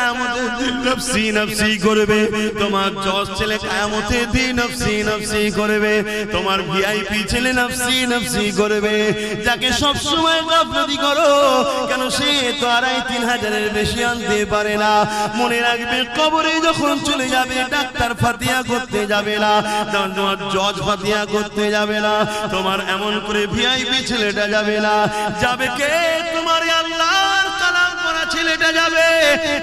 কিয়ামতের দিন নফসি নফসি করবে, তোমার জজ ছেলে কিয়ামতের দিন নফসি নফসি করবে, তোমার ভিআইপি ছেলে নফসি নফসি করবে। যাকে সব সময় গাফলতি করো কেন, সে তো 2500-3000 বেশি আনতে পারে না। মনে রাখবে কবরে যখন চলে যাবে ডাক্তার ফাতিহা করতে যাবে না, তোমার জজ ফাতিহা করতে যাবে না, তোমার এমন করে ভিআইপি ছেলেটা যাবে না। যাবে কে? তোমার আল্লাহর কালাম পড়া ছেলেটা যাবে,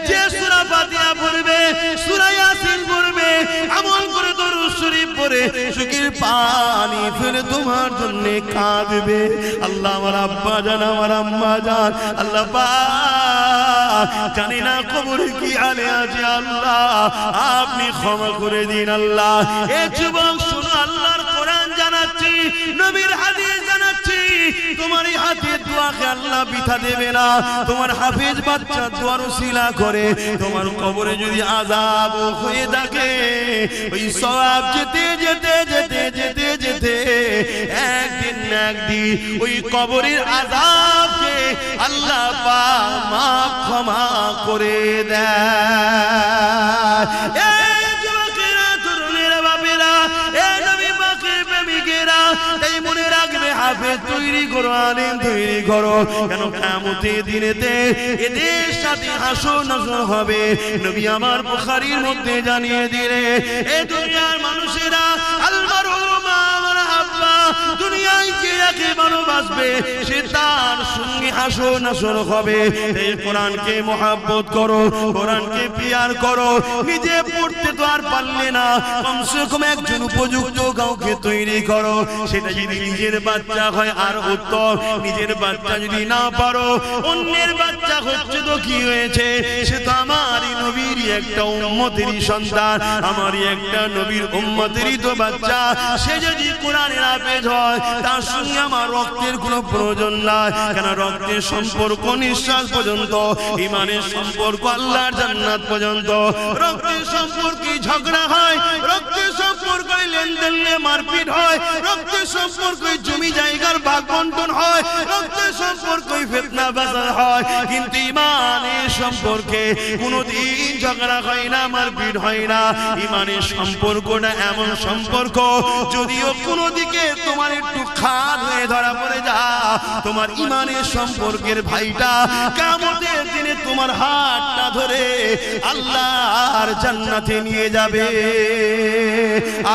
যে সূরা ফাতিহা পড়বে, সূরা ইয়াসিন পড়বে, আমল করে দরুদ শরীফ পড়ে চোখের পানি ফেলে তোমার জন্য কাঁদবে। আল্লাহ আমার আব্বা জান, আমার আম্মা জান, আল্লাহ পাক জানি না কবরে কি হালে আছে, আল্লাহ আপনি ক্ষমা করে দিন। আল্লাহ এ যুবক শুনো, আল্লাহর কোরআন জানাচ্ছি, নবীর হাদিস জানাচ্ছি, তোমার এই হাতের দোয়াকে আল্লাহ বৃথা দেবে না। তোমার হাফেজ বাচ্চা দোয়ার উসিলা করে তোমার কবরে যদি আযাব হয়ে থাকে, ওই সওয়াব যেতে যেতে যেতে যেতে যেতে একদিন না একদিন ওই কবরের আযাবকে আল্লাহ পাক মাফ ক্ষমা করে দেয়। তাই মনে রাখবে, হাফেজ তৈরি করো, আলেম তৈরি করো, কেন কিয়ামতের দিনেতে এদের সাথে হাসর নাসর হবে। নবী আমার বুখারীর মধ্যে জানিয়ে দিলে, এই দুনিয়ার মানুষেরা আল-মারহুমা আমার আব্বা দুনিয়ায় যে যাকে ভালোবাসবে সে তার সঙ্গে হাসর নাসর হবে। এই কোরআনকে মহব্বত করো, কোরআনকে পিয়ার করো। নিজে পড়তে তো আর পারলে না, কমসে কম একজন উপযুক্ত কাউকে তৈরি করো। সেটা যদি নিজের বাচ্চা হয় আর উত্তম, নিজের বাচ্চা যদি না পারো অন্যের বাচ্চা হচ্ছে তো কি হয়েছে, সে তো আমারই নবীরই একটা উম্মতেরই সন্তান, আমারই একটা নবীর উম্মতেরই তো বাচ্চা। সে যদি কোরআনের হাফেজ হয় তার সঙ্গে আমার রক্তের কোনো প্রয়োজন নাই, কেন রক্তের সম্পর্ক নিঃশ্বাস পর্যন্ত, ইমানের সম্পর্ক আল্লাহর জান্নাত পর্যন্ত। রক্তের সম্পর্কে ঝগড়া হয়, রক্তের সম্পর্কে লেনদেন মারপিট হয়, রক্তের সম্পর্কে জমি জায়গার ভাগ বন্টন হয়, রক্তের সম্পর্কে ফিতনা বাজার হয়, কিন্তু ইমানের সম্পর্কে কোনোদিন ঝগড়া হয় না, মারপিট হয় না। ইমানের সম্পর্কটা এমন সম্পর্ক, যদিও কোনো দিকে তোমার একটু খাদ হয়ে ধরা পড়ে যা, তোমার ইমানের সম্পর্কের ভাইটা কিয়ামতের দিনে তোমার হাতটা ধরে আল্লাহর জান্নাতে নিয়ে যাবে।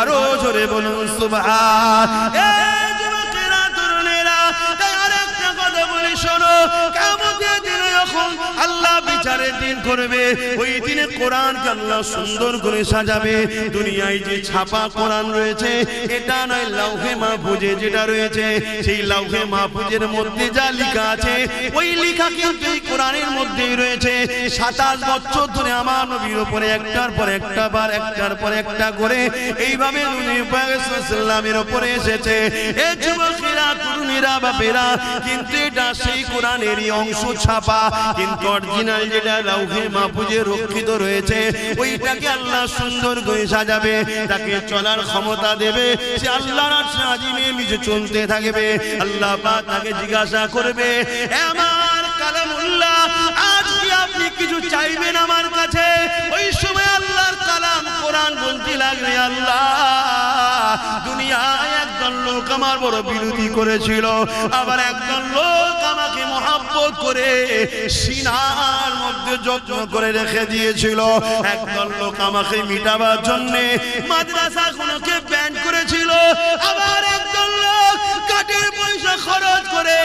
আরো জোরে বলুন সুবহান। এই যুবকেরা তরুণেরা, তাই আরেকটা কথা বলি শোনো, কিয়ামতের দিনে যখন আল্লাহ বিচারের দিন করবে, ওই দিনে কোরআনকে আল্লাহ সুন্দর করে সাজাবে। দুনিয়ায় যে ছাপা কোরআন রয়েছে এটা নয়, লাউহে মাহফুজে যেটা রয়েছে, সেই লাউহে মাহফুজের মধ্যে যা লেখা আছে ওই লেখা কিন্তু এই কোরআনের মধ্যেই রয়েছে। 27 বছর ধরে আমার নবীর উপরে একটার পর একটা বার, একটার পর একটা করে এইভাবে নবী পাক সাল্লাল্লাহু উপরে এসেছে। এই যুবকেরা তরুণীরা বাপেরা, কিন্তু এটা সেই কোরআনেরই অংশ ছাপা, কিন্তু অরিজিনাল যেটা লাউহে মাহফুজে রক্ষিত রয়েছে ওইটাকে আল্লাহ সুন্দর করে সাজাবে, তাকে চলার ক্ষমতা দেবে, সে আল্লাহর আরশে আজিমে নিচে চলতে থাকবে। আল্লাহ পাক তাকে জিজ্ঞাসা করবে, আমার কালামুল্লাহ আজ কি আপনি কিছু চাইবেন আমার কাছে? ওই সময় আল্লাহর কালাম কোরআন বলতে লাগবে, আল্লাহ দুনিয়ায় একজন লোক আমার বড় বিরোধী করেছিল, আবার একজন লোক আমাকে মহব্বত করে সিনার মধ্যে যত্ন করে রেখে দিয়েছিল, একজন লোক আমাকে মিটাবার জন্য মাদ্রাসাগুলোকে ব্যান করেছিল, আবার একজন লোক কাঠের পয়সা খরচ করে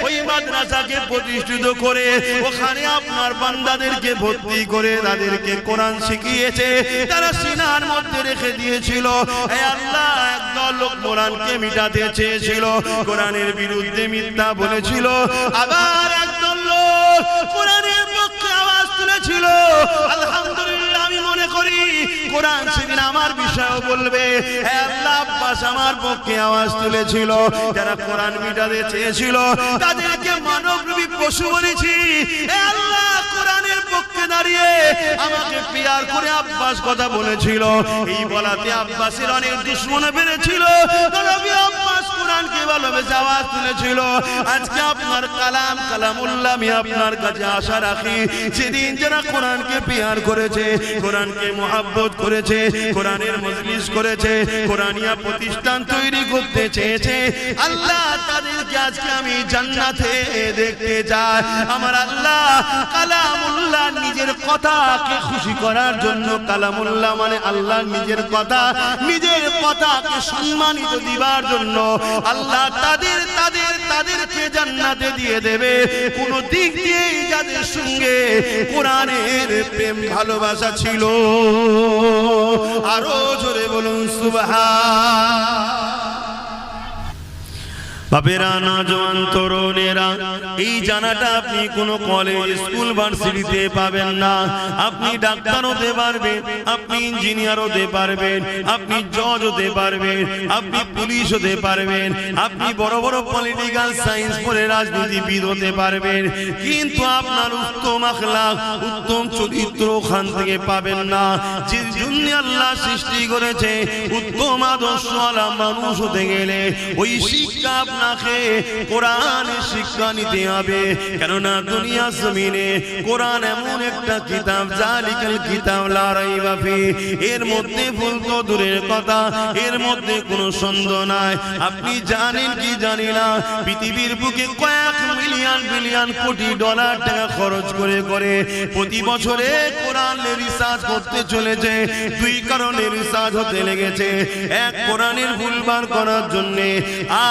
ওই মাদ্রাসাকে প্রতিষ্ঠিত করে ওখানে আপনার বান্দাদেরকে ভর্তি করে তাদেরকে কোরআন শিখিয়েছে, তারা সিনার মধ্যে রেখে দিয়েছিল। হে আল্লাহ, একদল লোক কোরআনকে মিটাতে চেয়েছিল, কোরআনের বিরুদ্ধে মিথ্যা বলেছিল, আবার একদল লোক কোরআনের পক্ষে আওয়াজ তুলেছিল। আলহামদুলিল্লাহ, আমি মনে করি কোরআন সেদিন আমার বিষয়ও বলবে। হে আল্লাহ, আব্বাস আমার পক্ষে আওয়াজ তুলেছিল, যারা কোরআন মিটাতে চেয়েছিল তাদেরকে মানবরূপী পশু বলেছি। হে আল্লাহ, কোরআনের পক্ষে দাঁড়িয়ে আমাকে পিয়ার করে আব্বাস কথা বলেছিল, এই বলাতে আব্বাসের অনেক দুশমন বেড়েছিল। নবী আব্বাস কোরআনকে ভালোবেসে আওয়াজ তুলেছিল। আজকে আপনার কালামুল্লাহ আমি আপনার কাছে আশা রাখি, সেদিন যারা কোরআনকে প্যার করেছে, কোরআনকে মহব্বত করেছে, কোরআনের মজলিস করেছে, কোরআনিয়া প্রতিষ্ঠান তৈরি করতে চেয়েছে, আল্লাহ তাদেরকে আজকে আমি জান্নাতে দেখতে চাই। আমার আল্লাহ কালামুল্লাহ নিজের কথাকে খুশি করার জন্য, কালামুল্লাহ মানে আল্লাহ নিজের কথাকে সম্মানিত দিবার জন্য আল্লাহ তাদেরকে জান্নাতে দিয়ে দেবে। কোন দিক দিয়ে যাদের সঙ্গে কোরআনের প্রেম ভালোবাসা ছিল, আরো জোরে বলুন সুবহান। বাপেরা, নওজোয়ান তরুণেরা, এই জানাটা আপনি কোনো কলেজ, স্কুল, ভার্সিটিতে পাবেন না। আপনি ডাক্তার হতে পারবেন, আপনি ইঞ্জিনিয়ার হতে পারবেন, আপনি জজ হতে পারবেন, আপনি পুলিশ হতে পারবেন, আপনি বড় বড় পলিটিক্যাল সায়েন্স পড়ে রাজনীতিবিদ হতে পারবেন, কিন্তু আপনার উত্তম আখলাক, উত্তম চরিত্র ওখান থেকে পাবেন না। যে জন্য আল্লাহ সৃষ্টি করেছে, উত্তম আদর্শওয়ালা মানুষ হতে গেলে ওই শিক্ষা আপনাকে কোরআনের শিক্ষা নিতে হবে। কেননা দুনিয়া জমিনে কোরআন এমন একটা কিতাব, জালিকাল কিতাব লা রাইবা ফি, এর মধ্যে ভুল তো দূরের কথা, এর মধ্যে কোনো সন্দেহ নাই। আপনি জানেন কি জানি না, পৃথিবীর বুকে কয়েক মিলিয়ন বিলিয়ন কোটি ডলার টাকা খরচ করে প্রতি বছরে কোরআনের রিসার্চ করতে চলেছে। দুই কারণে রিসার্চ হতে লেগেছে, এক কোরআনের ভুলবার করার জন্য,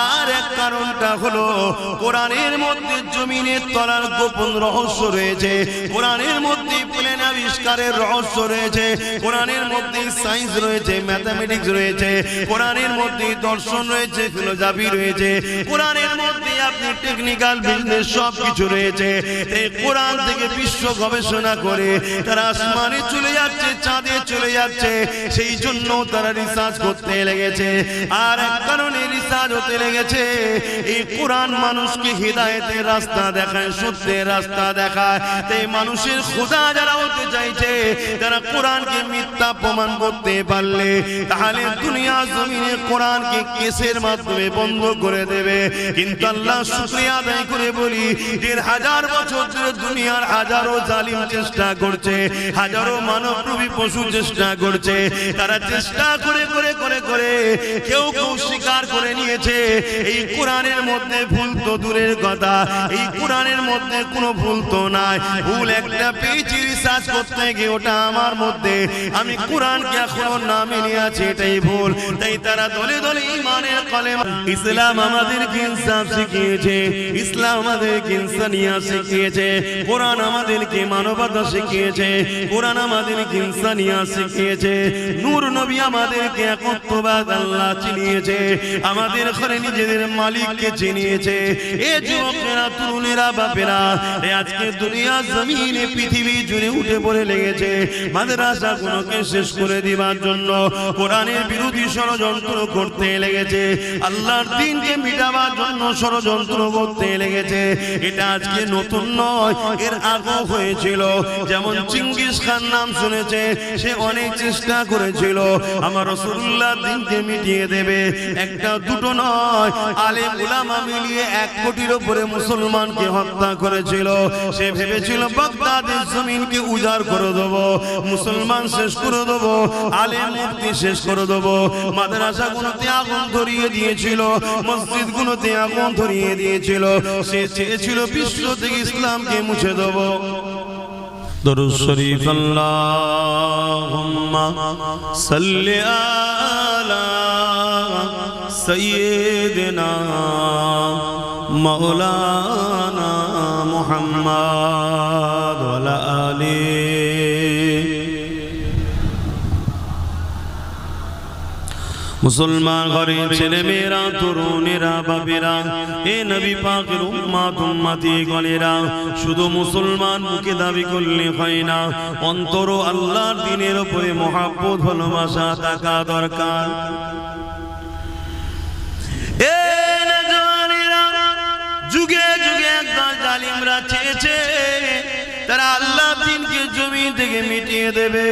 আর এক কারণটা হলো কোরআনের মধ্যে জমিনের তলার গোপন রহস্য রয়েছে, কোরআনের মধ্যে প্লেন আবিষ্কারের রহস্য রয়েছে, কোরআনের মধ্যে সায়েন্স রয়েছে, ম্যাথমেটিক্স রয়েছে, কোরআনের মধ্যে দর্শন রয়েছে, ফিলোসফি রয়েছে, কোরআনের মধ্যে আপনি টেকনিক্যাল বিজনেস সব কিছু রয়েছে। এই কোরআন থেকে বিশ্ব গবেষণা করে তারা আসমানে চলে যাচ্ছে, চাঁদে চলে যাচ্ছে, সেই জন্য তারা রিসার্চ করতে লেগেছে। আর এক কারণে রিসার্চ হতে লেগেছে, এই কোরআন মানুষকে হিদায়াতের রাস্তা দেখায়, সত্যের রাস্তা দেখায়। তাই মানুষের খোদা যারা হতে চাইছে, যারা কোরআনকে মিথ্যা প্রমাণ করতে পারলে, তাহলে দুনিয়া জমিনে কোরআনকে কেসের মাধ্যমে বন্ধ করে দেবে। কিন্তু আল্লাহ শুকরিয়া আদায় করে বলি, ১,৫০০ বছর ধরে দুনিয়ার হাজারো জালিম চেষ্টা করছে, হাজারো মানবরূপী পশু চেষ্টা করছে, তারা চেষ্টা করে করে করে করে কেউ কেউ স্বীকার করে নিয়েছে এই কোরআনের মধ্যে ভুল তো দূরের কথা, এই কোরআনের মধ্যে কোনো ভুল তো নাই। ভুল একটা পেয়েছি রিসার্চ করতে গিয়ে, ওটা আমার মধ্যে, আমি কোরআনকে এখনো না মেনে আছি, এটাই ভুল। তাই তারা দলে দলে ঈমানের কলেমা, ইসলাম আমাদেরকে ইনসাফ শিখিয়েছে, ইসলাম আমাদেরকে ইনসানিয়াত শিখিয়েছে, কোরআন আমাদেরকে মানবতা শিখিয়েছে, কোরআন আমাদেরকে ইনসানিয়াত শিখিয়েছে, নূর নবী আমাদেরকে একত্ববাদ আল্লাহ চিনিয়েছে, আমাদের ঘরে নিজেদের মালিককে চিনিয়েছে। এ যুবকেরা, তরুণেরা, বাপেরা, আজকে দুনিয়া জমিনে পৃথিবী জুড়ে উঠে পড়ে লেগেছে মাদ্রাসা গুলোকে শেষ করে দিবার জন্য, কোরআনের বিরোধী ষড়যন্ত্র করতে লেগেছে, আল্লাহর দ্বীনকে মিটাবার জন্য ষড়যন্ত্র করতে লেগেছে। এটা আজকে নতুন নয়, এর আগেও হয়েছিল। যেমন চিঙ্গিস খান নাম শুনেছে, সে অনেক চেষ্টা করেছিল আমার রাসূলুল্লাহ দ্বীনকে মিটিয়ে দেবে। একটা দুটো নয়, আলেম উলামা মিলিয়ে ১ কোটির উপরে মুসলমানকে হত্যা করেছিল। সে ভেবেছিল বাগদাদের জমিনকে উজাড় করে দেব, মুসলমান শেষ করে দেব, আলেম মুফতি শেষ করে দেব, মাদ্রাসাগুলোতে আগুন ধরিয়ে দিয়েছিল, মসজিদগুলোতে আগুন ধরিয়ে দিয়েছিল। সে চেয়েছিল বিশ্ব থেকে ইসলামকে মুছে দেব। দরুদ শরীফ আল্লাহুম্মা সাল্লি আলা সাইয়্যিদিনা মাওলানা মুহাম্মদ ওয়া আলা আলিহি। মুসলমান ঘরে ছেলে মেয়েরা, তরুণেরা, বাপেরা, এ নবী পাকের উম্মত উম্মতি গণেরা, শুধু মুসলমান মুখে দাবি করলে হয় না, অন্তর আল্লাহর দ্বীনের উপরে মহব্বত ভালোবাসা থাকা দরকার। এ নওজওয়ানেরা, যুগে যুগে একদল জালিমরা চেয়েছে তারা আল্লাহ দ্বীনকে জমিন থেকে মিটিয়ে দেবে।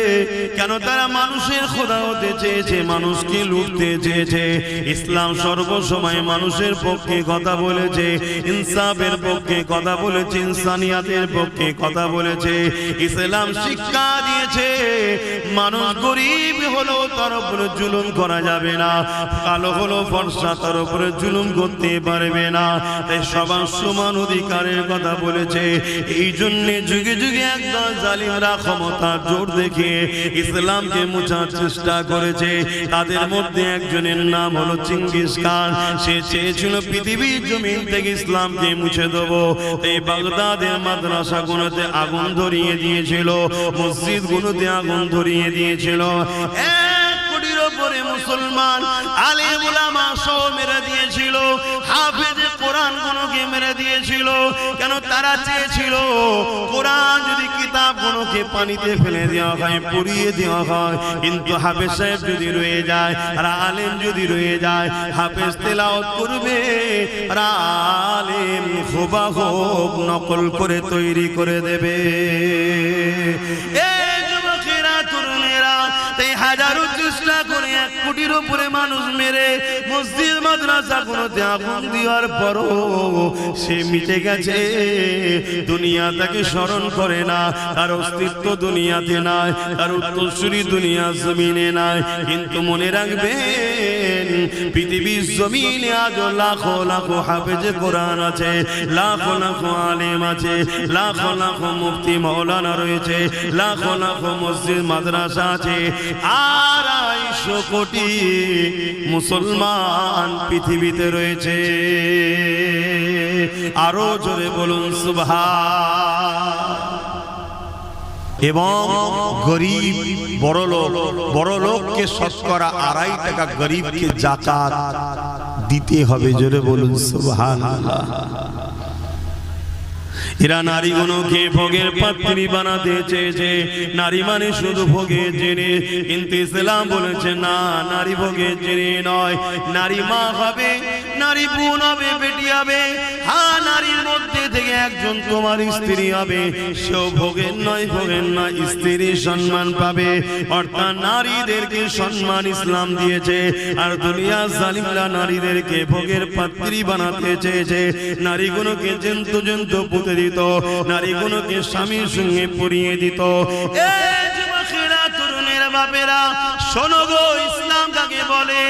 কেন? তারা মানুষের খোদা হতে চেয়েছে, মানুষকে লুটতে চেয়েছে। ইসলাম সর্বসময় মানুষের পক্ষে কথা বলেছে, ইনসাফের পক্ষে কথা বলেছে, ইনসানিয়াতের পক্ষে কথা বলেছে। ইসলাম শিক্ষা দিয়েছে মানুষ গরিব হলো তার উপরে জুলুম করা যাবে না, কালো হলো ফর্সা তার উপরে জুলুম করতে পারবে না। তাই সবার সমান অধিকারের কথা বলেছে। এই জন্য যুগে যুগে একদল জালিমরা ক্ষমতার জোর দেখিয়ে ইসলামকে মুছার চেষ্টা করেছে। তাদের মধ্যে একজনের নাম হলো চিঙ্গিস খান। সে চেয়েছিল পৃথিবীর জমিন থেকে ইসলামকে মুছে দেবো। এই বাগদাদের মাদ্রাসাগুলোতে আগুন ধরিয়ে দিয়েছিল, মসজিদগুলোতে আগুন ধরিয়ে দিয়েছিল। 1 কোটির উপরে মুসলমান আলেম উলামা সহ মেরে দিয়েছিল। হাফেজে কোরআন গুলোকে মেরে দিয়েছিল। কেন? তারা চেয়েছিল কোরআন যদি কিতাব গুলোকে পানিতে ফেলে দেওয়া হয়, পুড়িয়ে দেওয়া হয়, কিন্তু হাফেজ সাহেব যদি রয়ে যায় আর আলেম যদি রয়ে যায়, হাফেজ তেলাওয়াত করবে আর আলেম হুবহু নকল করে তৈরি করে দেবে। এই যুবকেরা, তরুণেরা, তাই হাজারো চেষ্টা করে 1 কোটির উপরে মানুষ মেরে মসজিদ মাদ্রাসা গুলোতে আগুন দেওয়ার পরও সে মিটে গেছে। দুনিয়া তাকে স্মরণ করে না, তার অস্তিত্ব দুনিয়াতে নাই, তার উত্তরসূরি দুনিয়া জমিনে নাই। কিন্তু মনে রাখবেন পৃথিবীর জমিনে আজ লাখো লাখো হাফেজে কোরআন আছে, লাখো লাখো আলেম আছে, লাখো লাখো মুফতি মাওলানা রয়েছে, লাখো লাখো মসজিদ মাদ্রাসা আছে। 250 কোটি মুসলমান পৃথিবীতে রয়েছে। আরো জোরে বলুন সুবহান। এবং গরিব বড় লোককে শতকরা 2.5 টাকা গরিবকে যাকাত দিতে হবে। জোরে বলুন সুবহানাল্লাহ। এরা নারীগুলোকে ভোগের পাত্রী বানাতে চেয়েছে। নারী মানে শুধু ভোগের জিনিস, কিন্তু ইসলাম বলেছে না, নারী ভোগের জিনিস নয়। নারী মা হবে, নারী বোন হবে, বেটি হবে। হ্যাঁ, নারীর মধ্যে থেকে একজন তোমার স্ত্রী হবে, সেও ভোগের নয়, ভোগের নয়, স্ত্রীর সম্মান পাবে। অর্থাৎ নারীদেরকে সম্মান ইসলাম দিয়েছে। আর দুনিয়া জালিমরা নারীদেরকে ভোগের পাত্রী বানাতে চেয়েছে। নারীগুলোকে জন্তু জন্তু পুঁতে দিত, নারীগুলোকে স্বামীর সঙ্গে পরিয়ে দিত। এই যুবকেরা, তরুণেরা, বাপেরা, শোনো গো, ইসলাম কাকে বলে?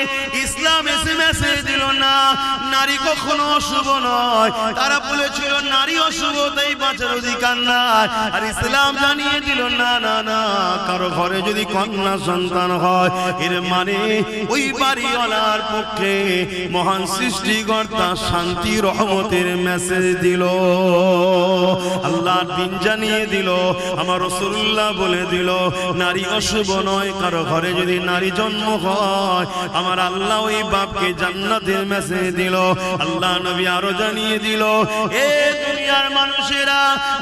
ইসলাম এসে মেসেজ দিল না নারী কখনো অশুভ নয়। তারা বলেছিল নারী অশুভ, তাই বাঁচার অধিকার নাই। আর ইসলাম জানিয়ে দিল না না না, কারো ঘরে যদি কন্যা সন্তান হয়, এর মানে ওই বাড়িওয়ালার পক্ষে মহান সৃষ্টিকর্তা শান্তি রহমতের মেসেজ দিল। আল্লাহ দিন জানিয়ে দিল, আমার রাসূলুল্লাহ বলে দিল নারী অশুভ নয়। কারো ঘরে যদি নারী জন্ম হয়, আমার আল্লাহ ওই বাপকে জান্নাতের মেসেজ দিল। আল্লাহ নবী আরো জানিয়ে দিল, এ দুনিয়ার মানুষেরা,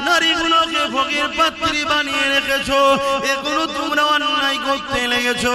নারীগুলোকে ভোগের পাত্রী বানিয়ে রেখেছো, এগুলো তোমরা অন্যায় করতে লেগেছো।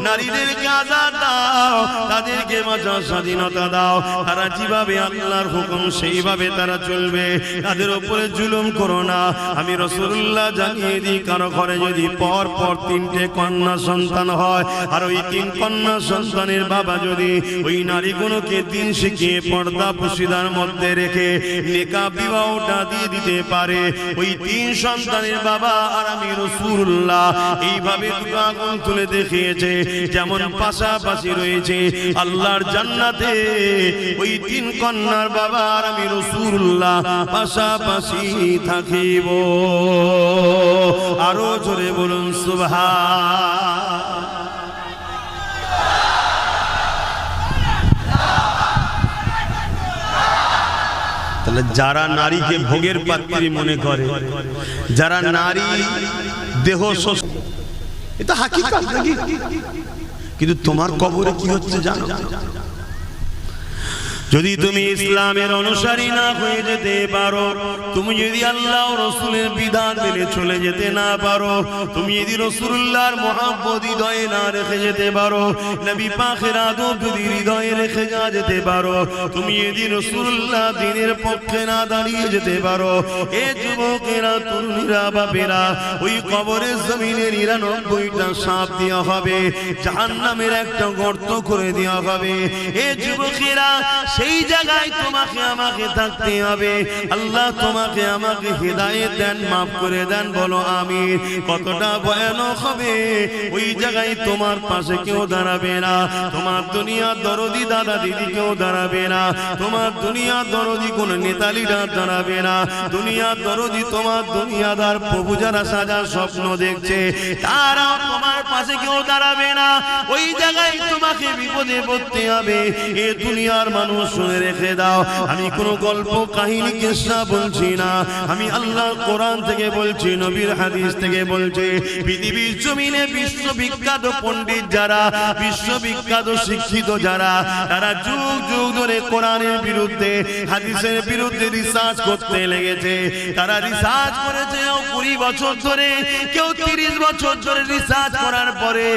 নারীদেরকে আজাদ দাও, তাদেরকে বাঁচার স্বাধীনতা দাও। তারা যেভাবে আল্লাহর হুকুম সেইভাবে তারা চলবে, তাদের উপরে জুলুম করো না। আমি রাসূলুল্লাহ জানিয়ে দিই, কারো ঘরে যদি পর পর 3টে কন্যা সন্তান হয়, আর ওই 3 কন্যা সন্তানের বাবা যদি ওই নারীগুলোকে দিন শিখিয়ে পর্দা পুশিদার মধ্যে রেখে নিকাহ বিবাহটা দিয়ে দিতে পারে, ওই 3 সন্তানের বাবা আর আমি রাসূলুল্লাহ এইভাবে দুটো আগুন তুলে দেখিয়েছে। যেমন পাশাপাশি রয়েছে আল্লাহর জান্নাতে ওই 3 কন্যার বাবা আর আমি রাসূলুল্লাহ পাশাপাশি থাকিব। আরো জোরে বলুন সুবহান। তাহলে যারা নারীকে ভোগের পাত্রী মনে করে, যারা নারী দেহ, এটা হাকিকত নাকি? কিন্তু তোমার কবরে কি হচ্ছে জানো? যদি তুমি ইসলামের অনুসারী না হয়ে যেতে পারো, তুমি যদি আল্লাহ ও রাসূলের বিধান মেনে চলে যেতে না পারো, তুমি যদি রাসূলুল্লাহর মহব্বত হৃদয়ে না রেখে যেতে পারো, নবী পাকের আদব যদি হৃদয়ে রেখে যেতে পারো, তুমি যদি রাসূলুল্লাহ দ্বীনের পক্ষে না দাঁড়িয়ে যেতে পারো, এ যুবকেরা, তরুণীরা, বাপেরা, ওই কবরের জমিনে 99টা সাপ দেওয়া হবে, জাহান্নামের একটা গর্ত করে দেওয়া হবে। এ যুবকেরা, সেই জায়গায় তোমাকে আমাকে থাকতে হবে। আল্লাহ তোমাকে আমাকে হিদায়াত দেন, মাফ করে দেন, বলো আমিন। কতটা ভয়ানক হবে, ওই জায়গায় তোমার পাশে কেউ দাঁড়াবে না, তোমার দুনিয়ার দরদি দাদা দিদি কেউ দাঁড়াবে না, তোমার দুনিয়ার দরদি কোন নেতা লিডার দাঁড়াবে না, দুনিয়ার দরদি তোমার দুনিয়াদার প্রভু যারা সাজার স্বপ্ন দেখছে তারা তোমার পাশে কেউ দাঁড়াবে না। ওই জায়গায় তোমাকে বিপদে পড়তে হবে। এ দুনিয়ার মানুষ, শুনে রেখে দাও, আমি কোনো গল্প কাহিনী কিসসা বলছি না, আমি আল্লাহর কোরআন থেকে বলছি, নবীর হাদিস থেকে বলছি। পৃথিবীর জমিনে বিশ্ববিখ্যাত পণ্ডিত যারা, বিশ্ববিখ্যাত শিক্ষিত যারা, তারা যুগ যুগ ধরে কোরআনের বিরুদ্ধে, হাদিসের বিরুদ্ধে রিসার্চ করতে লেগেছে। তারা রিসার্চ করেছে 20 বছর ধরে, কেউ 30 বছর ধরে রিসার্চ করার পরে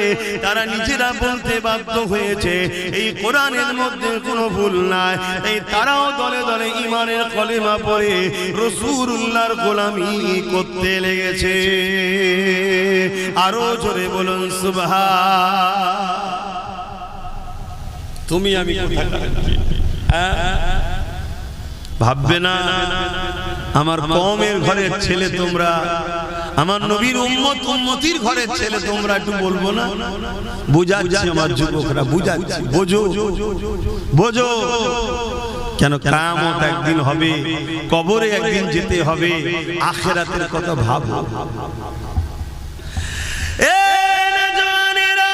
তারা নিজেরা বলতে বাধ্য হয়েছে এই কোরআনের মধ্যে কোনো ভুল নাই। এই তারাও দলে দলে ঈমানের কলেমা পড়ে রাসূলুল্লাহর গোলামি করতে লেগেছে। আরো জোরে বলুন সুবহান। তুমি আমি ভাববে না আমার কওমের ঘরের ছেলে তোমরা, আমার নবীর উম্মত উম্মতির ঘরের ছেলে তোমরা, একটু বলবো না? বুঝাচ্ছি আমার যুবকরা, বুঝাচ্ছি, বোঝো বোঝো। কেন কিয়ামত একদিন হবে, কবরে একদিন যেতে হবে, আখিরাতের কথা ভাবো। এ নওজওয়ানেরা,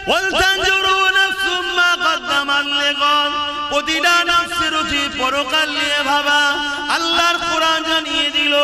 ওয়াল তানজুরু নাফসুম মা কদ্দামাত লিগাদ, প্রতিটা নফসের রুচি পরকাল নিয়ে ভাবা। আল্লাহর কোরআন জানিয়ে দিল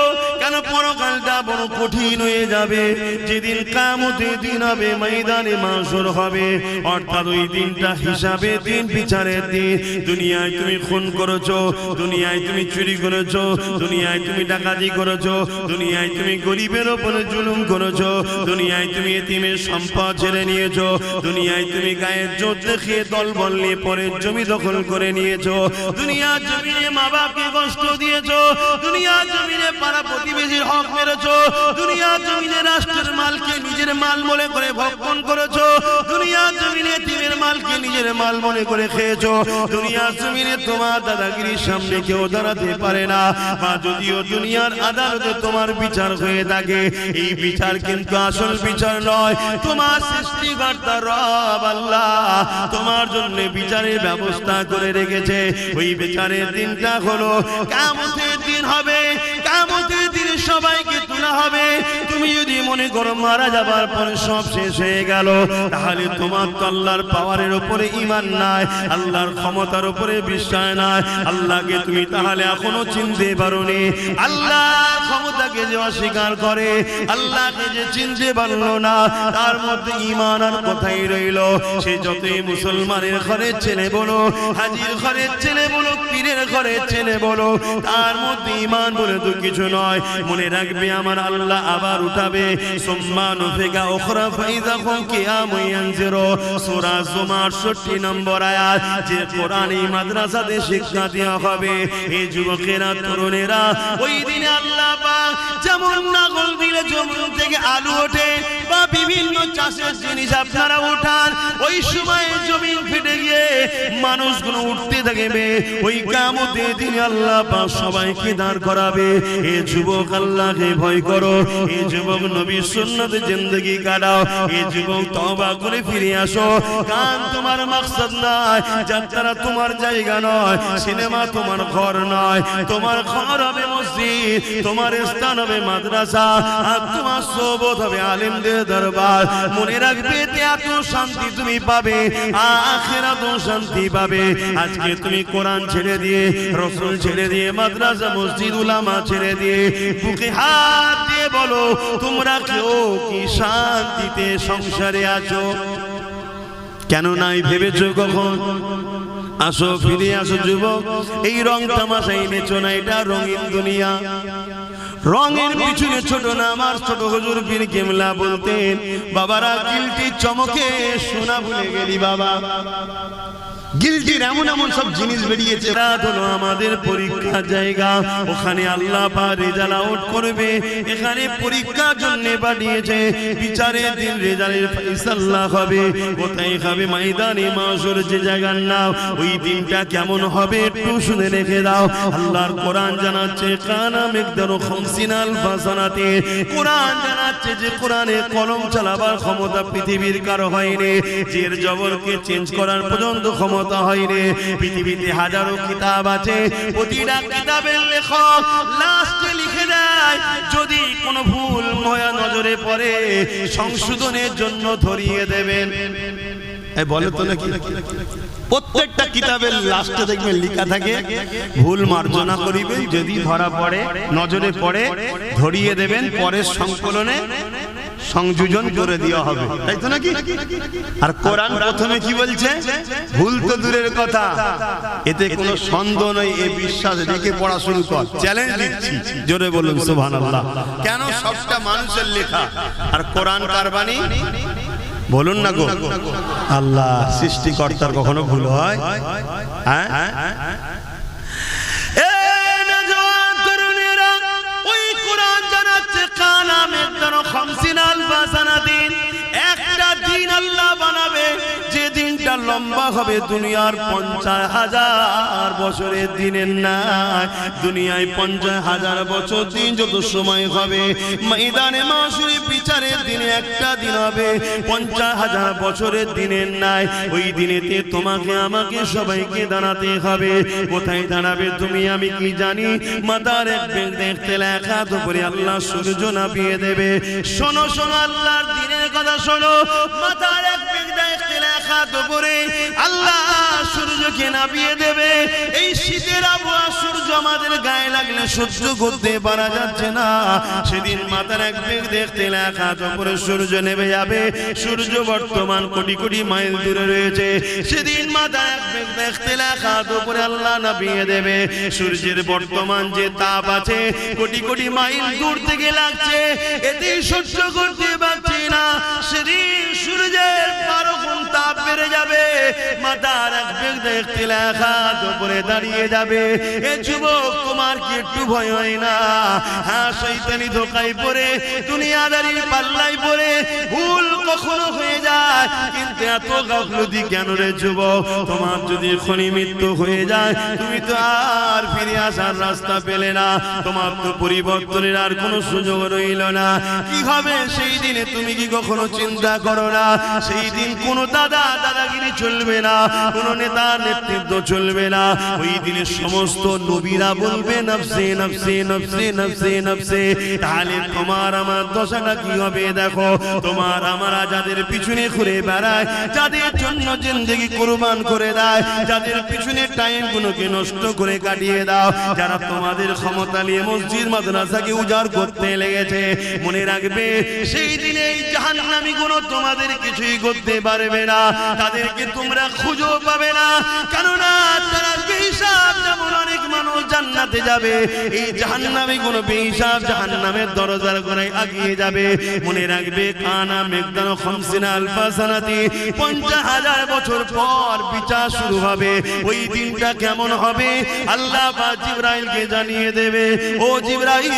কেন পরকালটা বড় কঠিন হয়ে যাবে। যেদিন কিয়ামতের দিন হবে, ময়দানে মাশর হবে, অর্থাৎ ওই দিনটা হিসাবে দিন, বিচারের দিন। দুনিয়ায় তুমি খুন করেছো, দুনিয়ায় তুমি চুরি করেছো, দুনিয়ায় তুমি ডাকাতি করেছো, দুনিয়ায় তুমি গরিবের উপরে জুলুম করেছো, দুনিয়ায় তুমি এতিমের সম্পদ ছেড়ে নিয়েছো, দুনিয়ায় তুমি গায়ের জোর দেখিয়ে দলবল নিয়ে পরের জমি দখল করে নিয়েছো, দুনিয়ার জমিনে মা বাপকে কষ্ট দিয়েছো, দুনিয়ার জমিনে পাড়া প্রতিবেশীর হক মেরেছো, দুনিয়ার জমিনে রাষ্ট্রের মালকে নিজের মাল মনে করে ভক্ষণ করেছো, দুনিয়ার জমিনে এতিমের মালকে নিজের মাল মনে করে খেয়েছো, দুনিয়ার জমিনে তোমার দাদাগিরির সামনে কেউ দাঁড়াতে পারে না। বা যদিও দুনিয়ার আদালতে তোমার বিচার হয়ে থাকে, এই বিচার কিন্তু আসল বিচার নয়। তোমার সৃষ্টিকর্তা রব আল্লাহ তোমার জন্য বিচারের ব্যবস্থা করে রেখেছে। ওই বিচারের দিনটা হলো কিয়ামতের দিন হবে। কিয়ামতের দিনে সবাইকে তোলা হবে। তুমি যদি মনে করো মারা যাবার পরে সব শেষ হয়ে গেল, তাহলে তোমার তো আল্লাহর পাওয়ারের উপরে ঈমান নাই, আল্লাহর ক্ষমতার উপরে বিশ্বাস নাই। আল্লাহকে তুমি তাহলে এখনো চিনতে পারোনি। আল্লাহর ক্ষমতাকে যে অস্বীকার করে, আল্লাহকে যে চিনতে পারলো না, তার মধ্যে ঈমান আর কোথায় রইল? সে যতই মুসলমানের ঘরের ছেলে বলো, হাজির ঘরের ছেলে বলো, পীরের ঘরের ছেলে বলো, তার মধ্যে ঈমান বলে তো কিছু নয়। মনে রাখবে আমার আল্লাহ আবার উঠাবে। সুম্মা নুফিকা উখরা ফাইযা হুম কিয়ামুন ইয়ানজিরু, সূরা জুমার 68 নম্বর আয়াত। যে কোরআনী মাদ্রাসাতে শিক্ষা দেওয়া হবে, এই যুবকেরা, তরুণেরা, ওই দিনে আল্লাহ পাক যেমন নাগল দিলে জমিন থেকে আলু ওঠে বা বিভিন্ন চাষের জিনিস আপনারা উঠান, ওই সময় জমিন ফেটে গিয়ে মানুষগুলো উঠতে থাকবে। ওই কিয়ামতের দিনে আল্লাহ পাক সবাইকে দাঁড় করাবে। এ যুবক, আল্লাহকে ভয় করো। এ যুবক, নবীর সুন্নতে জিন্দেগি কাটাও। এ যুবক, তওবা করে ফিরে আসো। গান তোমার মাকসাদ নয়, যাত্রা তোমার জায়গা নয়, সিনেমা তোমার ঘর নয়। তোমার ঘর হবে মসজিদ, তোমার স্থান হবে মাদ্রাসা, আর তোমার সোহবত হবে আলেমদের দরবার। মনে রাখবে, এত শান্তি তুমি পাবে, আখিরাতেও শান্তি পাবে। আজকে তুমি কোরআন ছেড়ে দিয়ে, রাসূল ছেড়ে দিয়ে, মাদ্রাসা মসজিদ উলামা ছেড়ে দিয়ে, বুকে হাত দিয়ে বলো, তোমরা কেউ কি শান্তিতে সংসারে আছো? কেন নাই ভেবেছো কখন? আসো ফিরে আসো যুবক, এই রং তামাশা এনেছো না, এটা রঙিন দুনিয়া। রঙের পিছনে ছোট না আমার ছোট হুজুর পীর কেবলা বলতেন, বাবারা গিলটি চমকে সোনা ভুলে গেলি বাবা। গিলটির এমন এমন সব জিনিস বেরিয়েছে, রাত হলো আমাদের পরীক্ষার জায়গা, ওখানে আল্লাহ পাক রেজাল্ট আউট করবে। এখানে পরীক্ষার জন্য পাঠিয়েছে, বিচারের দিন রেজাল্টের ফয়সালা হবে। কোথায় হবে? ময়দানে মাশর, যে জায়গার নাম। ওই দিনটা কেমন হবে একটু শুনে রেখে দাও। আল্লাহর কোরআন জানাচ্ছে, কানা মিকদারু 50 আলফা সানাতে। কোরআন জানাচ্ছে যে কোরআনে কলম চালাবার ক্ষমতা পৃথিবীর কারো হয়নি, জের জবরকে চেঞ্জ করার পর্যন্ত ক্ষমতা হয়নি। পৃথিবীতে হাজারো কিতাব আছে, প্রতিটা কিতাবের লেখক লাস্টে লিখে দেয়, যদি কোনো ভুল ময়া নজরে পড়ে সংশোধনের জন্য ধরিয়ে দেবেন। বলে তো নাকি প্রত্যেকটা কিতাবের লাস্টে দেখবেন লেখা থাকে, ভুল মার্জনা করিবেন, যদি ধরা পড়ে নজরে পড়ে ধরিয়ে দেবেন, পরের সংকলনে সংযোজন করে দেওয়া হবে, তাই তো নাকি? আর কোরআন প্রথমে কি বলছে? ভুল তো দূরের কথা, এতে কোনো সন্দেহ নেই, এই বিশ্বাস রেখে পড়া শুরু কর। চ্যালেঞ্জ দিচ্ছি, জোরে বলুন সুবহানাল্লাহ। কেন? সবটা মানুষের লেখা, আর কোরআন কার বাণী? বলুন না গো, আল্লাহ সৃষ্টিকর্তার কখনো ভুল হয়? হ্যাঁ, একটা দিন আল্লাহ বানাবে, যে দিনটা লম্বা হবে দুনিয়ার 50,000 বছরের দিনের নাই। দুনিয়ায় 50,000 বছর দিন যত সময় হবে, ময়দানে মাশরে বিচারের দিনে একটা দিন হবে 50,000 বছরের দিনের নাই। ওই দিনেতে তোমাকে আমাকে সবাইকে দাঁড়াতে হবে। কোথায় দাঁড়াবে তুমি আমি কি জানি? মাথার এক বেগ দেখতে লেখা তো করে আল্লাহ সূর্য নামিয়ে দেবে। শোনো শোনো, আল্লাহর দিনের কথা শোনো, মাথার এক বেগ দেখতে লেখা তো করে আল্লাহ সূর্যকে নামিয়ে দেবে। এই শীতের আবহাওয়া সূর্য আমাদের গায়ে লাগলে সহ্য করতে পারা যাচ্ছে না, সেদিন মাথার এক বেগ দেখতে লেখা তো করে সূর্য নেমে যাবে। সূর্য বর্তমান কোটি কোটি মাইল দূরে রয়েছে, সেদিন মাথার এক বেগ দেখতে লেখা তো করে আল্লাহ নামিয়ে দেবে। সূর্যের বর্তমান যে তাপ আছে কোটি কোটি মাইল দূর থেকে লাগছে, এতে সহ্য করতে পারছি না, সেদিন সূর্যের 12 গুণ তাপ বেড়ে যাবে। মাথার এক বেগ দেখতে লেখা তো করে দাঁড়িয়ে যাবে। এ যুবক, তোমার কি একটু ভয় হয় না? হ্যাঁ, শয়তানি ধোকায় পড়ে, দুনিয়াদারির পাল্লায় পড়ে ভুল কখনো হয়ে যায়, কিন্তু এত গাফলতি কেন রে যুবক? তোমার যদি এখনই মৃত্যু হয়ে যায়, তুমি তো আর ফিরে আসার রাস্তা পেলে না, তোমার তো পরিবর্তনের আর কোনো সুযোগ রইল না। কি হবে সেই দিনে তুমি কি কখনো চিন্তা করো না? সেই দিন কোনো দাদাগিরি চলবে না, কোনো নেতার নেতৃত্ব চলবে না। ওই দিনে সমস্ত নবীরা বলবে নফসে নফসে নফসে নফসে নফসে। তাহলে তোমার আমার দশাটা কি হবে? দেখো, তোমার আমরা যাদের পিছনে ঘুরে বেড়ায়, যাদের জন্য জিন্দেগি কুরবান করে দেয়, যাদের পিছনে টাইম গুলোকে নষ্ট করে কাটিয়ে দাও, যারা তোমাদের ক্ষমতা নিয়ে মসজিদ মাদ্রাসাকে উজাড় করতে লেগেছে, মনে রাখবে সেই দিনে এই জাহান্নামী গুলো তোমাদের কিছুই করতে পারবে না, তাদেরকে তোমরা খুঁজেও পাবে না। কেননা তারা বেহিসাব, যেমন অনেক মানুষ জান্নাতে যাবে, এই জাহান্নামী গুলো বেহিসাব জাহান্নামের দরজার গোড়ায় আগিয়ে যাবে। মনে রাখবে, কানা মিকদারু 50 আলফা সানাতি, 50,000 বছর পর বিচার শুরু হবে। ওই দিনটা কেমন হবে আল্লাহ পাক জিবরাইলকে জানিয়ে দেবে, ও জিবরাইল,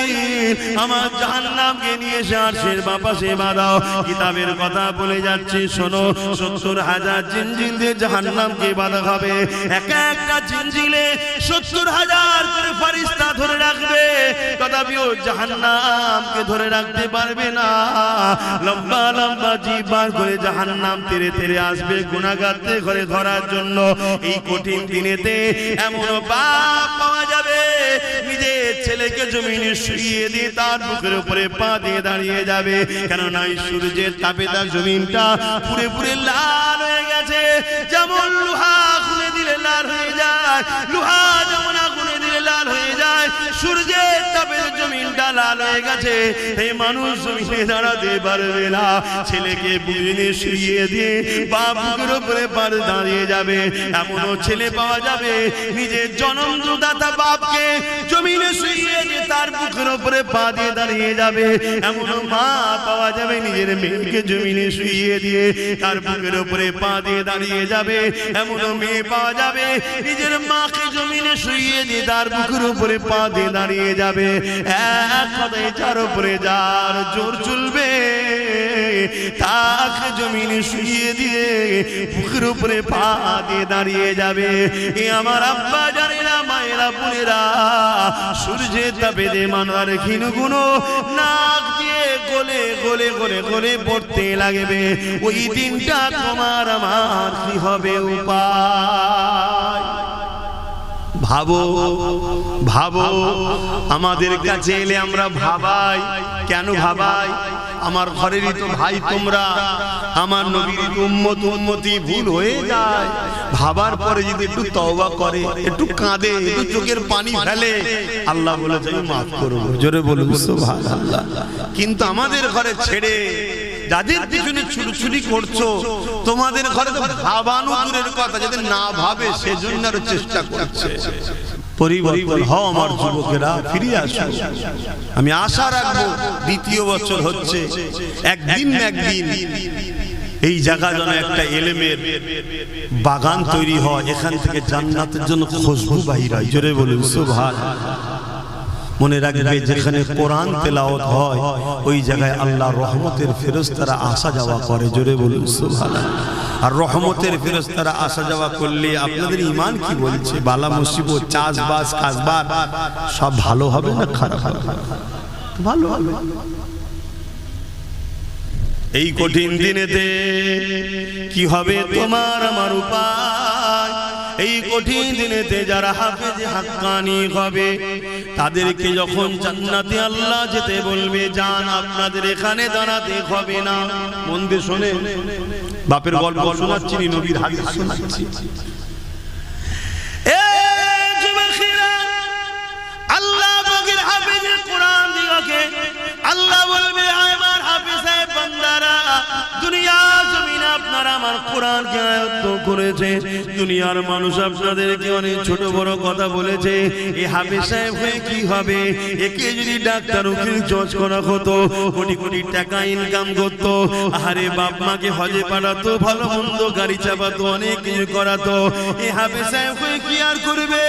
আমার জাহান্নামকে নিয়ে এসে আরশের পাশে বাঁধাও। কিতাবের কথা বলে যাচ্ছে, শোনো, 70,000 জিনজিল দিয়ে জাহান্নামকে বাঁধা হবে। একটা জিনজিলে 70,000 করে ফেরেশতা ধরে রাখবে, তথাপিও জাহান্নামকে ধরে রাখতে পারবে না। লম্বা লম্বা জিভ বার করে জাহান্নাম তেরে তেরে আসবে গুনাহগারকে ঘরে ধরার জন্য। এই কঠিন দিনেতে এমন বাপ পাওয়া যাবে, নিজের ছেলেকে জমিনে শুইয়ে দিয়ে তার বুকের উপরে পা দিয়ে দাঁড়িয়ে যাবে। কেননা এই সূর্যের তাপে তার জমিনটা পুরে পুরে লাল হয়ে গেছে। যেমন লোহা আগুনে দিলে লাল হয়ে যায়, লোহা যেমন আগুনে দিলে লাল হয়ে যায়, সূর্যের তাপে জমিনটা লাল হয়ে গেছে, এই মানুষ জমিনে দাঁড়াতে পারবে না। ছেলেকে বুঝিয়ে শুইয়ে দিয়ে বাপ বুকের উপরে পার দাঁড়িয়ে যাবে। এমনও ছেলে পাওয়া যাবে নিজের জন্মদাতা বাপকে জমিনে শুইয়ে দিয়ে তার বুকের উপরে পা দিয়ে দাঁড়িয়ে যাবে। এমনও মা পাওয়া যাবে নিজের মেয়েকে জমিনে শুইয়ে দিয়ে তার বুকের উপরে পা দিয়ে দাঁড়িয়ে যাবে। এমনও মেয়ে পাওয়া যাবে নিজের মাকে জমিনে শুইয়ে দিয়ে তার বুকের উপরে পা দিয়ে দাঁড়িয়ে যাবে। এক কথায় যার উপরে যার জোর চলবে তাকে জমিনে শুইয়ে দিয়ে বুকের উপরে পা দিয়ে দাঁড়িয়ে যাবে। এ আমার আব্বা জানেরা, মায়েরা, বোনেরা, সূর্যের তাপে দে মানার ক্ষীণ গুণ নাক দিয়ে গলে গলে গলে গলে পড়তে লাগবে। ওই দিনটা তোমার আমার কি হবে উপায়? ভাবো ভাবো, আমাদের কাছে এলে আমরা ভাবাই। কেন ভাবাই? আমার ঘরেরই তো ভাই তোমরা, আমার নবীর উম্মত উম্মতি ভুল হয়ে যায়। ভাবার পরে যদি একটু তওবা করে, একটু কাঁদে, একটু চোখের পানি ফেলে, আল্লাহ বলে যাই মাফ করব। জোরে বলুন সুবহানাল্লাহ। কিন্তু আমাদের ঘরে ছেড়ে যাদের পিছনে ছুটছুটি করছো, তোমাদের ঘরে তো ভাবানো দূরের কথা, যাদের না ভাবে সেজন্য আরো চেষ্টা করছে। পরিবর্তন হও আমার যুবকেরা, ফিরে আসো। আমি আশা রাখবো দ্বিতীয় বছর হচ্ছে, একদিন না একদিন এই জায়গা যেন একটা ইলমের বাগান তৈরি হয়, এখান থেকে জান্নাতের জন্য খুশবু বাহির হয়। জোরে বলুন সুবহানাল্লাহ। মনে রাখবে যেখানে কোরআন তেলাওয়াত হয় ওই জায়গায় আল্লাহ রহমতের ফেরেশতারা আসা যাওয়া করে। জোরে বলুন সুবহানাল্লাহ। আর রহমতের ফেরেশতারা আসা যাওয়া করলে আপনাদের ঈমান কি বলছে? বালা মুসিবত, চাষবাস, কাজবাজ সব ভালো হবে না খারাপ হবে? ভালো হবে। এই কঠিন দিনেতে কি হবে তোমার আমার উপায়? এই কঠিন দিনেতে যারা হাফেজ হাক্কানি হবে তাদেরকে যখন জান্নাতে আল্লাহ যেতে বলবে, যান আপনাদের এখানে দাঁড়াতে হবে না। মন দিয়ে শোনে, বাপের গল্প শোনাচ্ছি, নবীর হাদিস শোনাচ্ছি। আল্লাহ পাকের হাফেজের কোরআন দিগকে আল্লাহ বলবে, আমার হাফেজ সাহেব বান্দারা, দুনিয়া জমিন আপনারা আমার কোরআনকে আয়ত্ত করেছে, দুনিয়ার মানুষ আপনাদেরকে অনেক ছোট বড় কথা বলেছে, এই হাফেজ সাহেব হয়ে কি হবে? একে যদি ডাক্তার উকিল জজ করা হতো, কোটি কোটি টাকা ইনকাম করতো, আরে বাপ মাকে হজে পাঠাতো, ভালো মন্দ গাড়ি চাপাতো, অনেক কিছু করাতো, এই হাফেজ সাহেব হয়ে কি আর করবে?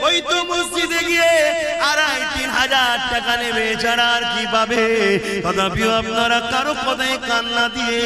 ওই তো মসজিদে গিয়ে 2,500-3,000 টাকা নেবে, ছাড়া আর কি পাবে? তথাপিও আপনারা কারো কথায় কান্না দিয়ে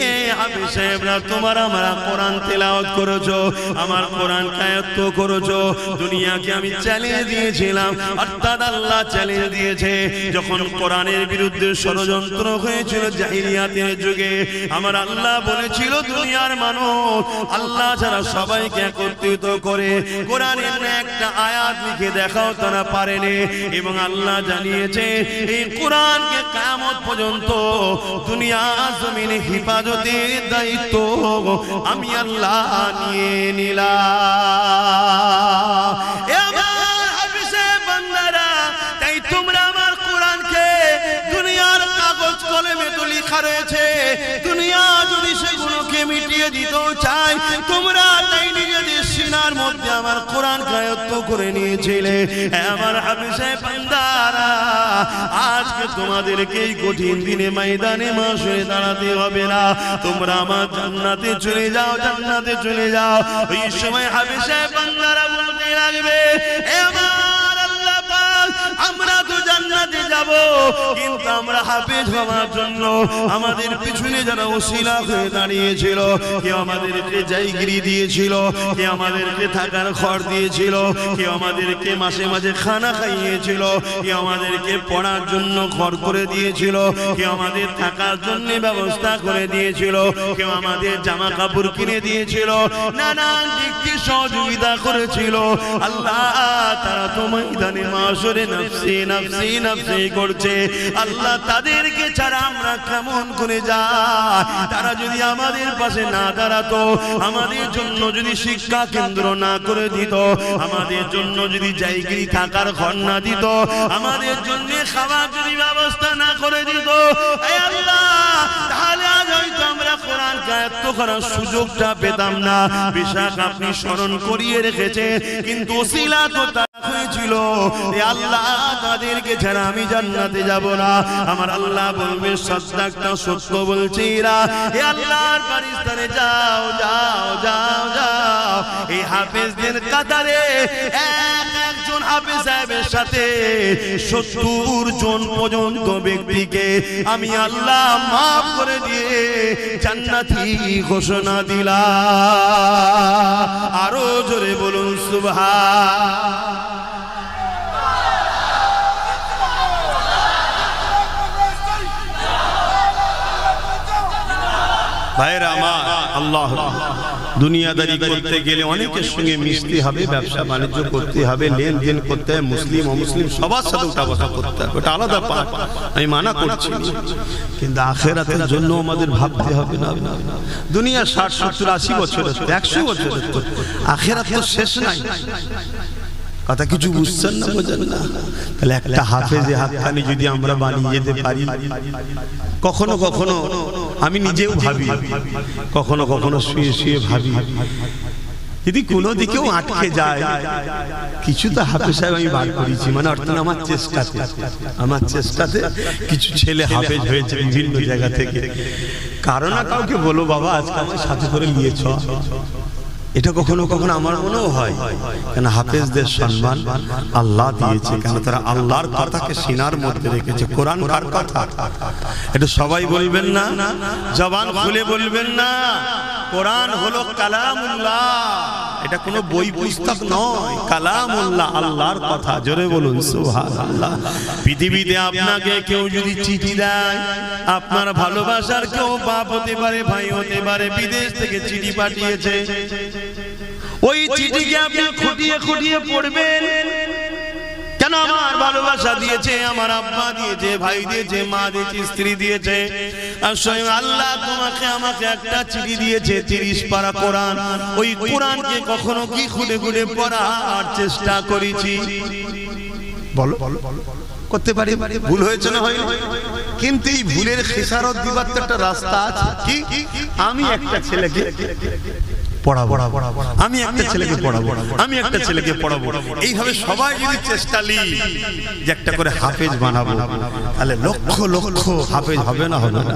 এ হাফেজ সাহেবরা তোমার আমরা কোরআন তেলাওয়াত করেছো, আমার কোরআন আয়াত্ত করেছো, দুনিয়াকে আমি চ্যালেঞ্জ দিয়েছিলাম, অর্থাৎ আল্লাহ চ্যালেঞ্জ দিয়েছে। যখন কোরআনের বিরুদ্ধে ষড়যন্ত্র হয়েছিল জাহিলিয়াতের যুগে, আমার আল্লাহ বলেছিল দুনিয়ার মানুষ আল্লাহ ছাড়া সবাইকে একত্রিত করে কোরআনের একটা আয়াত লিখে দেখাও, তারা পারেনি। এবং আল্লাহ জানিয়েছে এই কোরআনকে কিয়ামত পর্যন্ত দুনিয়া জমিনে হিফাজতের দায়িত্ব আমি আল্লাহ নিয়ে নিলাম। এ আমার হাফেজে বান্দারা, তাই তোমরা আমার কোরআনকে দুনিয়ার কাগজ কলমে তো লেখা রয়েছে, দুনিয়া যদি সেগুলোকে মিটিয়ে দিতেও চায়, তোমরা তাই নিজেদের সিনার মধ্যে আমার কোরআন আয়ত্ত করে নিয়েছিলে। আমার হাফেজে বান্দারা, আজকে তোমাদেরকে এই কঠিন দিনে ময়দানে মাশরে দাঁড়াতে হবে না, তোমরা আমার জান্নাতে চলে যাও, জান্নাতে চলে যাও। ওই সময় হাফেজে বান্দারা বলতে লাগবে, এ আমার আল্লাহ পাক, আমরা তো জান্নাতে যাব, কিন্তু আমরা হাফেজ হওয়ার জন্য আমাদের পিছনে যারা ওসিলা হয়ে দাঁড়িয়েছিল, কেউ আমাদেরকে জায়গিরি দিয়েছিল, কেউ আমাদেরকে থাকার ঘর দিয়েছিল, কেউ আমাদেরকে মাসে মাঝে খানা খাইয়েছিল, কেউ আমাদেরকে পড়ার জন্য ঘর করে দিয়েছিল, কেউ আমাদের থাকার জন্য ব্যবস্থা করে দিয়েছিল, কেউ আমাদের জামা কাপড় কিনে দিয়েছিল, নানান দিক থেকে সহযোগিতা করেছিল। আল্লাহ তারা তো ময়দানে মাশরে নফসি নফসি নফসি করছে। আল্লাহ আল্লাহ তাদেরকে ছাড়া আমরা কেমন করে যাই? তারা যদি আমাদের পাশে না দাঁড়াতো, আমাদের জন্য যদি শিক্ষা কেন্দ্র না করে দিত, আমাদের জন্য যদি জায়গিরি থাকার ঘর না দিত, আমাদের জন্য খাওয়ার যদি ব্যবস্থা না করে দিত, আল্লাহ তাহলে আজ হয়তো আমরা কোরআন আয়াত্ত করার সুযোগটা পেতাম না। বিশাখ আপনি স্মরণ করিয়ে রেখেছে, কিন্তু ওসিলা তো হয়েছিল আল্লাহ তাদেরকে ছাড়া আমি জান্নাতে যাব না। আমার আল্লাহ বলবে সাদ্দাকটা সত্য বলছে এরা, হে আল্লাহর পারিস্তানে যাও যাও যাও যাও, এই হাফেজদের কাতারে একজন হাফেজ সাহেবের সাথে 70 জন পর্যন্ত ব্যক্তিকে আমি আল্লাহ মাফ করে দিয়ে জান্নাতি ঘোষণা দিলাম। আরো জোরে বলুন সুবহান। ভাইরা আমার, আল্লাহ দুনিয়াদারি করতে গেলে অনেকের সঙ্গে মিশতে হবে, ব্যবসা বাণিজ্য করতে হবে, লেনদেন করতে হবে, মুসলিম অমুসলিম সবার সাথে উঠা বসা করতে হবে, ওটা আলাদা পাঠ, আমি মানা করছি। কিন্তু আখিরাতের জন্য আমাদের ভাবতে হবে না। দুনিয়া 60 70 80 বছর 100 বছর, আখিরাত তো শেষ নাই। কথা কিছু বুঝছেন না, বোঝেন না? তাহলে একটা হাফেজে হাতখানি যদি আমরা বানিয়ে যেতে পারি, কখনো কখনো আমি নিজেও ভাবি, কখনো কখনো শুয়ে শুয়ে ভাবি, যদি কোনো দিকেও আটকে যায়, কিছু তো হাফেজ সাহেব আমি বার করেছি, মানে অর্থাৎ আমার চেষ্টাতে কিছু ছেলে হাফেজ হয়েছে বিভিন্ন জায়গা থেকে। কারো না কাউকে বলো বাবা আজকে আমার সাথে করে নিয়েছ, এটা কখনো কখনো আমার মনেও হয়। কেন হাফেজদের সম্মান আল্লাহ দিয়েছে, কেন তারা আল্লাহর কথাকে সিনার মধ্যে রেখেছে। কোরআন কার কথা? এটা সবাই বলবেন না, জবান খুলে বলবেন না। কোরআন হলো কালামুল্লাহ, এটা কোনো বই পুস্তক নয়, কালামুল্লাহ, আল্লাহর কথা। জোরে বলুন সুবহানাল্লাহ। পৃথিবীতে আপনাকে কেউ যদি চিঠি দেয়, আপনার ভালোবাসার কেউ বাপ হতে পারে, ভাই হতে পারে, বিদেশ থেকে চিঠি পাঠিয়েছে, ওই চিঠিকে আপনি খুঁটিয়ে খুঁটিয়ে পড়বেন। কেন? আমার ভালোবাসা দিয়েছে, আমার আব্বা দিয়েছে, ভাই দিয়েছে, মা দিয়েছে, স্ত্রী দিয়েছে, আর স্বয়ং আল্লাহ তোমাকে আমাকে একটা চিঠি দিয়েছে 30 পারা কোরআন। ওই কোরআনকে কখনো কি খুঁটে খুঁটে পড়ার চেষ্টা করেছি? বলো করতে পারি, ভুল হয়েছে না হয়নি? কিন্তু এই ভুলের খেসারত দিবার তো একটা রাস্তা আছে। কি? আমি একটা ছেলেকে পড়াবো, আমি একটা ছেলেকে পড়াবো, আমি একটা ছেলেকে পড়াবো, এইভাবে সবাই যদি চেষ্টা নিই যে একটা করে হাফেজ বানাবো, তাহলে লক্ষ লক্ষ হাফেজ হবে না? হবে না?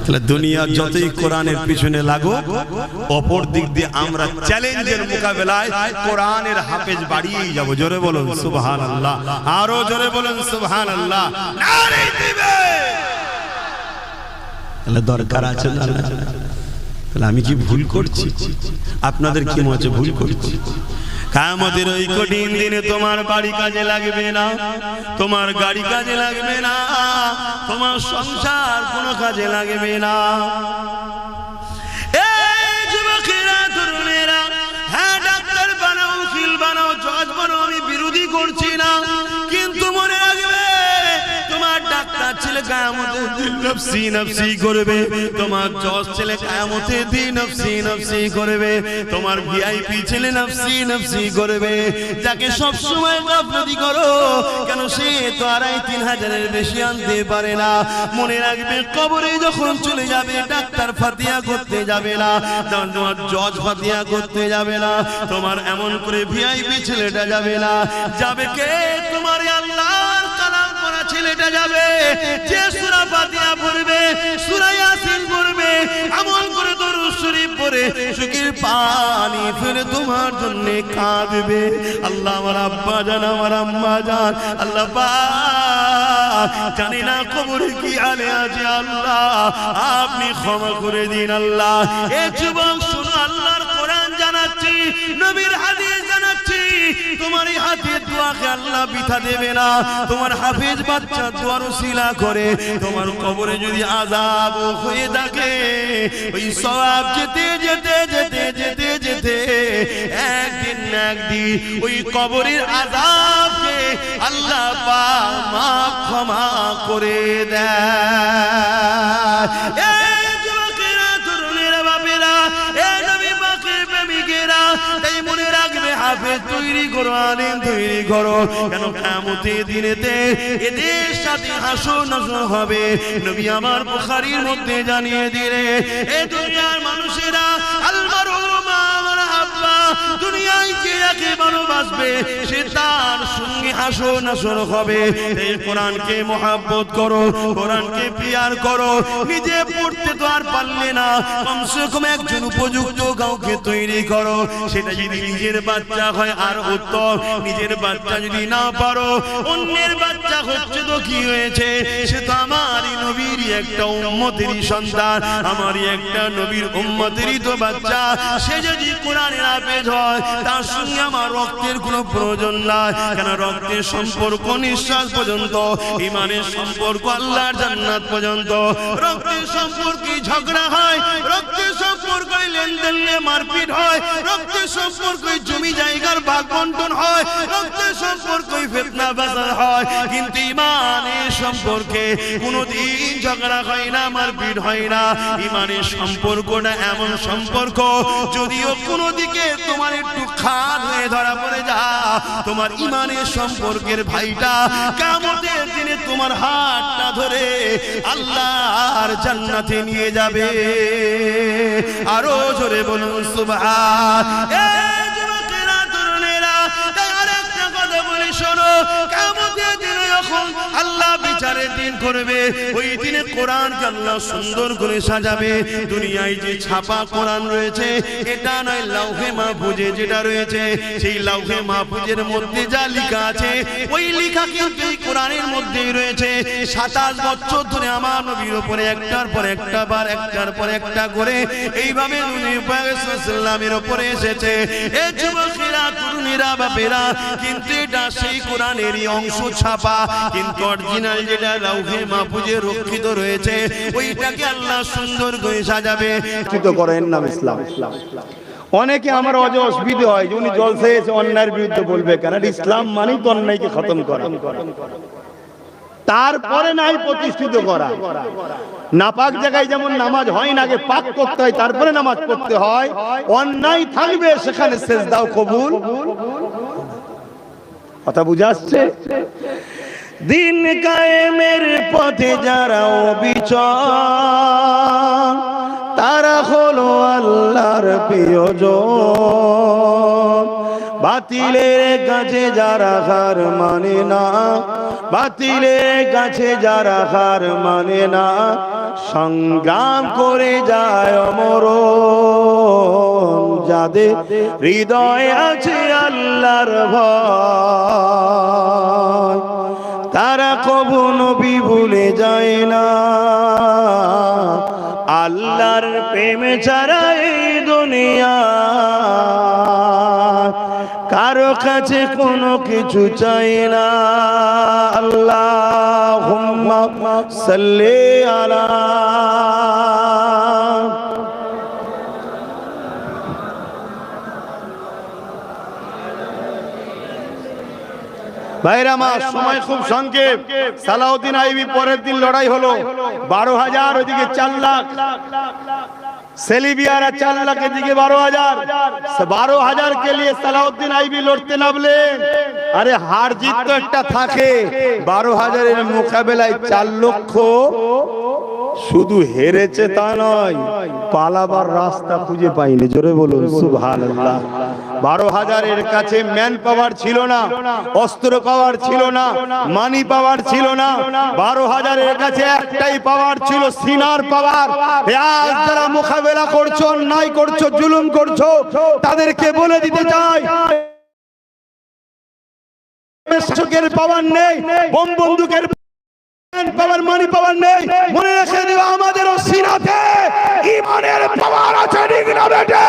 তাহলে দুনিয়ার যতই কোরআনের পিছনে লাগো, অপর দিক দিয়ে আমরা চ্যালেঞ্জের মোকাবেলায় কোরআনের হাফেজ বাড়িয়েই যাব। জোরে বলুন সুবহানাল্লাহ, আরো জোরে বলুন সুবহানাল্লাহ। নারে দিবে, তাহলে দরকার আছে না? তাহলে আমি কি ভুল করছি? আপনাদের কি মনে হচ্ছে ভুল করছি? কিয়ামতের ওই কঠিন দিনে তোমার বাড়ি কাজে লাগবে না, তোমার গাড়ি কাজে লাগবে না, তোমার সংসার কোনো কাজে লাগবে না। এই যুবকেরা, তরুণেরা, হ্যাঁ ডাক্তার বানাও, উকিল বানাও, জজ বানাও, আমি বিরোধী করছি না, কিন্তু মনে রাখবে তোমার ডাক্তার ছেলে কিয়ামতের দিন নফসি নফসি করবে, তোমার জজ ছেলে কিয়ামতের দিন নফসি নফসি করবে, তোমার ভিআইপি ছেলে নফসি নফসি করবে। যাকে সব সময় গাফলতি করো কেন, সে তো 2,5-3 হাজারের বেশি আনতে পারে না। মনে রাখবে কবরে যখন চলে যাবে, ডাক্তার ফাতিহা করতে যাবে না, তোমার জজ ফাতিহা করতে যাবে না, তোমার এমন করে ভিআইপি ছেলেটা যাবে না। যাবে কে? তোমার আল্লাহর কালাম পড়া ছেলেটা যাবে, যে সূরা ফাতিহা পড়বে, সূরা ইয়াসিন পড়বে, আমল করে দরুদ শরীফ পড়ে চোখের পানি ফেলে তোমার জন্য কাঁদবে। আল্লাহ আমার আব্বা জান, আমার আম্মা জান, আল্লাহ পাক জানি না কবরে কি হালে আছে, আল্লাহ আপনি ক্ষমা করে দিন। আল্লাহ এ যুবক শুনো, আল্লাহর কোরআন জানাচ্ছি, নবীর হাদিস জানাচ্ছি, তোমার এই হাতের দোয়াকে আল্লাহ বৃথা দেবে না। তোমার হাফেজ বাচ্চা দোয়ার ওসিলা করে তোমার কবরে যদি আযাব হয়ে থাকে, ওই সওয়াব যেতে যেতে যেতে যেতে যেতে একদিন না একদিন ওই কবরের আযাবকে আল্লাহ পাক মাফ ক্ষমা করে দেয়। এই যুবকেরা, তরুণেরা, বাপেরা, এই নবী পাকের প্রেমিকেরা, তাই মনে রাখবে হাফেজ তৈরি করো, আলেম তৈরি করো। কেন কিয়ামতের দিনেতে এদের সাথে হাসর নাসর হবে। নবী আমার বুখারীর মধ্যে জানিয়ে দিলে, এই দুনিয়ার মানুষেরা আলমারু মা মান আহাব্বা, দুনিয়ায় যে যাকে ভালোবাসবে সে তার সঙ্গে হাসর নাসর হবে। এই কোরআনকে মহব্বত করো, কোরআনকে প্রিয়ার করো। নিজে পড়তে তো আর পারলে না, কমসে কম একজন উপযুক্ত কাউকে তৈরি করো। সেটা যদি নিজের বাচ্চা হয় আর উত্তম, নিজের বাচ্চা যদি না পারো, অন্যের বাচ্চা হচ্ছে তো কি হয়েছে, সে তো আমারই নবীরই একটা উম্মতেরই সন্তান, আমারই একটা নবীর উম্মতেরই তো বাচ্চা। সে যদি কোরআনের হাফেজ হয়, তার সঙ্গে আমার রক্তের কোনো প্রয়োজন নাই। কেন রক্তের সম্পর্ক নিঃশ্বাস পর্যন্ত, ইমানের সম্পর্ক আল্লাহর জান্নাত পর্যন্ত। রক্তের সম্পর্কে ঝগড়া হয়, রক্তের সম্পর্কে লেনদেন মারপিট হয়, রক্তের সম্পর্কে জমি জায়গার ভাগ বন্টন হয়, রক্তের সম্পর্কে ফিতনা বাজার হয়। কিন্তু ইমানের সম্পর্কে কোনোদিন ঝগড়া হয় না, মারপিট হয় না। ইমানের সম্পর্কটা এমন সম্পর্ক, যদিও কোনো দিকে তোমার একটু খাদ হয়ে ধরা পড়ে যা, তোমার ইমানের সম্পর্কের ভাইটা কিয়ামতের দিনে তোমার হাতটা ধরে আল্লাহর জান্নাতে নিয়ে যাবে। আরো জোরে বলুন সুবহান। এই যুবকেরা, তরুণেরা, তাই আরেকটা কথা বলি শোনো, কিয়ামতের দিনে যখন আল্লাহ বিচারের দিন করবে, ওই দিনে কোরআনকে আল্লাহ সুন্দর করে সাজাবে। দুনিয়ায় যে ছাপা কোরআন রয়েছে, এটা নয় লাউহে মাহফুজে যেটা রয়েছে, সেই লাউহে মাহফুজের মধ্যে যা লেখা আছে, ওই লেখা কিন্তু এই কোরআনের মধ্যেই রয়েছে। 27 বছর ধরে আমার নবীর উপরে একটার পর একটা বার, একটার পর একটা করে এইভাবে নবী পাক সাল্লাল্লাহু উপরে এসেছে। এই যুবকেরা, তরুণীরা, বাপেরা, কিন্তু এটা সেই কোরআনেরই অংশ ছাপা, কিন্তু অরিজিনাল যেটা লাউহে মাহফুজে রক্ষিত রয়েছে, ওইটাকে আল্লাহ সুন্দর করে সাজাবে। করেন নাম ইসলাম। অনেকে আমার অজ অসুবিধা হয় যে উনি জলসে এসে অন্যায়ের বিরুদ্ধে বলবে, কেন ইসলাম মানেই তো অন্যায়কে খতম করা, তারপরে নাই প্রতিষ্ঠিত করা। নাপাক জায়গায় যেমন নামাজ হয় না, আগে পাক করতে হয়, তারপরে নামাজ পড়তে হয়। অন্যায় থাকবে সেখানে সেজদাও কবুল। কথা বুঝা আসছে? দিন কায়েমের পথে যারা অবিচল, তারা হলো আল্লাহর প্রিয়জন। বাতিলের কাছে যারা হার মানে না, বাতিলের কাছে যারা হার মানে না, সংগ্রাম করে যায় অমরণ। যাদের হৃদয়ে আছে আল্লাহর ভয়, তারা কবু নবী ভুলে যায় না। আল্লাহর প্রেমে ছাড়া এই দুনিয়া কারো কাছে কোনো কিছু চাই না। আল্লাহুম্মা সাল্লি আলা। ভাইরা আমার, সময় খুব সংক্ষেপ। সালাউদ্দিন আইবি পরের দিন লড়াই হলো, 12,000, ওইদিকে 4 লাখ। সেলিবিয়ারা 4 লাখ, এদিকে 12,000। 12,000 কে নিয়ে সালাউদ্দিন আইবি লড়তে নামলেন। আরে হার জিত তো একটা থাকে, 12,000 এর মোকাবেলায় 4 লক্ষ। শুধু হেরেছে তা নয়, পালাবার রাস্তা খুঁজে পাইনি। জোরে বলুন সুবহানাল্লাহ। 12,000 এর কাছে ম্যান পাওয়ার ছিল না, অস্ত্র পাওয়ার ছিল না, মানি পাওয়ার ছিল না। 12,000 এর কাছে একটাই পাওয়ার ছিল, সিনার পাওয়ার। আজ যারা মোকাবেলা করছো, অন্যায় করছো, জুলুম করছো, তাদেরকে বলে দিতে চাই, পাওয়ার নেই, বোম বন্দুকের পাওয়ার, মানি পাওয়ার নেই। মনে রেখে দিও, আমাদেরও সিনাতে ঈমানের পাওয়ার আছে। ঠিক না বেটা?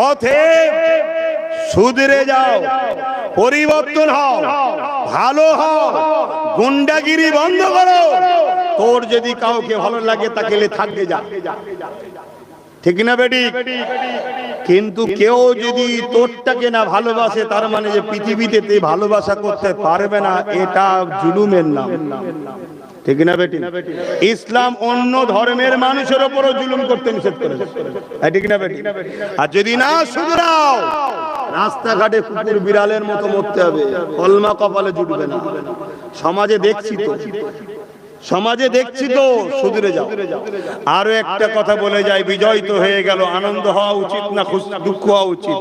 অতএব সুধরে যাও, পরিবর্তন হও, ভালো হও, গুন্ডাগিরি বন্ধ করো, তোর যদি কাউকে ভালো লাগে তাকে থাকবে যা, ঠিক না বেটি? কিন্তু কেউ যদি তোরটাকে না ভালোবাসে তার মানে যে পৃথিবীতে ভালোবাসা করতে পারবে না, এটা জুলুমের নাম, ঠিক না বেটি? ইসলাম অন্য ধর্মের মানুষের উপরও জুলুম করতে নিষেধ করেছে, ঠিক না বেটি? আর যদি না শুধরাও রাস্তাঘাটে কুকুর বিড়ালের মতো মরতে হবে, কলমা কপালে জুটবে না। সমাজে দেখছি তো, শুধরে যাও। আরো একটা কথা বলে যায়, বিজয় তো হয়ে গেল, আনন্দ হওয়া উচিত না দুঃখ হওয়া উচিত?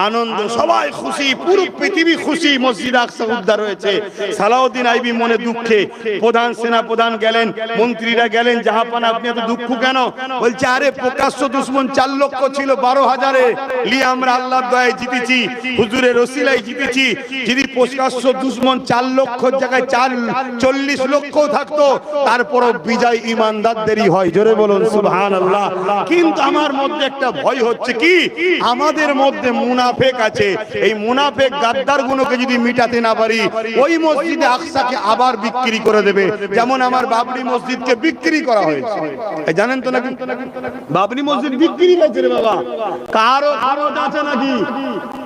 আনন্দ, সবাই খুশি, পুরো পৃথিবী খুশি, মসজিদ আকসা উদ্ধার হয়েছে। সালাউদ্দিন আইবি মনে দুঃখে, প্রধান সেনা প্রধান গেলেন, মন্ত্রীরা গেলেন, জাহাপানা আপনি এত দুঃখ কেন? বলছে আরে প্রকাশ্য দুশ্মন 4 লক্ষ ছিল, 12,000-এ লিয়ে আমরা আল্লাহর দয়ায় জিতেছি, হুজুরের রসিলায় জিতেছি। যদি প্রকাশ্য দুশ্মন 4 লক্ষর জায়গায় 40 লক্ষ থাকতো, তারপরও বিজয় ইমানদারদেরই হয়, জোরে বলুন সুবহানাল্লাহ। কিন্তু আমার মধ্যে একটা ভয় হচ্ছে কি, আমাদের মধ্যে মুনাফেক আছে, এই মুনাফেক গাদ্দার গুলোকে যদি মিটাতে না পারি, ওই মসজিদে আকসাকে আবার বিক্রি করে দেবে, যেমন আমার বাবরি মসজিদকে বিক্রি করা হয়েছে। জানেন তো নাকি বাবরি মসজিদ বিক্রি হয়েছে রে বাবা? কারো ক্ষমতা আছে নাকি?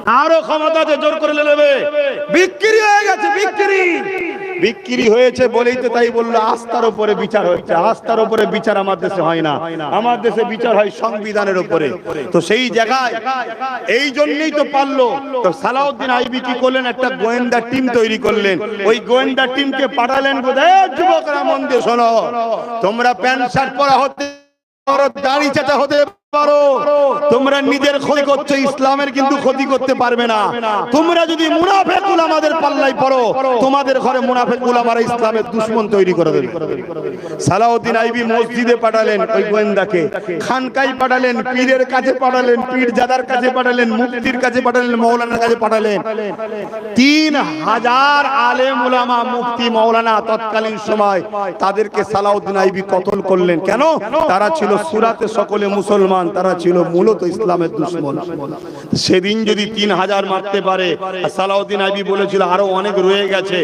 কারো ক্ষমতা আছে জোর করে নেবে? বিক্রি হয়ে গেছে, বিক্রি হয়েছে বলেই তো তাই বললো আস্থার উপরে বিচার হচ্ছে। আস্থার উপরে বিচার আমার দেশে হয় না, আমার দেশে বিচার হয় সংবিধানের উপরে। তো সেই জায়গায় এই জন্যই তো পারলো। তো সালাউদ্দিন আইবি কি করলেন, একটা গোয়েন্দা টিম তৈরি করলেন। ওই গোয়েন্দা টিমকে পাঠালেন, যুবকরা মন দিয়ে শোনো, তোমরা প্যান্ট শার্ট পরা হতে পারো, দাড়ি চাচা হতে পারো, তোমরা নিজের ক্ষতি করছো, ইসলামের কিন্তু ক্ষতি করতে পারবে না। তোমরা যদি মুনাফেক উলামাদের পাল্লায় পড়ো, তোমাদের ঘরে মুনাফেক উলামারা ইসলামের দুশমন তৈরি করে দেবে। সালাউদ্দিন আইবি মসজিদে পাঠালেন ওই গোয়েন্দাকে, খানকায় পাঠালেন, পীরের কাছে পাঠালেন, পীরজাদার কাছে পাঠালেন, মুফতির কাছে পাঠালেন, মাওলানার কাছে পাঠালেন। 3000 আলেম উলামা, মুফতি, মাওলানা তৎকালীন সময় তাদেরকে সালাউদ্দিন আইবি কতল করলেন। কেন? তারা ছিল সুরাতে সকলে মুসলমান, তারা ছিল মূলত ইসলামের দুশমন। সেদিন যদি 3000 মারতে পারে, সালাউদ্দিন আইবি বলেছিল আরো অনেক রয়ে গেছে,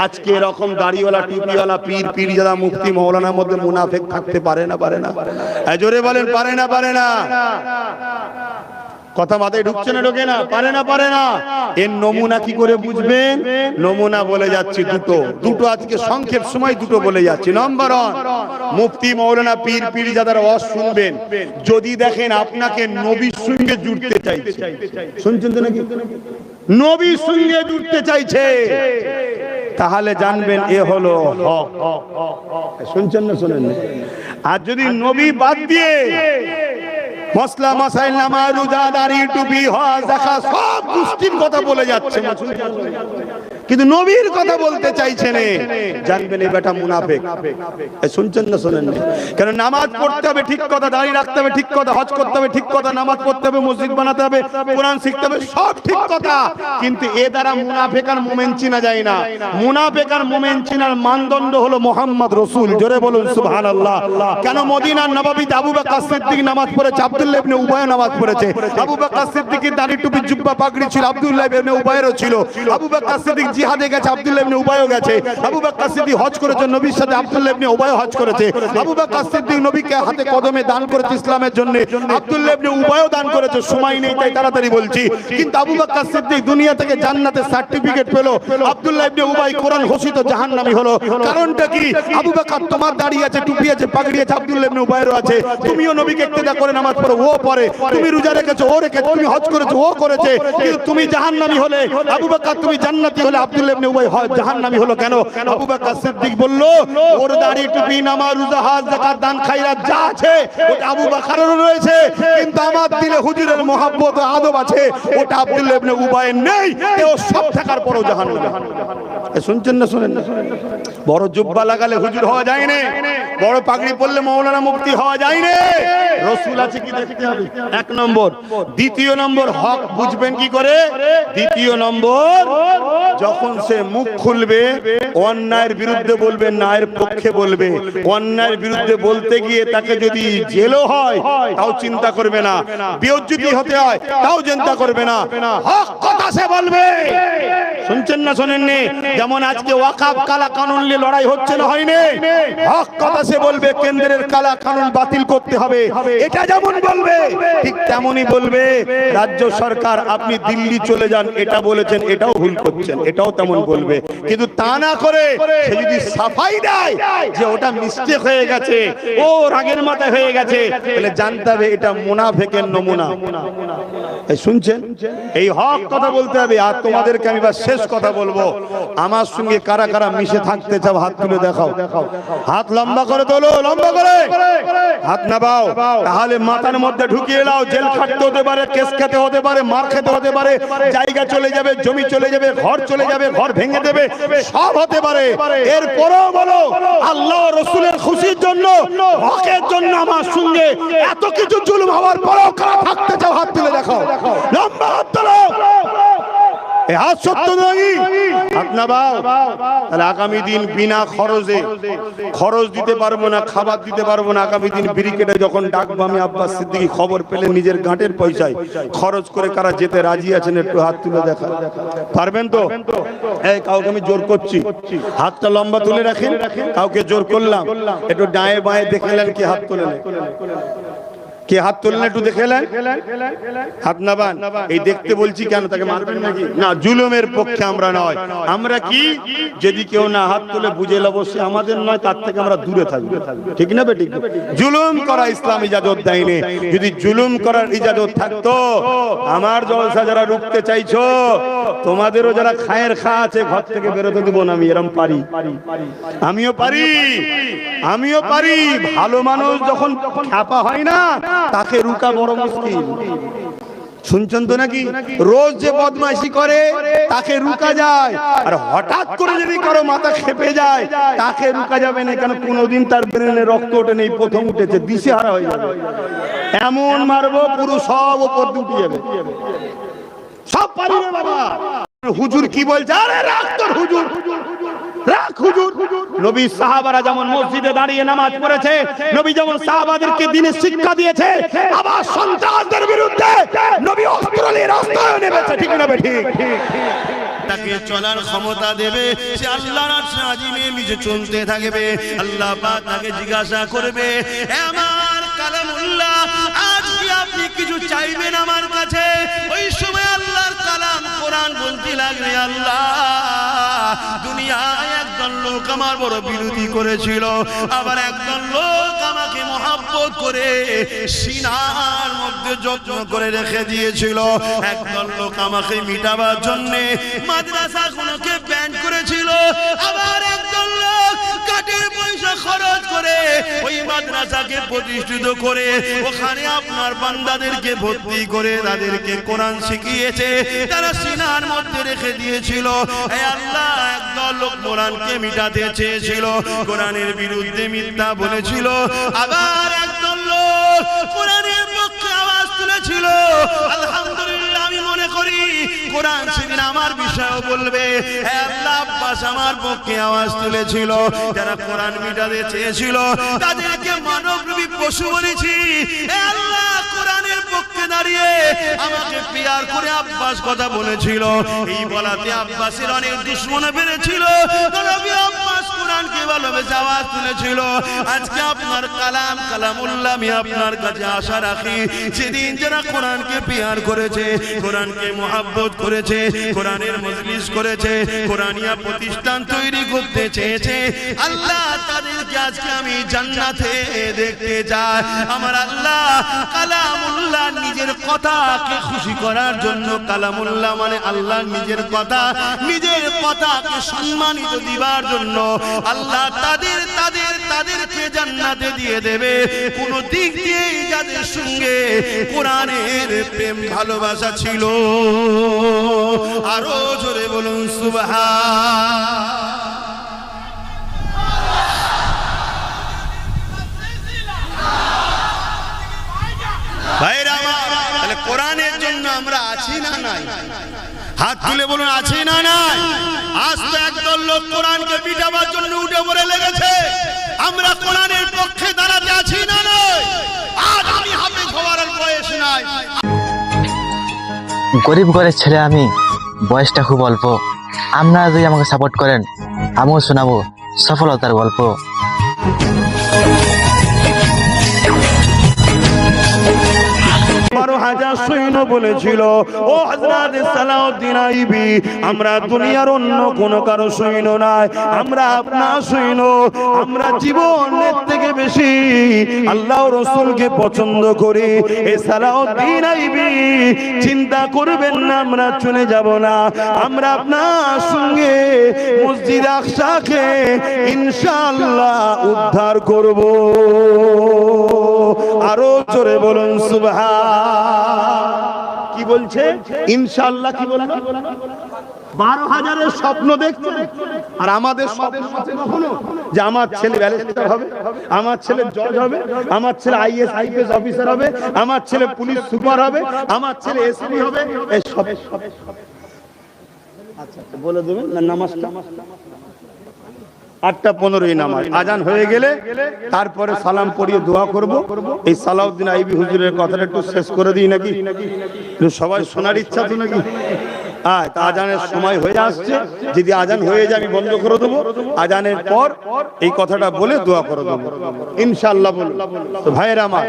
আজকে এরকম দাড়িওয়ালা, টুপিওয়ালা, পীরজাদা, মুফতি, মাওলানার মধ্যে মুনাফিক থাকতে পারে না? জোরে বলেন, পারে না? কথা মাথায় ঢুকছে না, ঢোকে না? পারে না। এর নমুনা কি করে বুঝবেন? নমুনা বলে যাচ্ছি দুটো আজকে সংক্ষেপ সময় দুটো বলে যাচ্ছি। নম্বর 1, মুফতি, মাওলানা, পীরজাদার ওয়াজ শুনবেন, যদি দেখেন আপনাকে নবীর সঙ্গে জুড়তে চাইছে, শুনছেন তো নাকি? নবীর সঙ্গে জুড়তে চাইছে, তাহলে জানবেন এ হলো হক। শুনছেন না? শোনেন। আর যদি নবী বাদ দিয়ে মসলা মাসাইল, নামাজ, রোজা, দাড়ি, টুপি, হজ, যাকাত সব গোষ্ঠীর কথা বলে যাচ্ছে, কিন্তু নবীর কথা বলতে চাইছে না, জানবেন এই বেটা মুনাফিক। শুনছেন না? শোনেন। কারণ নামাজ পড়তে হবে ঠিক কথা, দাড়ি রাখতে হবে ঠিক কথা, হজ করতে হবে ঠিক কথা, নামাজ পড়তে হবে, মসজিদ বানাতে হবে, কোরআন শিখতে হবে, সব ঠিক কথা। কিন্তু এ দ্বারা মুনাফিক আর মুমিন চিনা যায় না। মুনাফিক আর মুমিন চিনার মানদণ্ড হলো মুহাম্মদ রাসূল, জোরে বলুন সুবহানাল্লাহ। কেন? মদিনার নববীতে আবু বকর সিদ্দিক নামাজ পড়েছে, আব্দুল্লাহ ইবনে উবায় নামাজ পড়েছে। আবু বকর সিদ্দিকের দাড়ি, টুপি, জুব্বা, পাগড়ি ছিল, আব্দুল্লাহ ইবনে উবায়েরও ছিল। আবু বকর সিদ্দিক জিহাদে গেছে, আব্দুল্লাহ ইবনে উবায়ও গেছে। আবু বকর সিদ্দিক হজ করেছে নবীর সাথে, আব্দুল্লাহ ইবনে উবায় হজ করেছে। আবু বকর সিদ্দিক নবীকে হাতে কদমে দান করেছে ইসলামের জন্য, আব্দুল্লাহ ইবনে উবায়ও দান করেছে। সময় নেই তাই তাড়াতাড়ি বলছি। কিন্তু আবু বকর সিদ্দিক দুনিয়া থেকে জান্নাতের সার্টিফিকেট পেল, আব্দুল্লাহ ইবনে উবাই কোরআন ঘোষিত জাহান্নামী হলো। কারণটা কি? আবু বকর তোমার দাড়ি আছে, টুপি আছে, পাগড়ি আছে, আব্দুল্লাহ ইবনে উবায়েরও আছে। তুমিও নবীকে ইক্তেদা করে নামাজ পড়ো, ও পড়ে। তুমি রোজা রেখেছো, ও রেখেছে। তুমি হজ করেছো, ও করেছে। কিন্তু তুমি জাহান্নামী হলে, আবু বকর তুমি জান্নাতি হলে, আব্দুল্লাহ ইবনে উবাই জাহান্নামী হলো। কেন? আবু বকর সিদ্দিক বলল ওর দাড়ি, টুপি, নামাজ, রোজা, হজ, যাকাত, দান, খায়রাত যা আছে ওটা আবু বকরেরও রয়েছে, কিন্তু আমার দিলে হুজুরের মহব্বত ও আদব আছে, ওটা আব্দুল্লাহ ইবনে উবায়ের নেই। এও সব থাকার পরও জাহান্নামী। শুনছেন না? শোনেন না? বড় জুব্বা লাগালে হুজুর হওয়া যায় না, বড় পাগড়ি পরলে মাওলানা, মুফতি হওয়া যায় না। রাসূল আছে কি দেখতে হবে, 1 নম্বর। দ্বিতীয় নম্বর, হক বুঝবেন কি করে? দ্বিতীয় নম্বর, যখন সে মুখ খুলবে অন্যায়ের বিরুদ্ধে বলবে, ন্যায়ের পক্ষে বলবে। অন্যায়ের বিরুদ্ধে বলতে গিয়ে তাকে যদি জেলও হয় তাও চিন্তা করবে না, বেইজ্জতি হতে হয় তাও চিন্তা করবে না, হক কথা সে বলবে। শুনছেন না? শোনেননি? যেমন আজকে ওয়াকফ কালা কানুন নিয়ে লড়াই হচ্ছে না, হয়নি? হক কথা সে বলবে কেন্দ্রের কালা কানুন বাতিল করতে হবে, এটা যেমন বলবে ঠিক তেমনই বলবে রাজ্য সরকার আপনি দিল্লি চলে যান, এটা বলেছেন, এটাও ভুল করছেন, এটাও তেমন বলবে। কিন্তু তা না করে সে যদি সাফাই দেয় যে ওটা মিস্টেক হয়ে গেছে, ও রাগের মাথায় হয়ে গেছে, তাহলে জানতে হবে এটা মুনাফিকের নমুনা। এই শুনছেন, এই হক কথা বলতে হবে। আর তোমাদেরকে আমি বাস শেষ কথা বলবো, আমার সঙ্গে কারা কারা মিশে থাকতে চাও হাত তুলে দেখাও, হাত লম্বা করে তোলো, লম্বা করে হাত নামাও, তাহলে মাথার মধ্যে ঢুকিয়ে নাও। জেল খাটতে হতে পারে, কেস খেতে হতে পারে, মার খেতে হতে পারে, জায়গা চলে যাবে, জমি চলে যাবে, ঘর চলে যাবে, ঘর ভেঙে দেবে, সব হতে পারে। এরপরও বলো আল্লাহ রাসূলের খুশির জন্য, হকের জন্য আমার সঙ্গে এত কিছু জুলুম হওয়ার পরও কারা থাকতে চাও হাত তুলে দেখাও, লম্বা হাত তোলো। এই হাত সত্য নয়, হাত নামাও। তাহলে আগামী দিন বিনা খরচে, খরচ দিতে পারবো না, খাবার দিতে পারবো না, আগামী দিন ব্রিগেডে যখন ডাকবো আমি আব্বাস সিদ্দিকী, খবর পেলে নিজের গাঁটের পয়সায় খরচ করে কারা যেতে রাজি আছেন একটু হাত তুলে দেখা পারবেন তো? এই কাউকে আমি জোর করছি, হাতটা লম্বা তুলে রাখেন, কাউকে জোর করলাম, একটু ডায়ে বাঁয়ে দেখলেন কি হাত তুলে, কে হাত তুললেন একটু দেখলেন, হাত নাবান। এই দেখতে বলছি কেন, তাকে মারবেন নাকি? না, জুলুমের পক্ষে আমরা নয়। আমরা কি, যদি কেউ না হাত তুলে বুঝে অবশ্যই আমাদের নয়, তার থেকে আমরা দূরে থাকবো, ঠিক না বেঠিক? জুলুম করা ইসলাম ইজাজত দেয়নি। যদি জুলুম করার ইজাজত থাকতো, আমার জলসা যারা রুখতে চাইছো, তোমাদেরও যারা খায়ের খা আছে, ঘর থেকে বেরোতে দেবো না। আমি এরম পারি, আমিও পারি, আমিও পারি। ভালো মানুষ যখন খ্যাপা হয় না, তাকে রুকা বড় মুশকিল। শুনছেন তো নাকি? রোজ যে বদমাইশি করে তাকে রুকা যায়, আর হঠাৎ করে যদি কারো মাথা খেপে যায় তাকে রুকা যাবে না। কেন? কোনোদিন তার ব্রেনে রক্ত ওঠে নেই, প্রথম উঠেছে, দিশেহারা হয়ে যাবে। এমন মারবো পুরো সব ওপর উঠে যাবে, সব পারি রে বাবা। হুজুর কি বলছে? আরে রাখ তোর হুজুর, রাখ হুজুর। নবী সাহাবারা যেমন মসজিদে দাঁড়িয়ে নামাজ পড়েছে, নবী যেমন সাহাবাদেরকে দ্বীনের শিক্ষা দিয়েছে, আবার সন্ত্রাসদের বিরুদ্ধে নবী অস্ত্র নিয়ে রাস্তায় নেমেছে, ঠিক না বেঠিক? তাকে চলার ক্ষমতা দেবে, সে আল্লাহর আরশে আজিমে নিচে চলতে থাকবে। আল্লাহ পাক তাকে জিজ্ঞাসা করবে, আমার কালামুল্লাহ, আজ কি আপনি কিছু চাইবেন আমার কাছে? ওই সময় আল্লাহর কালাম কোরআন বলতে লাগবে, আল্লাহ, দুনিয়ায় একজন লোক আমার বড় বিরোধী করেছিল, আবার একজন লোক আমাকে মহব্বত করে সিনার মধ্যে যত্ন করে রেখে দিয়েছিল, একজন লোক আমাকে মিটাবার জন্য মাদ্রাসাগুলোকে ব্যান করেছিল, আবার একজন লোক কাঠের পয়সা খরচ করে ওই মাদ্রাসাকে প্রতিষ্ঠিত করে ওখানে আপনার বান্দাদেরকে ভর্তি করে তাদেরকে কোরআন শিখিয়েছে, তারা সিনার মধ্যে রেখে দিয়েছিল। হে আল্লাহ, একদল লোক কোরআনকে মিটাতে চেয়েছিল, কোরআনের বিরুদ্ধে মিথ্যা বলেছিল, আবার একদল লোক কোরআনের পক্ষে আওয়াজ তুলেছিল। আলহামদুলিল্লাহ, আমি মনে করি কোরআন সেদিন আমার বিষয়ও বলবে। হে আল্লাহ, আব্বাস আমার পক্ষে আওয়াজ তুলেছিল, যারা কোরআন মিটাতে চেয়েছিল তাদেরকে মানবরূপী পশু বলেছি। হে আল্লাহ, কোরআনের পক্ষে দাঁড়িয়ে আমাকে পিয়ার করে আব্বাস কথা বলেছিল, এই বলাতে আব্বাসের অনেক দুশমন বেড়েছিল, নবী আব্বাস কোরআনকে ভালোবেসে আওয়াজ তুলেছিল। আজকে আপনার কালাম কালামুল্লাহ আমি আপনার কাছে আশা রাখি, সেদিন যারা কোরআনকে পিয়ার করেছে, কোরআনকে মুহাব্বত করেছে, কোরআনের মজলিস করেছে, কোরআনিয়া প্রতিষ্ঠান তৈরি করতে চেয়েছে, আল্লাহ তাদেরকে আজকে আমি জান্নাতে দেখতে চাই। আমার আল্লাহ কালামুল্লাহ নিজের কথাকে খুশি করার জন্য, কালামুল্লাহ মানে আল্লাহ নিজের কথা, নিজের কথাকে সম্মানিত দিবার জন্য আল্লাহ তাদেরকে জান্নাতে দিয়ে দেবে। কোন দিক দিয়ে যাদের সঙ্গে কোরআনের প্রেম ভালোবাসা ছিল, আরো জোরে বলুন সুবহান। ভাইরা আমার, তাহলে কোরআনের জন্য আমরা আছি না নাই? হাত তুলে বলুন, আছি না নাই? আজ তো একদল লোক কোরআনকে পিটাবার জন্য উঠে পড়ে লেগেছে, আমরা কোরআনের পক্ষে দাঁড়াতে আছি না নাই? আজ আমি হাফেজ হওয়ার বয়স নাই। গরিব ঘরের ছেলে আমি, বয়সটা খুব অল্প, আপনারা যদি আমাকে সাপোর্ট করেন, আমিও শোনাবো সফলতার গল্প। 12,000 সৈন্য বলেছিল, ও হযরত সালাউদ্দিন আইবি, আমরা দুনিয়ার অন্য কোন কারো সৈন্য নাই, আমরা আপনার সৈন্য। আমরা জীবনের থেকে বেশি আল্লাহ রাসূলকে পছন্দ করি। এই সালাউদ্দিন আইবি, চিন্তা করবেন না, আমরা চলে যাব না, আমরা আপনার সঙ্গে মসজিদ আকসাকে ইনশাআল্লাহ উদ্ধার করব। আরো জোরে বলুন সুবহান। কি বলছে? ইনশাআল্লাহ। কি বললো? 12,000-এর স্বপ্ন দেখছে। আর আমাদের স্বপ্ন আছে কখনো যে আমার ছেলে ব্যারিস্টার হবে, আমার ছেলে জজ হবে, আমার ছেলে আইএস আইপিএস অফিসার হবে, আমার ছেলে পুলিশ সুপার হবে, আমার ছেলে এসপি হবে? এই সব আচ্ছা বলে দেবেন না। নামাজটা 8:15 নামাজ, আজান হয়ে গেলে তারপরে সালাম পড়িয়ে দোয়া করব। এই সালাউদ্দিন আইবি হুজুরের কথাটা একটু শেষ করে দিই নাকি? সবাই শোনার ইচ্ছা তো নাকি? তা আজানের সময় হয়ে আসছে, যদি আজান হয়ে যায় আমি বন্ধ করে দেবো। আজানের পর এই কথাটা বলে দোয়া করে দেবো ইনশাআল্লাহ। তো ভাইয়েরা আমার,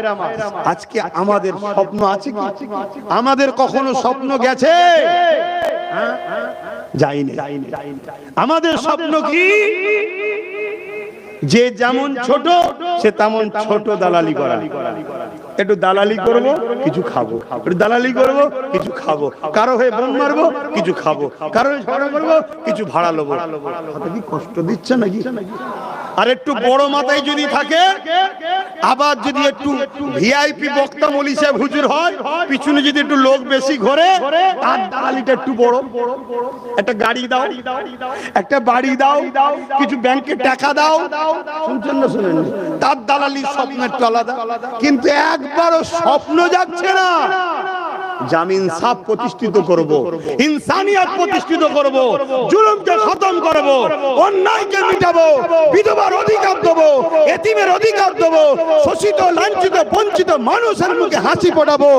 আজকে আমাদের স্বপ্ন আছে কি? আমাদের কখনো স্বপ্ন গেছে? যাইনি। আমাদের স্বপ্ন কি? যে যেমন ছোট সে তেমন ছোট দালালি করা। একটু দালালি করব, কিছু খাবো, একটু দালালি করব, কিছু খাবো, কারো হয়ে বোম মারবো, কিছু খাবো, কারো হয়ে ঝগড়া করবো, কিছু ভাড়া লবো। কি কষ্ট দিচ্ছে নাকি? আর একটু বড় মাথায় যদি থাকে, আবার যদি একটু ভিআইপি বক্তা মৌলী সাহেব হুজুর হয়, পিছনে যদি একটু লোক বেশি ঘোরে, তার দালালিটা একটু বড়। একটা গাড়ি দাও, একটা বাড়ি দাও, কিছু ব্যাংকে টাকা দাও, শুনছেন না শুনেন? তার দালালির স্বপ্ন একটু আলাদা। কিন্তু একবারও স্বপ্ন যাচ্ছে না জামিন সাফ প্রতিষ্ঠিত করব, ইনসানিয়ত প্রতিষ্ঠিত করব, জুলুমকে খতম করব, অন্যায়কে মিটাবো, বিধবার অধিকার দেব, এতিমের অধিকার দেব, শোষিত লাঞ্ছিত বঞ্চিত মানুষের মুখে হাসি ফোটাবো,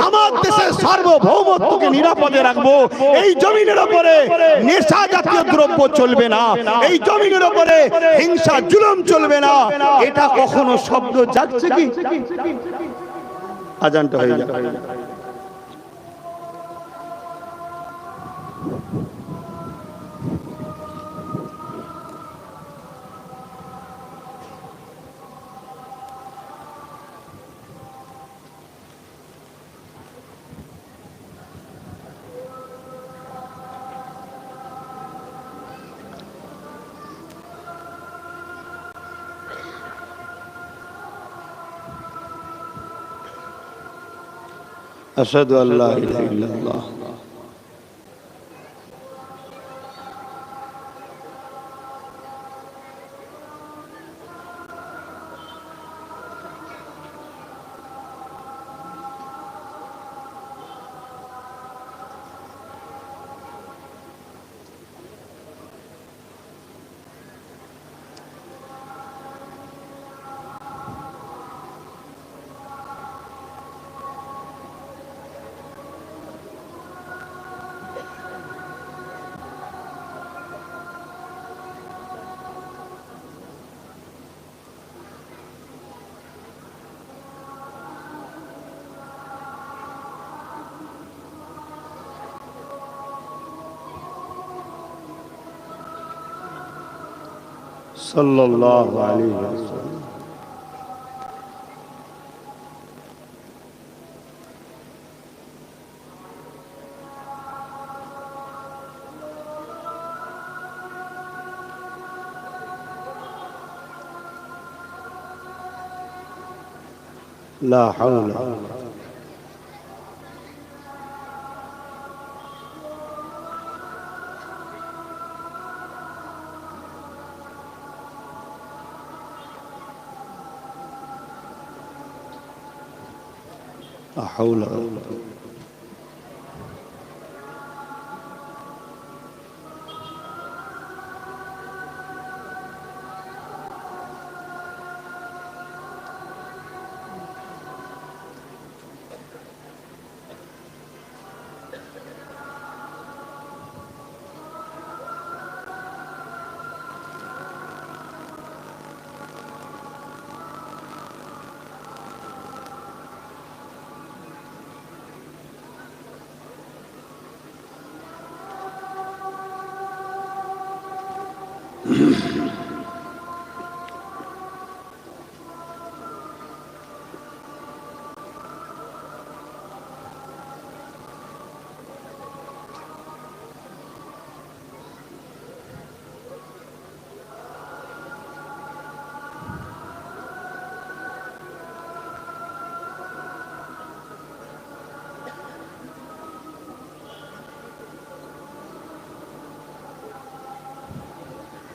আমার দেশের সার্বভৌমত্বকে নিরাপদে রাখবো। এই জমিনের উপরে নেশা জাতীয় দ্রব্য চলবে না, এই জমিনের উপরে হিংসা জুলুম চলবে না। এটা কখনো শব্দ যাচ্ছে কি? আজানটা হয়ে যায়। আশহাদু আল্লা ইলাহা ইল্লাল্লাহ। সাল্লাল্লাহু আলাইহি ওয়াসাল্লাম। লা হাওলা حول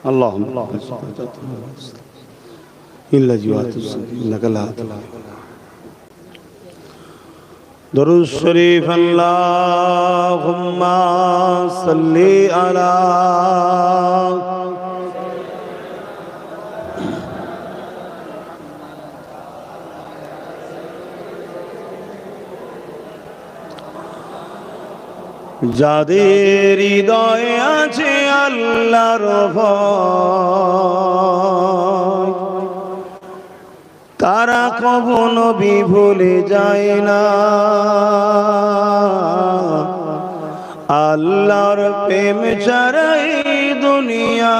اللهم إلا جوات إنك لا درود الشريف اللهم صل على যাদের হৃদয়ে আছে আল্লাহর ভয় তারা কখনো ভুলে যায় না আল্লাহর প্রেম ছাড়াই দুনিয়া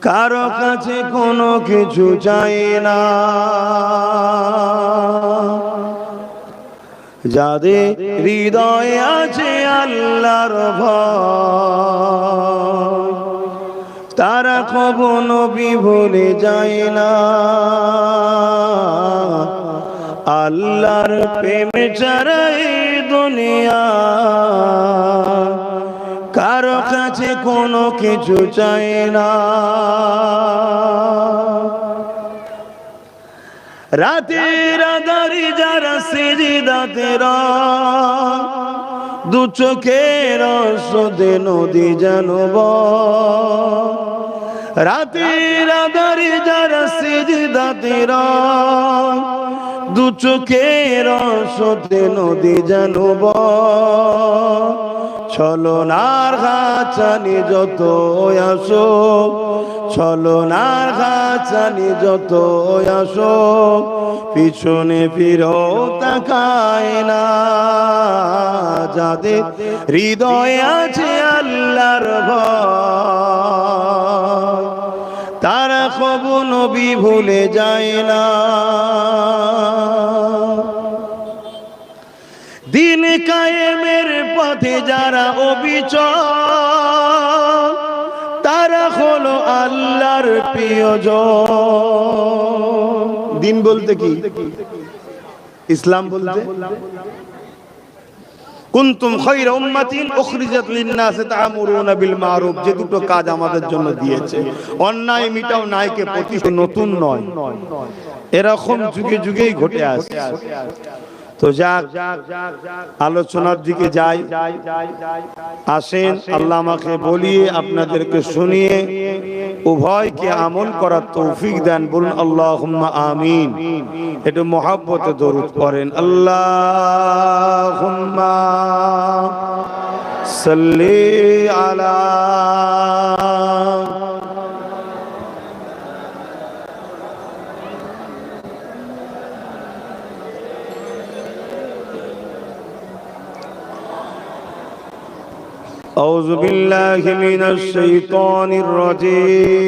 কারো কাছে কোনো কিছু চাই না যাদের হৃদয়ে আছে আল্লাহর ভয় তারা কখনো ভুলে যায় না আল্লাহর প্রেম ছাড়াই দুনিয়া কারো কাছে কোনো কিছু চাই না রাতের আধারে যারা সিজদাতে রয় দু চোখের আঁসুতে নদী যেন বয় রাতের আধারে যারা সিজদাতে রয় দু চোখের আঁসুতে নদী যেন বয় ছলনার গাছানি যত আসো ছলনার গাছানি যত আসো পিছনে ফিরো তাকায় না যাদের হৃদয়ে আছে আল্লাহর ভয় তারা কখনো ভুলে যায় না দিন কায়েমের পথে যারা অবিচল তারা হলো আল্লাহর প্রিয়জন দিন বলতে কি ইসলাম বলতে কুনতুম খায়রা উম্মাতিন উখরিজাত লিন-নাস তা'মুরুনা বিল মা'রুফ যে দুটো কাজ আমাদের জন্য দিয়েছে অন্যায় মিটাও ন্যায়কে প্রতিষ্ঠা নতুন নয় এরকম যুগে যুগেই ঘটে আসছে তো যাক আলোচনার দিকে যাই আসেন আল্লাহ আমাকে বলিয়ে আপনাদেরকে শুনিয়ে উভয়কে আমল করার তৌফিক দেন বলুন আল্লাহুম্মা আমিন একটু মহব্বতে দরুদ পড়েন আল্লাহুম্মা সাল্লি আলা أعوذ بالله من الشيطان الرجيم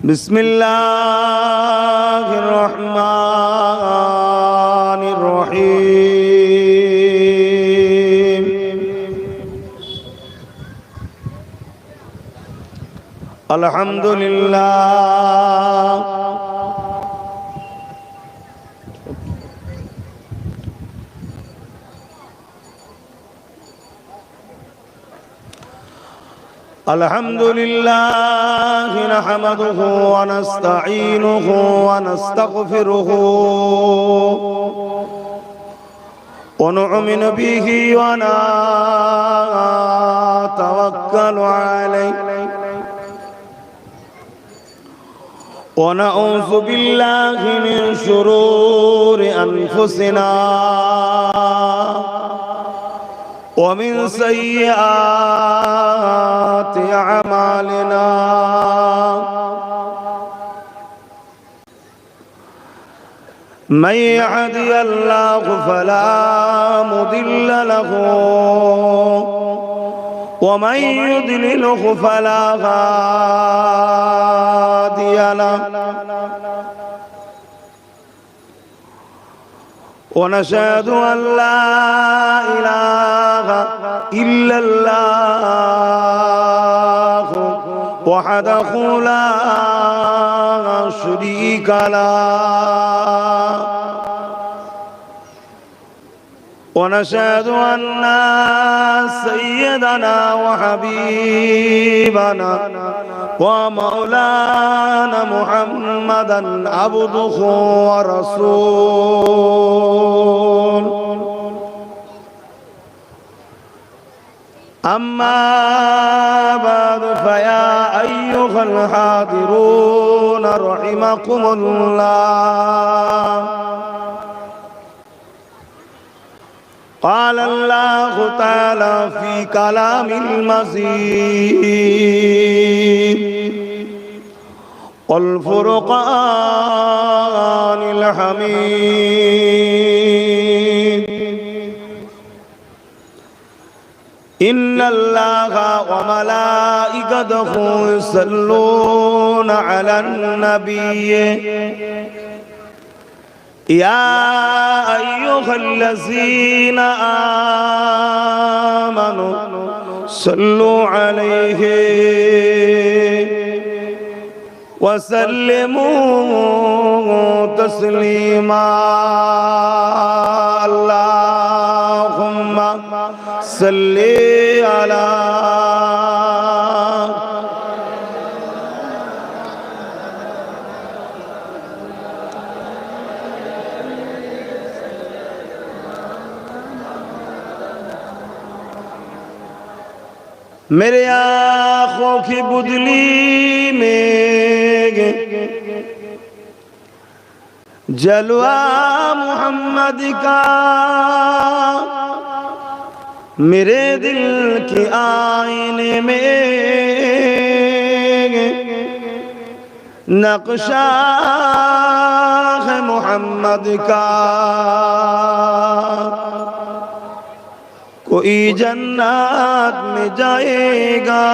بسم الله الرحمن الرحيم الحمد لله الحمد لله نحمده ونستعينه ونستغفره ونؤمن به ونتوكل عليه ونعوذ بالله من شرور أنفسنا ومن سيئات أعمالنا من يهدي الله فلا مضل له ومن يضلله فلا هادي له ونشهد أن لا إله إلا الله وحده لا شريك له ونشهد أن سيدنا وحبيبنا ومولانا محمدا عبده ورسوله أما بعد فيا أيها الحاضرون رحمكم الله قال الله تعالى في كلام المزيد والفرقان الحميد إن الله وملائكته يصلون على النبي يا أيها الذين آمنوا صلوا عليه وسلموا تسليما اللهم صل على मेरे आँखों की बुदली में जलवा मोहम्मद का मेरे दिल के आईने में नक्शा है मोहम्मद का कोई जन्नत में जाएगा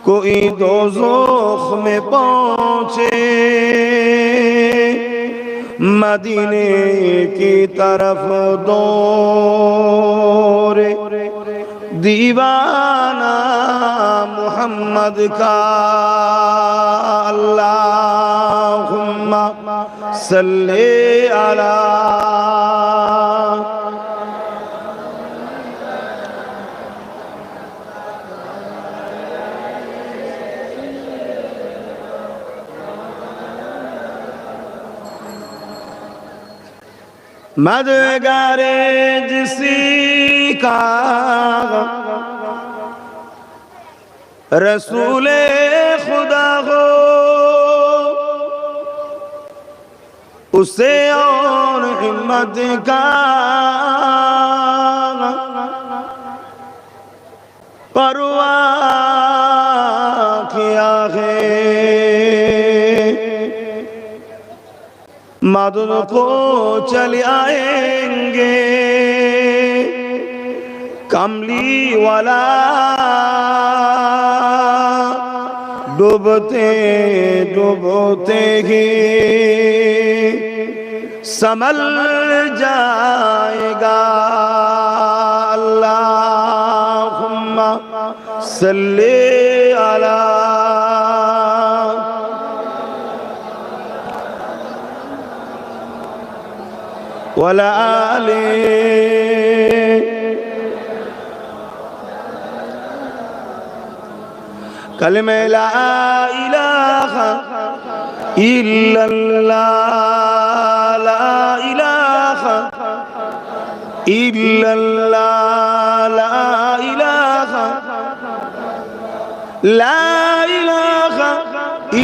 कोई दोज़ख में पहुँचे मदीने की तरफ दौड़े दीवाना मोहम्मद का अल्लाहुम्मा सल्ले अला मदगारे जिसी का रसूले खुदा हो उसे और हिम्मत का परवाह किया है मदद को चले आएंगे कमली वाला डूबते डूबते ही संभल जाएगा अल्लाहुम्मा सल्ली अला वला आले कलमे ला इलाहा इल्लल्लाह ला इलाहा इल्लल्लाह ला इलाहा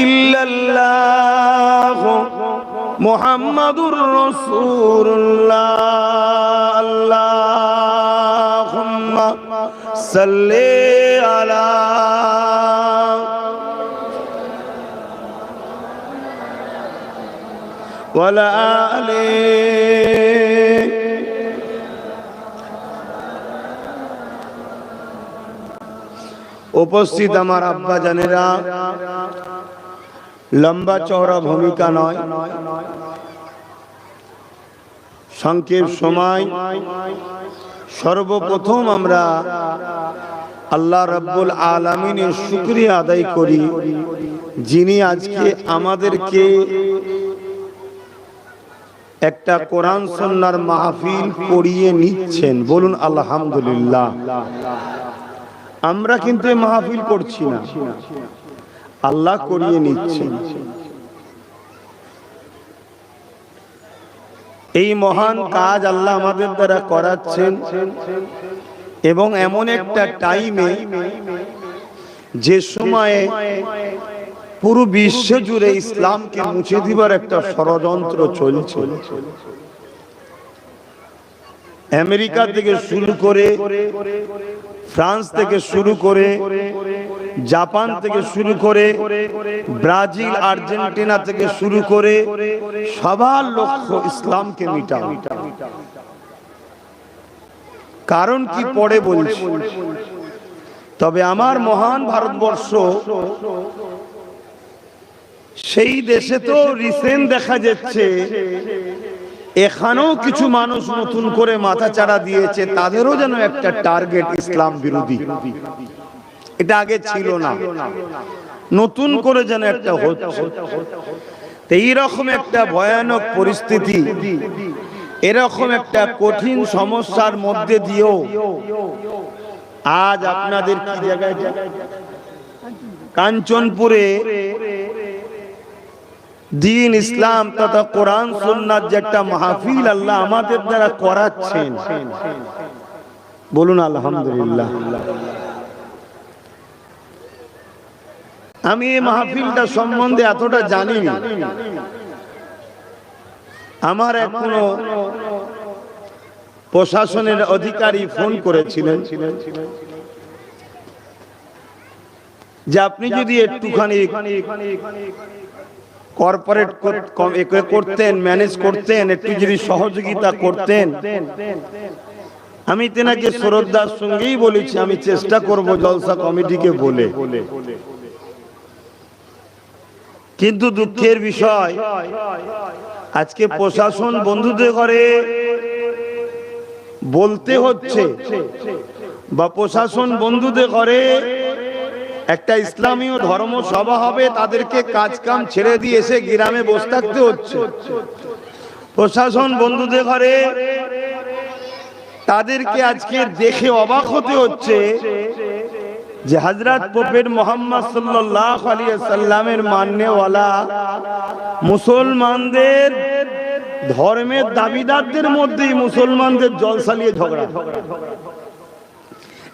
इल्लल्लाह मुहम्मदुर रसूलुल्लाह अल्लाहुम्मा सल्ली अला ওয়ালা আলি। উপস্থিত আমার আব্বা জানেরা, লম্বা চওড়া ভূমিকা নয়, সংক্ষেপ সময়। সর্বপ্রথম আমরা আল্লাহ রাব্বুল আলামিনের শুকরিয়া আদায় করি, যিনি আজকে আমাদেরকে একটা কোরআন সুন্নাহর মাহফিল করিয়ে নিচ্ছেন। বলুন আলহামদুলিল্লাহ। আমরা কিন্তু এই মাহফিল করছি না, আল্লাহ করিয়ে নিচ্ছেন। এই মহান কাজ আল্লাহ আমাদের দ্বারা করাচ্ছেন, এবং এমন একটা টাইমে যে সময়ে পুরো বিশ্ব জুড়ে ইসলামকে মুছে দিবার একটা ষড়যন্ত্র চলছে। আমেরিকা থেকে শুরু করে, ফ্রান্স থেকে শুরু করে, জাপান থেকে শুরু করে, ব্রাজিল, আর্জেন্টিনা থেকে শুরু করে সবার লক্ষ্য ইসলামকে মিটাও। কারণ কি পড়ে বলছি। তবে আমার মহান ভারতবর্ষ, সেই দেশে তো রিসেন্ট দেখা যাচ্ছে এখানেও কিছু মানুষ নতুন করে মাথাচাড়া দিয়েছে, তাদেরও যেন একটা টার্গেট ইসলাম বিরোধী। এটা আগে ছিল না, নতুন করে যেন একটা হচ্ছে। এইরকম একটা ভয়ানক পরিস্থিতি, এরকম একটা কঠিন সমস্যার মধ্যে দিয়েও আজ আপনাদের কি জায়গায়, কাঞ্চনপুরে দ্বীন ইসলাম তথা কোরআন সুন্নাহর যে একটা মাহফিল আল্লাহ আমাদের দ্বারা করাচ্ছেন। বলুন আলহামদুলিল্লাহ। আমি এই মাহফিলটা সম্বন্ধে এতটা জানি না। আমার এখনো প্রশাসনের অধিকারী ফোন করেছিলেন যে আপনি যদি একটুখানি কর্পোরেট করতেন, ম্যানেজ করতেন, একটু যদি সহযোগিতা করতেন। আমি তেনাকে শ্রদ্ধার সঙ্গেই বলেছি আমি চেষ্টা করব জলসা কমিটিকে বলে। কিন্তু দুঃখের বিষয়, আজকে প্রশাসন বন্ধুদের ঘরে বলতে হচ্ছে, বা প্রশাসন বন্ধুদের ঘরে একটা ইসলামীয় ধর্ম সভা হবে, তাদেরকে কাজ কাম ছেড়ে দিয়ে এসে গ্রামে বসে থাকতে হচ্ছে। প্রশাসন বন্ধুদের ঘরে তাদেরকে আজকে দেখে অবাক হতে হচ্ছে যে হযরত প্রফেট মুহাম্মদ সাল্লাল্লাহু আলাইহি ওয়াসাল্লামের মাননেওয়ালা মুসলমানদের ধর্মের দাবিদারদের মধ্যেই মুসলমানদের জলসা নিয়ে ঝগড়া।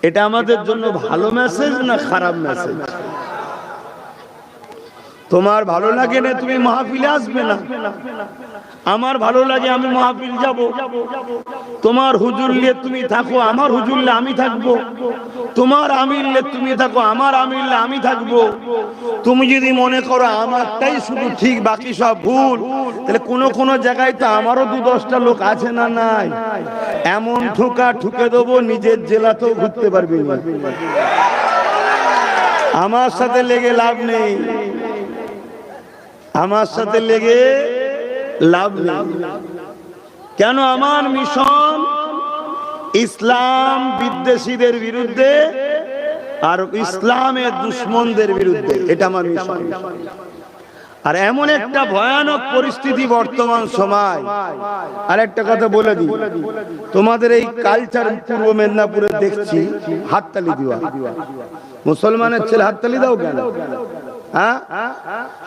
এটা আমাদের জন্য ভালো মেসেজ না খারাপ মেসেজ? তোমার ভালো লাগে না তুমি মাহফিলে আসবে না, আমার ভালো লাগে আমি মাহফিল যাব। তোমার হুজুর নিয়ে তুমি থাকো, আমার হুজুর নিয়ে আমি থাকবো। তোমার আমির নিয়ে তুমি থাকো, আমার আমির নিয়ে আমি থাকবো। তুমি যদি মনে করো আমারটাই শুধু ঠিক বাকি সব ভুল, তাহলে কোন জায়গায় তো আমারও 2-10টা লোক আছে না নাই? এমন ঠোকা ঠুকে দেবো নিজের জেলাতেও ঘুরতে পারবি না। আমার সাথে লেগে লাভ নেই, আমার সাথে লেগে লাভ নেই। কেন? আমার মিশন ইসলাম বিদ্বেষীদের বিরুদ্ধে আর ইসলামের দুশমনদের বিরুদ্ধে, এটা আমার মিশন। আর এমন একটা ভয়ানক পরিস্থিতি বর্তমান সময়। আর একটা কথা বলে দিই, তোমাদের এই কালচার পূর্ব মেদিনীপুরে দেখছি হাততালি দেওয়া। মুসলমানের ছেলে হাততালি দাও কেন? হ্যাঁ,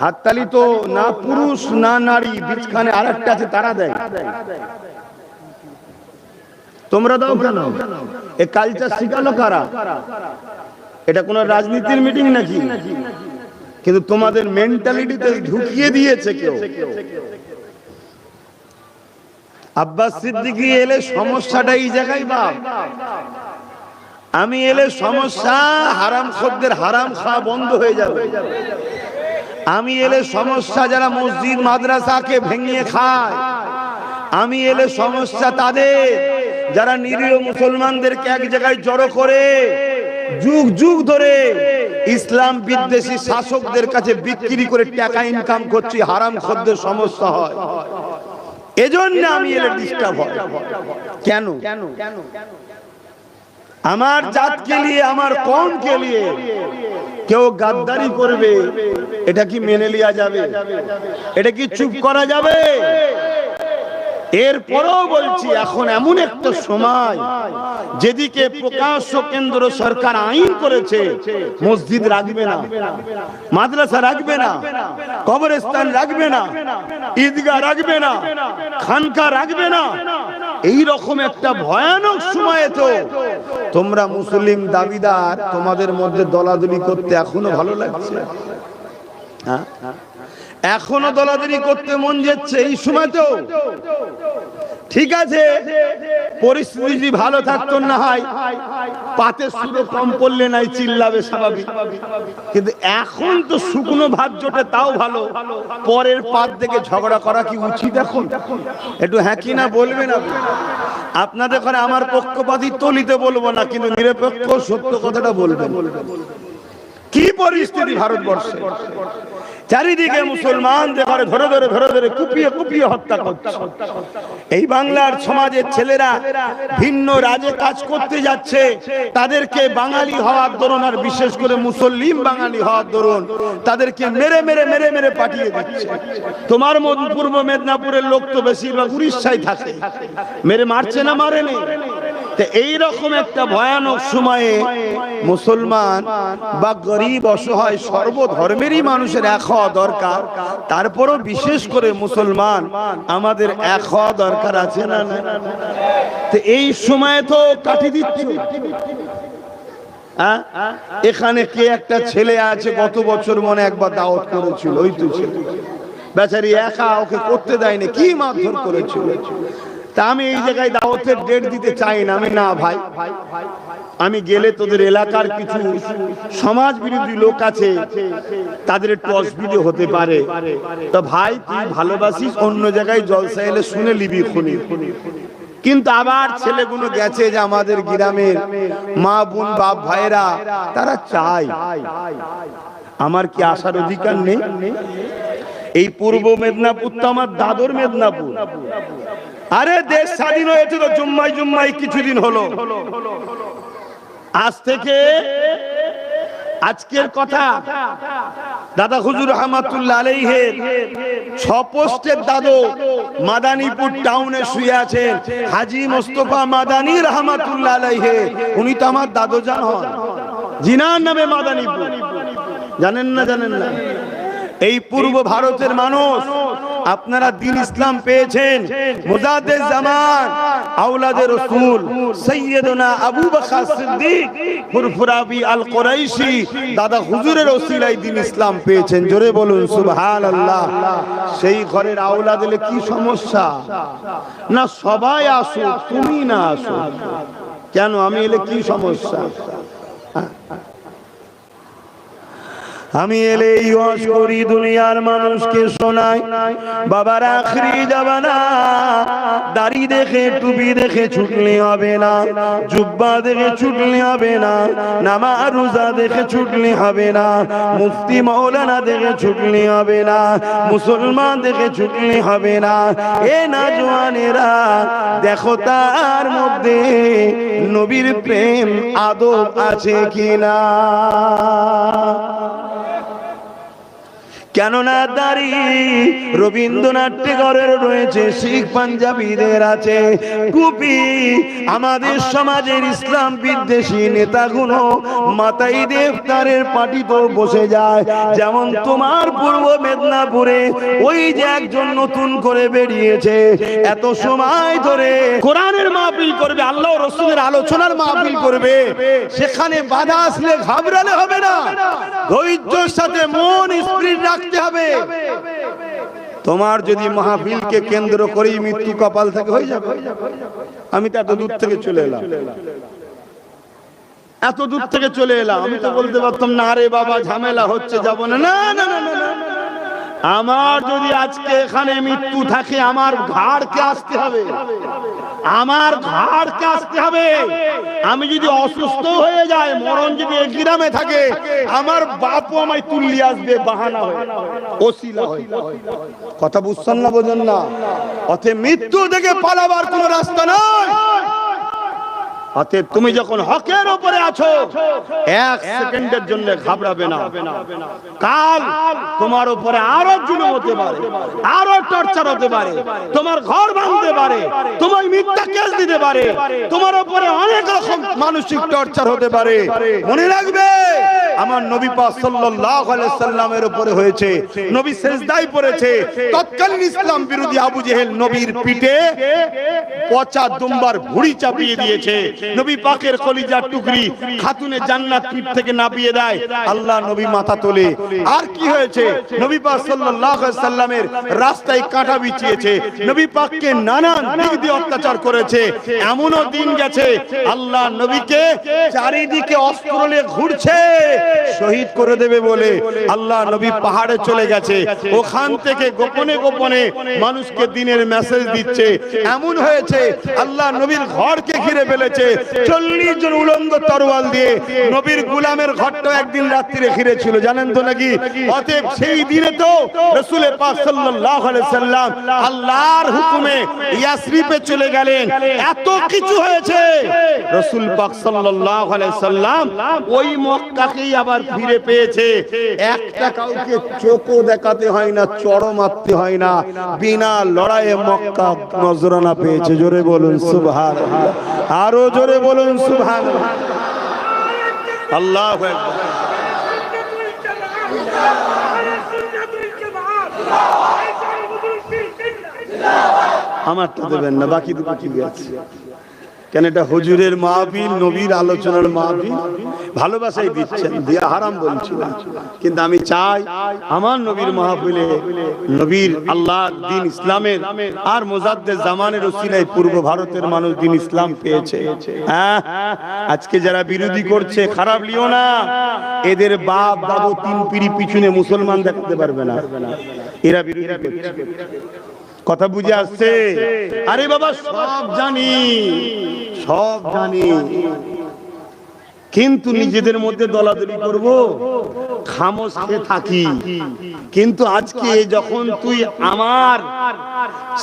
হাততালি তো না পুরুষ না নারী, বিছখানে আরেকটা আছে তারা দেয়। তোমরা দাও কেন? এই কালচার শিখালো কারা? এটা কোন রাজনীতির মিটিং নাকি? কিন্তু তোমাদের মেন্টালিটিতে ঢুকিয়ে দিয়েছে কেউ। আব্বাস সিদ্দিকী এলে সমস্যাটা এই জায়গায় বাপ। আমি এলে সমস্যা হারাম খদ্দের হারাম খাওয়া বন্ধ হয়ে যাবে। আমি এলে সমস্যা যারা মসজিদ মাদ্রাসাকে ভেঙে খায়, আমি এলে সমস্যা তাদের যারা নিরীহ মুসলমানদেরকে এক জায়গায় জড়ো করে যুগ যুগ ধরে ইসলাম বিদ্বেষী শাসকদের কাছে বিক্রি করে টাকা ইনকাম করছি, হারাম খদ্দের সমস্যা হয়। এজন্য আমি এলে ডিস্টার্ব হয়। কেন? আমার জাতকে নিয়ে, আমার কওমকে নিয়ে কেউ গাদ্দারি করবে, এটা কি মেনে নেওয়া যাবে? এটা কি চুপ করা যাবে? এরপরও বলছি, এখন এমন একটা সময় যেদিকে প্রকাশ্য কেন্দ্র সরকার আইন করেছে মসজিদ রাখবে না, মাদ্রাসা রাখবে না, কবরস্থান রাখবে না, ঈদগাহ রাখবে না, খানকা রাখবে না, এই রকম একটা ভয়ানক সময়ে তো তোমরা মুসলিম দাবিদার, তোমাদের মধ্যে দলাদলি করতে এখনো ভালো লাগছে? হ্যাঁ, এখনো দলাদলি করতে মন যাচ্ছে এই সময় তো? ঠিক আছে, পরিস্থিতি যদি ভালো থাকতো না হয় পাতে সুরে কম পড়লে নাই চিল্লাবে স্বাভাবিক, কিন্তু এখন তো শুকনো ভাত জোটে তাও ভালো, পরের পাত থেকে ঝগড়া করা কি উচিত? এখন একটু হ্যাঁ কি না বলবেন? আপনাদের ঘরে আমার পক্ষপাতিত্ব নিতে বলবো না, কিন্তু নিরপেক্ষ সত্য কথাটা বলবেন। কি পরিস্থিতি ভারতবর্ষে, চারিদিকে মুসলমানদের ঘরে ধরে ধরে ধরে ধরে কুপিয়ে কুপিয়ে হত্যা করছে। এই বাংলার সমাজের ছেলেরা ভিন্ন রাজ্যে কাজ করতে যাচ্ছে, তাদেরকে বাঙালি হওয়ার দরুন, আর বিশেষ করে মুসলিম বাঙালি হওয়ার দরুন তাদেরকে মেরে মেরে মেরে মেরে পাঠিয়ে দিচ্ছে। তোমার পূর্ব মেদিনীপুরের লোক তো বেশিরভাগ উড়িষ্যায় থাকে, মেরে মারছে না, মারেনি? এইরকম একটা ভয়ানক সময়ে মুসলমান বা গরিব অসহায় সর্বধর্মেরই মানুষের এক হওয়া দরকার। তারপরও বিশেষ করে মুসলমান আমাদের এক হওয়া দরকার আছে না? তো এই সময় তো কাটিয়ে দিচ্ছ। এখানে কে একটা ছেলে আছে গত বছর মনে একবার দাওয়াত করেছিল, ওই তো ছিল বেচারি একা, ওকে করতে দেয়নি, কি মারধর করেছিল। তা আমি এই জায়গায় দাওয়াতের ডেট দিতে চাই না, আমি না ভাই, আমি গেলে তোদের এলাকার কিছু সমাজ বিরোধী লোক আছে, তাদের একটু অসুবিধে হতে পারে। তো ভাই তুই ভালোবাসিস, অন্য জায়গায় জলসা এলে শুনে লিবি খুনি। কিন্তু আবার ছেলেগুলো গেছে যে আমাদের গ্রামের মা বোন বাপ ভাইরা তারা চায়, আমার কি আসার অধিকার নেই? এই পূর্ব মেদিনীপুর তো আমার দাদর মেদিনীপুর। আরে দেশ স্বাধীন হয়েছে তো জুম্মাই জুম্মাই কিছুদিন হলো। আজ থেকে আজকের কথা, দাদা হুজুর রহমাতুল্লাহ আলাইহির 6 পোস্টের দাদু মাদানীপুর টাউনে শুয়ে আছেন, হাজী মোস্তফা মাদানী রহমাতুল্লাহ আলাইহি। উনি তো আমার দাদু জান হন, জিনার নামে মাদানীপুর। জানেন না? জানেন না? এই পূর্ব ভারতের মানুষ আপনারা দ্বীন ইসলাম পেয়েছেন মুজাদ্দিদ জামান আওলাদে রাসূল সাইয়্যিদুনা আবু বকর সিদ্দিক ফুরফুরাবি আল কুরাইশি দাদা হুজুরের ওসিলায় দ্বীন ইসলাম পেয়েছেন। জোরে বলুন সুবহানাল্লাহ। সেই ঘরের আওলাদ এলে কি সমস্যা? না সবাই আসো, তুমি না আসো কেন? আমি এলে কি সমস্যা? আমি এলে ওয়াজ করি, দুনিয়ার মানুষকে শোনাই, বাবার আখরি জামানা দাড়ি দেখে টুপি দেখে ছুটলে হবে না, জুব্বা দেখে ছুটলে হবে না, নামাজ রোজা দেখে ছুটলে হবে না, মুফতি মাওলানা দেখে ছুটলে হবে না, মুসলমান দেখে ছুটলে হবে না। এ নওজওয়ানেরা দেখো তার মধ্যে নবীর প্রেম আদব আছে কিনা। কেননা দাড়ি রবীন্দ্রনাথ ঠাকুরের রয়েছে, শিখ পাঞ্জাবিদের আছে, টুপি আমাদের সমাজের ইসলাম বিদ্বেষী নেতাগুলো মাথায় ইফতারের পার্টিতে বসে যায়। যেমন তোমার পূর্ব মেদিনীপুরে ওই যে একজন নতুন করে বেরিয়েছে, এত সময় ধরে কোরআনের মাহফিল করবে, আল্লাহ রাসূলের আলোচনার মাহফিল করবে, সেখানে বাধা আসলে ঘাবড়ালে হবে না, ধৈর্যের সাথে মন স্থির রাখতে হবে। তোমার যদি মাহফিলকে কেন্দ্র করেই মৃত্যু কপাল থেকে হয়ে যাবে। আমি তো এত দূর থেকে চলে এলাম, এত দূর থেকে চলে এলাম, আমি তো বলতে পারতাম না রে বাবা ঝামেলা হচ্ছে, যাবো না। না না না না, আমার যদি আজকে এখানে মৃত্যু থাকে আমার ঘাড়কে আসতে হবে, আমার ঘাড়কে আসতে হবে। আমি যদি অসুস্থ হয়ে যাই, মরণ যদি এই গ্রামে থাকে, আমার বাপও আমায় তুললি আসবে বাহানা হয়ে, ওসিলা হয়ে। কথা বুঝছেন না, বোঝেন না? অতএব মৃত্যু থেকে পালাবার কোনো রাস্তা নয়। অতএব তুমি যখন হকের উপরে আছো, এক সেকেন্ডের জন্য ঘাবড়াবে না। কাল তোমার উপরে আরো জুলুম হতে পারে, আরো টর্চার হতে পারে, তোমার ঘর ভাঙতে পারে, তোমার মিথ্যা কেস দিতে পারে, তোমার উপরে অনেক রকম মানসিক টর্চার হতে পারে। মনে রাখবে, আমার নবী পাক সাল্লাল্লাহু আলাইহি সাল্লামের উপরে হয়েছে। নবী সিজদায় পড়েছে। তৎকালীন ইসলাম বিরোধী আবু জেহেল নবীর পিঠে পচা দুম্বার ভুঁড়ি চাপিয়ে দিয়েছে। নবী পাকের কলিজার টুকরি খাতুনে জান্নাত পিঠ থেকে নাপিয়ে দেয়, আল্লাহ নবী মাথা তোলে। আর কি হয়েছে? নবী পাক সাল্লাল্লাহু আলাইহি সাল্লামের রাস্তায় কাঁটা বিছিয়েছে, নবী পাককে নানান দিক দিয়ে অত্যাচার করেছে। এমনও দিন গেছে আল্লাহ নবীকে চারিদিকে অস্ত্র নিয়ে ঘুরছে, শহীদ করে দেবে বলে আল্লাহ নবী পাহাড়ে চলে গেছে। ওখান থেকে গোপনে গোপনে মানুষকে দিনের মেসেজ দিচ্ছে। এমন হয়েছে আল্লাহ নবীর ঘরকে ঘিরে ফেলেছে, 40 জন উলঙ্গ তরোয়াল দিয়ে নবীর গোলামের ঘরটা একদিন রাত্রিরে ঘিরে ছিল, জানেন তো নাকি? অতএব সেই দিনে তো রাসূল পাক সাল্লাল্লাহু আলাইহি সাল্লাম আল্লাহর হুকুমে ইয়াসরিবে চলে গেলেন। এত কিছু হয়েছে, রাসূল পাক সাল্লাল্লাহু আলাইহি সাল্লাম ওই মক্কাকেই আবার ফিরে পেয়েছে। একটা কাউকে চোখও দেখাতে হয় না, চড়ও মারতে হয় না, বিনা লড়াইয়ে মক্কা নজরানা পেয়েছে। জোরে বলুন সুবহানাল্লাহ, আরো জোরে বলুন সুবহানাল্লাহ। আল্লাহু আকবার। আমারটা দেবেন না, বাকি দুটো ঠিক আছে। কেন এটা হুজুরের মাহফিল, নবীর আলোচনার মাহফিল, ভালোবাসাই দিচ্ছেন, দিয়া হারাম বলছি না। কিন্তু আমি চাই আমার নবীর মাহফিলে নবীর আল্লাহ দিন ইসলামের আর মুজাদ্দেদ জামানের ওসিলায় পূর্ব ভারতের মানুষ দিন ইসলাম পেয়েছে। হ্যাঁ, আজকে যারা বিরোধী করছে খারাপ লিও না, এদের বাপ দাদু 3 পিঁড়ি পিছনে মুসলমান দেখাতে পারবে না, এরা বিরোধী করছে। কথা বুঝে আসছে? আরে বাবা সব জানি, সব জানি, কিন্তু নিজেদের মধ্যে দলাদলি করব, খামোশ খেয়ে থাকি। কিন্তু আজকে যখন তুই আমার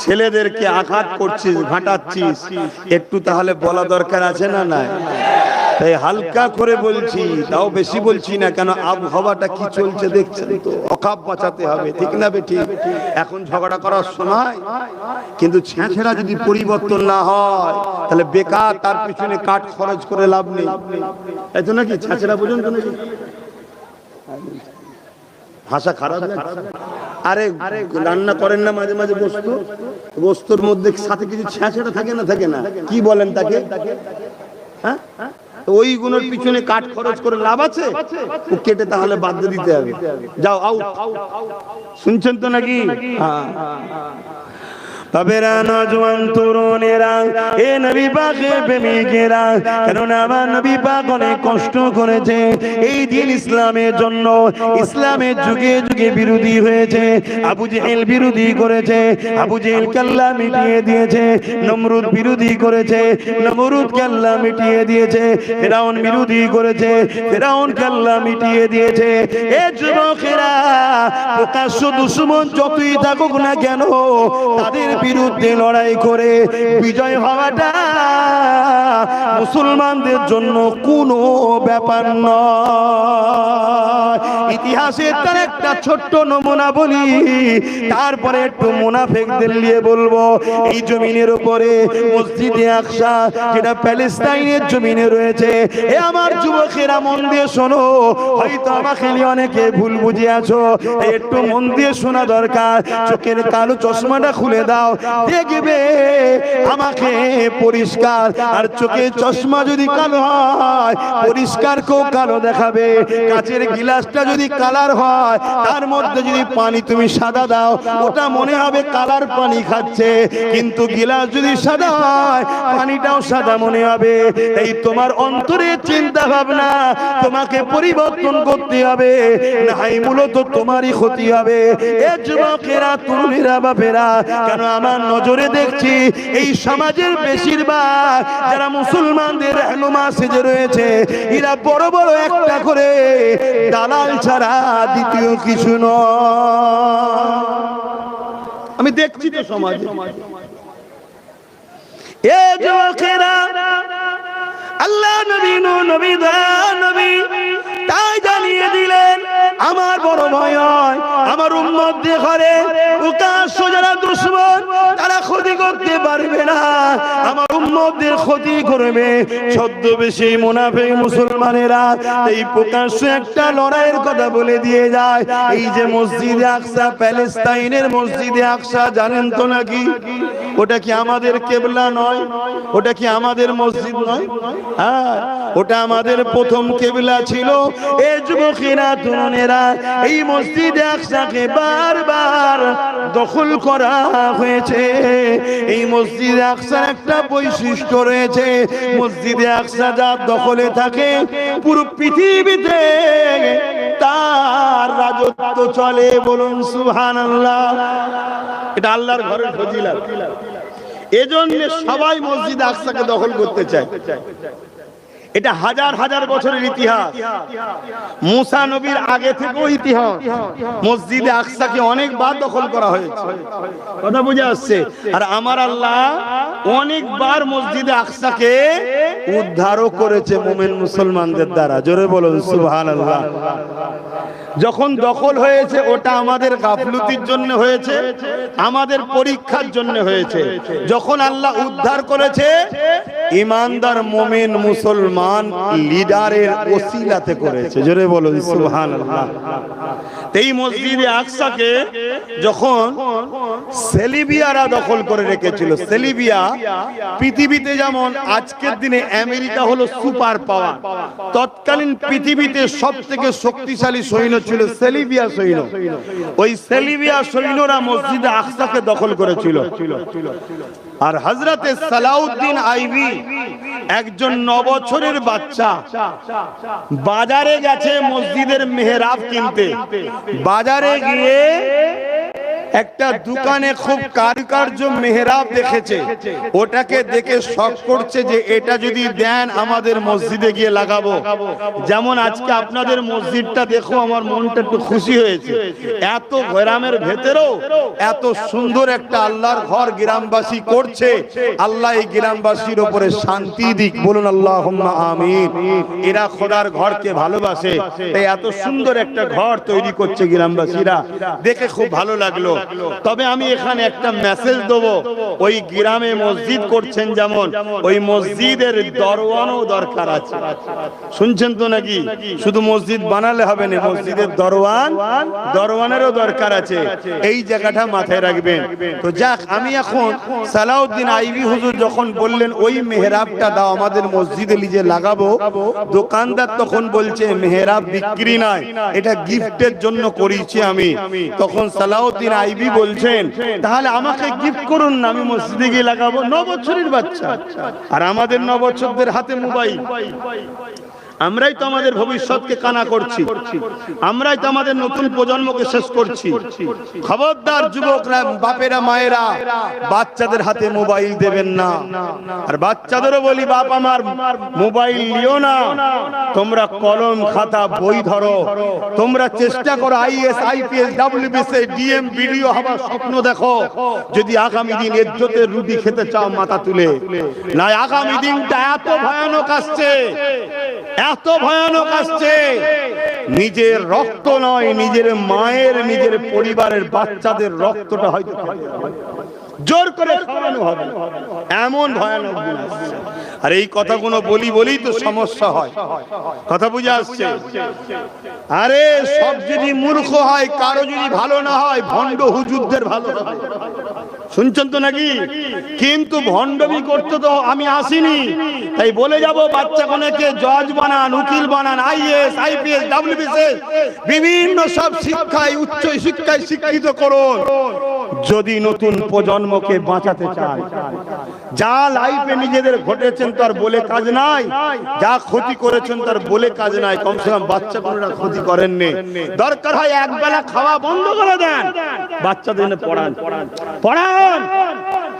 ছেলেদেরকে আঘাত করছিস, ঘাটাচ্ছিস, একটু তাহলে বলা দরকার আছে না? নাই? তাই হালকা করে বলছি, তাও বেশি বলছি না। কেন আবহাওয়াটা কি চলছে দেখছেন তো, অকাপ বাঁচাতে হবে, ঠিক না বেঠিক? এখন ঝগড়া করার সময়, কিন্তু ছেঁচড়া যদি পরিবর্তন না হয় তাহলে বেকার তার পিছনে কাঠ খরচ করে লাভ নেই। তাই তো নাকি? ছেঁচড়া বুঝুন তো নাকি? ভাষা খারাপ না? আরে রান্না করেন না মাঝে মাঝে বস্তু, বস্তুর মধ্যে সাথে কিছু ছেঁচড়া থাকে না? থাকে না? কি বলেন তাকে? হ্যাঁ, ওই গুণের পিছনে কাঠ খরচ করে লাভ আছে? ও কেটে তাহলে বাদ দিতে হবে। যাও আউট। শুনছেন তো নাকি? হ্যাঁ। বাবেরা নজওয়ান তরুণেরা, এ নবী পাকের প্রেমিকেরা, কারণ আমার নবী পাক অনেক কষ্ট করেছে এই দিন ইসলামের জন্য। ইসলামের যুগে যুগে বিরোধী হয়েছে, আবু জেহেল বিরোধী করেছে, আবু জেহেল আল্লাহ মিটিয়ে দিয়েছে। নমরুদ বিরোধী করেছে, নমরুদ আল্লাহ মিটিয়ে দিয়েছে। ফিরাউন বিরোধী করেছে, ফিরাউন আল্লাহ মিটিয়ে দিয়েছে। এ যুবকেরা, প্রকাশ্য দুশমন যতই থাকুক না কেন, তাদের বিরুদ্ধে লড়াই করে বিজয় হওয়াটা মুসলমানদের জন্য কোনো ব্যাপার নয়। ইতিহাসের তার একটা ছোট্ট নমুনা বলি, তারপরে একটু মুনাফিকদের নিয়ে বলবো। এই জমিনের উপরে মসজিদে আকসা, যেটা প্যালেস্টাইনের জমিনে রয়েছে, এ আমার যুবকেরা মন দিয়ে শোনো। হয়তো আমাকে নিয়ে অনেকে ভুল বুঝে আছো, একটু মন দিয়ে শোনা দরকার। চোখের কালো চশমাটা খুলে দাও, দেখবে আমাকে পরিষ্কার। আর চোখের চশমা যদি কালো হয়, পরিষ্কার কেউ কালো দেখাবে। কাচের গিলাসটা যদি যদি কালার হয়, তার মধ্যে যদি পানি তুমি সাদা দাও, ওটা মনে হবে কালার পানি খাচ্ছে। কিন্তু গিলাস যদি সাদা হয়, পানিটাও সাদা মনে হবে। এই তোমার অন্তরের চিন্তা ভাবনা তোমাকে পরিবর্তন করতে হবে, নাই মূলত তোমারই ক্ষতি হবে। এ যুবকেরা, তরুণীরা, বাপেরা, কেন আমার নজরে দেখছি এই সমাজের বেশিরভাগ যারা মুসলমানদের रहनुमा সেজে রয়েছে, এরা বড় বড় একটা করে দালাল ছাড়া দ্বিতীয় কিছু নয়। আমি দেখছি তো সমাজে। এ যুবকেরা, আল্লাহ নবী নবী নবী তাই জানিয়ে দিলেন, আমার বড় ভয় হয় আমার উম্মতদের ঘরে উকাশ যারা দুশমন তারা ক্ষতি করতে পারবে না, আমার উম্মতদের ক্ষতি করবে ছদ্মবেশী মুনাফিক মুসলমানেরা। এই প্রকাশ্য একটা লড়াইয়ের কথা বলে দিয়ে যায়। এই যে মসজিদে আকসা, প্যালেস্তাইনের মসজিদে আকসা, জানেন তো নাকি ওটা কি আমাদের কেবলা নয়? ওটা কি আমাদের মসজিদ নয়? হ্যাঁ, ওটা আমাদের প্রথম কেবলা ছিল। এই যুবকেরা, তরুণেরা, এই মসজিদে আকসাকে বারবার দখল করা হয়েছে। এই মসজিদে আকসার একটা বৈশিষ্ট্য রয়েছে, মসজিদে আকসা যার দখলে থাকে পুরো পৃথিবীতে তার রাজত্ব চলে। বলুন সুবহানাল্লাহ। এটা আল্লাহর ঘরের ফজিলত। এজন্য সবাই মসজিদ আকসাকে দখল করতে চায়। এটা হাজার হাজার বছরের ইতিহাস, মুসা নবীর আগে থেকেও ইতিহাস। মসজিদে আকসাকে অনেকবার দখল করা হয়েছে, কথা বুঝে আসছে। আর আমার আল্লাহ অনেকবার মসজিদে আকসাকে উদ্ধারও করেছে মুমিন মুসলমানদের দ্বারা। জোরে বলুন সুবহানাল্লাহ। যখন দখল হয়েছে ওটা আমাদের গাফলতির জন্য হয়েছে, আমাদের পরীক্ষার জন্য হয়েছে। যখন আল্লাহ উদ্ধার করেছে, ঈমানদার মুমিন মুসলমান লিডারের ওসিলাতে করেছে। জোরে বলুন সুবহানাল্লাহ। এই মসজিদে আকসাকে যখন সেলিবিয়ারা দখল করে রেখেছিল, সেলিবিয়া পৃথিবীতে যেমন আজকের দিনে আমেরিকা হলো সুপার পাওয়ার, তৎকালীন পৃথিবীতে সবথেকে শক্তিশালী সৈন্য ছিল সেলিবিয়া সৈন্য। ওই সেলিবিয়া সৈন্যরা মসজিদে আকসাকে দখল করেছিল। আর হযরতে সালাউদ্দিন আইবি একজন 9 বছরের বাচ্চা বাজারে গেছে মসজিদের মেহরাব কিনতে। বাজারে গিয়ে একটা দোকানে খুব কারুকার্য মেহরাব দেখেছে, ওটাকে দেখে শখ করছে যে এটা যদি দেন আমাদের মসজিদে গিয়ে লাগাবো। যেমন আজকে আপনাদের মসজিদটা দেখো, আমার মনটা একটু খুশি হয়েছে। এত গ্রামের ভেতরেও এত সুন্দর একটা আল্লাহর ঘর গ্রামবাসী করছে। আল্লাহ এই গ্রামবাসীর উপরে শান্তি দিক, বলুন আল্লাহুম্মা আমিন। এরা খোদার ঘরকে ভালোবাসে, তাই এত সুন্দর একটা ঘর তৈরি করছে গ্রামবাসীরা, দেখে খুব ভালো লাগলো। তবে আমি এখানে একটা মেসেজ দেব, ওই গ্রামে মসজিদ করছেন যেমন, ওই মসজিদের দরওয়ানও দরকার আছে। শুনছেন তো নাকি? শুধু মসজিদ বানালে হবে না, মসজিদের দরওয়ানেরও দরকার আছে। এই জায়গাটা মাথায় রাখবেন। তো যাক, আমি এখন সালাউদ্দিন আইবি হুজুর যখন বললেন ওই মেহরাবটা দাও আমাদের মসজিদে লিজে লাগাবো, দোকানদার তখন বলছে মেহরাব বিক্রি নয়, এটা গিফটের জন্য করেছি আমি। তখন সালাউদ্দিন আইবি বলছেন তাহলে আমাকে গিফট করুন না, আমি মসজিদে গিয়ে লাগাবো। 9 বছরের বাচ্চা, আর আমাদের 9 বছরদের হাতে মোবাইল। আমরাই তো আমাদের ভবিষ্যৎকে কানা করছি, আমরাই তো আমাদের নতুন প্রজন্মকে শেষ করছি। খবরদার যুবকরা, বাপেরা, মায়েরা, বাচ্চাদের হাতে মোবাইল দেবেন না। আর বাচ্চাদেরও বলি, বাপ আমার মোবাইল নিও না, তোমরা কলম খাতা বই ধরো। তোমরা চেষ্টা করো is, IPS, WBC, DM, BDO হবার স্বপ্ন দেখো। যদি আগামী দিন ইজ্জতের রুটি খেতে চাও মাথা তুলে, না আগামী দিনটা এত ভয়ানক আসছে, এত ভয়ানক আসছে, নিজের রক্ত নয়, নিজের মায়ের, নিজের পরিবারের বাচ্চাদের রক্তটা হয়তো জোর করে খাওয়ানো হবে, এমন ভয়ানক দিন আসছে। আর এই কথাগুলো বলেই তো সমস্যা হয়। কথা বুঝে আসছে? আরে সব যদি মূর্খ হয়, কারো যদি ভালো না হয়, ভণ্ড হুজুরদের ভালো হবে। শুনছেন তো নাকি? কিন্তু ভণ্ডবি করতে তো আমি আসিনি, তাই বলে যাব বাচ্চা কোনেকে জজ বানান, উকিল বানান, আইএস, আইপিএস, ডাব্লিউবিসিএস, বিভিন্ন সব শিক্ষায়, উচ্চ শিক্ষায় শিক্ষিত করুন, যদি নতুন প্রজন্মকে বাঁচাতে চান। যা লাইফে নিজেদের ঘটেছেন তার বলে কাজ নাই, যা ক্ষতি করেছেন তার বলে কাজ নাই। কমসে কম বাচ্চা কোনটা ক্ষতি করেননি। দরকার হয় এক বেলা খাওয়া বন্ধ করে দেন, বাচ্চাদের পড়ান।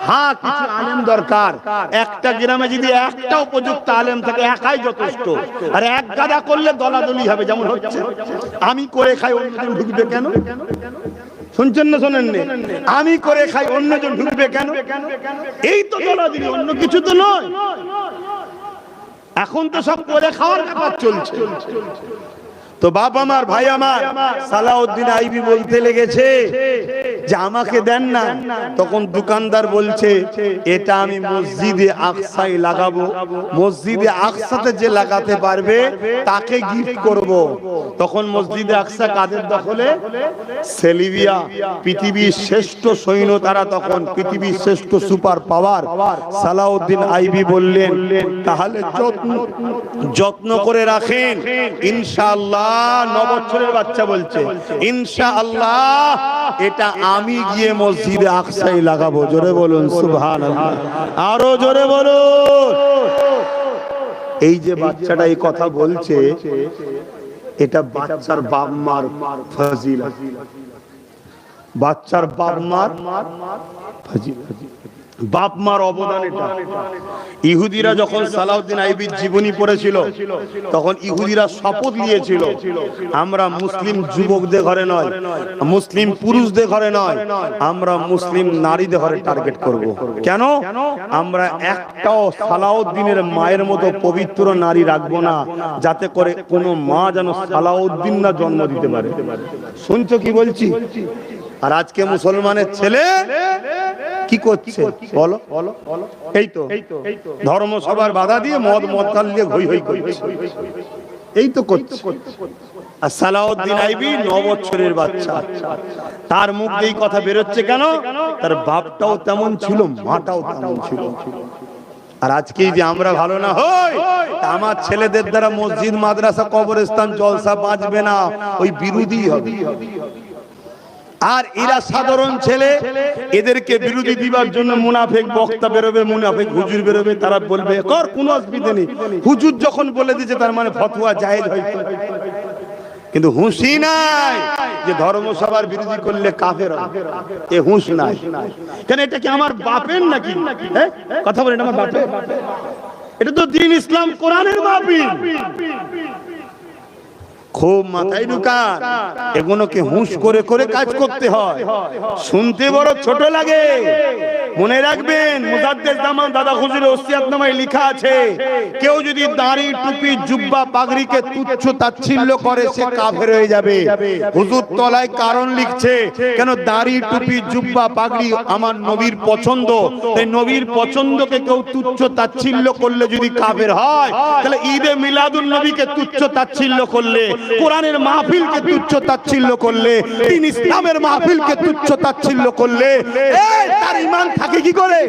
হ্যাঁ, কিছু আলেম দরকার। একটা গ্রামে যদি একটা উপযুক্ত আলেম থাকে, একাই যথেষ্ট। আর এক গাদা করলে দলাদলি হবে, যেমন হচ্ছে। আমি করে খাই, অন্যজন ঢুকবে কেন? শুনছেন না শোনেন? আমি করে খাই, অন্যজন ঢুকবে কেন? এই তো দলাদলি, অন্য কিছু তো নয়। এখন তো সব করে খাওয়ার ব্যাপার চলছে। তো বাপ আমার, ভাই আমার, সালাউদ্দিন আইবি বলতে লেগেছে যে আমাকে দেন না। তখন দোকানদার বলছে এটা আমি মসজিদে আকসায় লাগাবো, মসজিদে আকসাতে যে লাগাতে পারবে তাকে গিফট করব। তখন মসজিদে আকসা কাদের দখলে? সেলিবিয়া, পৃথিবীর শ্রেষ্ঠ সৈন্য তারা, তখন পৃথিবীর শ্রেষ্ঠ সুপার পাওয়ার। সালাউদ্দিন আইবি বললেন তাহলে যত্ন করে রাখেন, ইনশাআল্লাহ। 9 বছরের বাচ্চা বলছে ইনশাআল্লাহ এটা আমি গিয়ে মসজিদে আকসায় লাগাবো। জোরে বলুন সুবহানাল্লাহ, আরো জোরে বলুন। এই যে বাচ্চাটা এই কথা বলছে, এটা বাচ্চার বাপ মার ফজিলত, বাচ্চার বাপ মার ফজিলত, বাপ মার অবদান এটা। ইহুদিরা যখন সালাউদ্দিন আইবির জীবনী পড়েছিল, তখন ইহুদিরা শপথ নিয়েছিল আমরা মুসলিম যুবকদের ঘরে নয়, মুসলিম পুরুষদের ঘরে নয়, আমরা মুসলিম নারীদের ঘরে টার্গেট করব। কেন? আমরা একটাও সালাউদ্দিনের মায়ের মতো পবিত্র নারী রাখবো না, যাতে করে কোনো মা যেন সালাউদ্দিন না জন্ম দিতে পারে। শুনছো কি বলছি? আর আজকে মুসলমানের ছেলে কি করছে বলো? এই তো ধর্মসভার বাধা দিয়ে মদ কাল দিয়ে হই হই করছে, এই তো করছে। আর সালাউদ্দিন আইবি 9 বছরের বাচ্চা, তার মুখ দিয়ে কথা বেরোচ্ছে কেন? তার বাপটাও তেমন ছিল, মাটাও তেমন ছিল। আর আজকে যে আমরা ভালো না হই, আমার ছেলেদের দ্বারা মসজিদ, মাদ্রাসা, কবরস্থান, জলসা বাঁচবে না, ওই বিরোধী হবে। আর এরা সাধারণ ছেলে, এদেরকে বিরোধী দিবার জন্য মুনাফিক বক্তা বেরোবে, মুনাফিক হুজুর বেরোবে, তারা বলবে কর, কোনো অসুবিধা নেই। হুজুর যখন বলে দিয়েছে তার মানে ফতোয়া জায়েজ হয়তো, কিন্তু হুঁশই নাই যে ধর্মসভার বিরোধী করলে কাফের হবে। এ হুঁশ নাই। কেন? এটা কি আমার বাপের নাকি? কথা বলেন, আমার বাপের? এটা তো দ্বীন ইসলাম, কোরআনের মাহফিল। খুব মাথায় ঢুকান, এগুলোকে হুঁশ করে করে কাজ করতে হয়। শুনতে বড় ছোট লাগে, মনে রাখবেন মুজাদ্দেদ জামান দাদা হুজুরের ওসিয়াতনামায় লেখা আছে, কেউ যদি দাড়ি, টুপি, জুব্বা, পাগড়িকে তুচ্ছ তাচ্ছিল্য করে সে কাফের হয়ে যাবে। হুজুর তলায় কারণ লিখছে, কেন? দাড়ি, টুপি, জুব্বা, পাগড়ি আমার নবীর পছন্দ, তাই নবীর পছন্দকে কেউ তুচ্ছ তাচ্ছিল্য করলে যদি কাফের হয়, তাহলে ঈদে মিলাদুন নবীকে তুচ্ছ তাচ্ছিল্য করলে, কোরআনের মাহফিলকে তুচ্ছ তাচ্ছিল্য করলে, দ্বীন ইসলামের মাহফিলকে তুচ্ছ তাচ্ছিল্য করলে তার ঈমান থাকে কি করে?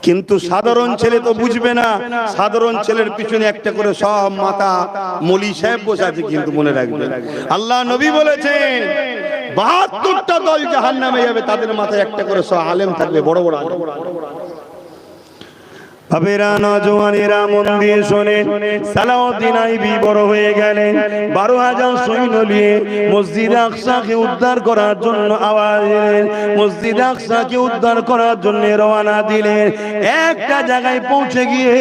কিন্তু সাধারণ ছেলে তো বুঝবে না। সাধারণ ছেলের পিছনে একটা করে সব মাথা মৌলী সাহেব বসে আছে। কিন্তু মনে রাখবেন, আল্লাহ নবী বলেছেন 72টা দল জাহান্নামে যাবে, তাদের মাথায় একটা করে সব আলেম থাকবে, বড় বড় আলেম। বাবেরা, নওজওয়ানেরা, মন দিয়ে শোনেন, সালাউদ্দিন আইবি বড় হয়ে গেলেন। 12,000 সৈন্য নিয়ে মসজিদ আকসাকে উদ্ধার করার জন্য আওয়াজ দিলেন, মসজিদ আকসাকে উদ্ধার করার জন্য রওনা দিলেন। একটা জায়গায় পৌঁছে গিয়ে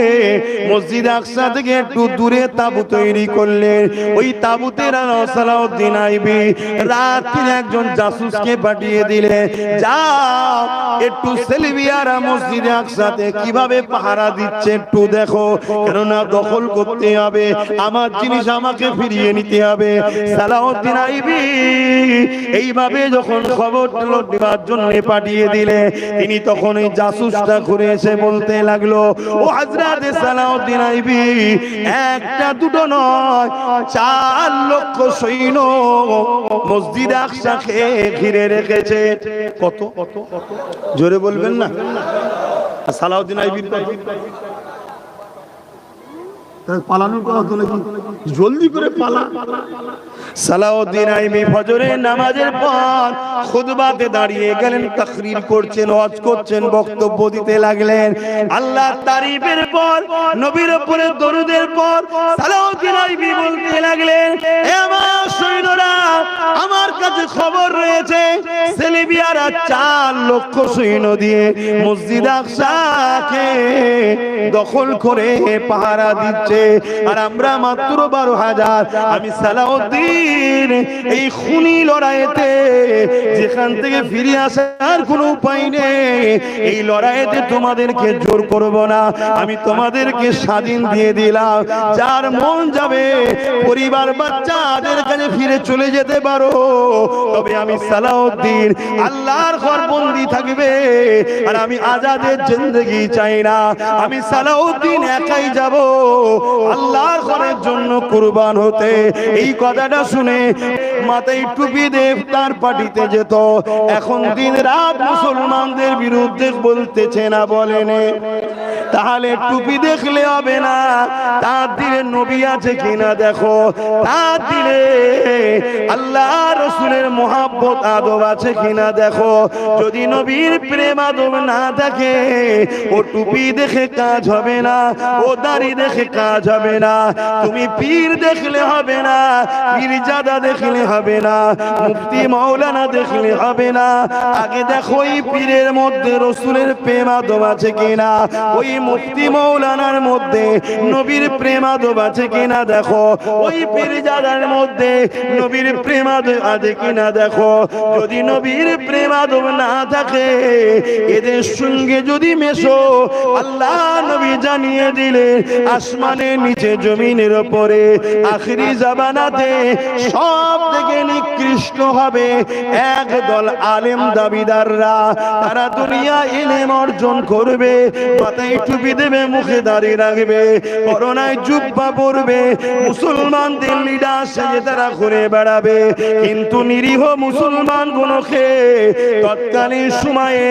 মসজিদ আকসা থেকে একটু দূরে তাঁবু তৈরি করলেন। ওই তাঁবুতে সালাউদ্দিন আইবি রাত্রে একজন জাসুসকে পাঠিয়ে দিলেন, যাও একটু সেলিবিয়ারা মসজিদ আকসাতে কিভাবে পাহারা পাহারা দিচ্ছে একটু দেখো, কেননা দখল করতে হবে, আমার জিনিস আমাকে ফিরিয়ে নিতে হবে। সালাউদ্দিন আইবি এইভাবে যখন খবর দেওয়ার জন্য পাঠিয়ে দিলে, তিনি তখন এই জাসুসটা ঘুরে এসে বলতে লাগলো, ও হযরত সালাউদ্দিন আইবি, একটা দুটো নয়, 4 লক্ষ সৈন্য মসজিদ আকসাকে ঘিরে রেখেছে। কত জোরে বলবেন না? সালাউদ্দিন আইবির কত? পালানোর কথা তো নাকি, জলদি করে পালা। সালাউদ্দিন আইবি ফজরের নামাজের পর খুতবাতে দাঁড়িয়ে গেলেন, তাকরীর করছেন, ওয়াজ করছেন, বক্তব্য দিতে লাগলেন। আল্লাহর তারিফের পর, নবীর উপরে দরুদের পর সালাউদ্দিন আইবি বলতে লাগলেন, হে আমার সৈন্যরা, আমার কাছে খবর রয়েছে সেলিবিয়ারা 4 লক্ষ সৈন্য দিয়ে মসজিদ আকসাকে দখল করে পাহারা দিচ্ছে, আর আমরা মাত্র 12,000। আমি সালাউদ্দিন এই খুনি লড়াইতে যেখান থেকে ফিরে আসার কোনো উপায় নেই, এই লড়াইতে তোমাদেরকে জোর করব না, আমি তোমাদেরকে স্বাধীন দিয়ে দিলাম। যার মন যাবে পরিবার বাচ্চাদের কাছে ফিরে চলে যেতে পারো, তবে আমি সালাউদ্দিন আল্লাহর ঘর বন্দী থাকবে, আর আমি আজাদের জিন্দেগি চাই না। আমি সালাউদ্দিন একাই যাব আল্লাহর ঘরের জন্য কুরবান হতে। এই কথাটা শুনে মাথায় টুপি দিয়ে ইফতার পার্টিতে যেত। এখন দিন রাত মুসলমানদের বিরুদ্ধে বলতেছে না, বলেন? তাহলে টুপি দেখলে হবে না, তার দিলে নবী আছে কিনা দেখো, তার দিলে আল্লাহ রাসূলের মহব্বত আদব আছে কিনা দেখো। যদি নবীর প্রেম আদব না থাকে, ও টুপি দেখে কাজ হবে না, ও দাড়ি দেখে কাজ হবে না। তুমি পীর দেখলে হবে না, পীরজাদা দেখলে হবে না, মুফতি মাওলানা দেখলে হবে না। আগে দেখো ওই পীরের মধ্যে রাসূলের প্রেম আদব আছে কিনা, ওই মুফতি মাওলানার মধ্যে নবীর প্রেম আদব আছে কিনা দেখো, ওই পীরজাদার মধ্যে নবীর প্রেম আদব আছে কিনা দেখো। যদি নবীর প্রেম আদব না থাকে, এদের সঙ্গে যদি মেশো, আল্লাহ নবী জানিয়ে দিলে আসমানের নিচে জমিনের উপরে আখিরি জামানাতে সব থেকে নিকৃষ্ট হবে একদল আলেম দাবিদাররা। তারা দুনিয়া ইলম অর্জন করবে, মাথায় টুপি দেবে, মুখে দাড়ি রাখবে, করোনায় জুব্বা পরবে, মুসলমানদের লিডার সেজে তারা ঘুরে বেড়াবে। কিন্তু নিরীহ মুসলমান গুলোকে তৎকালীন সময়ে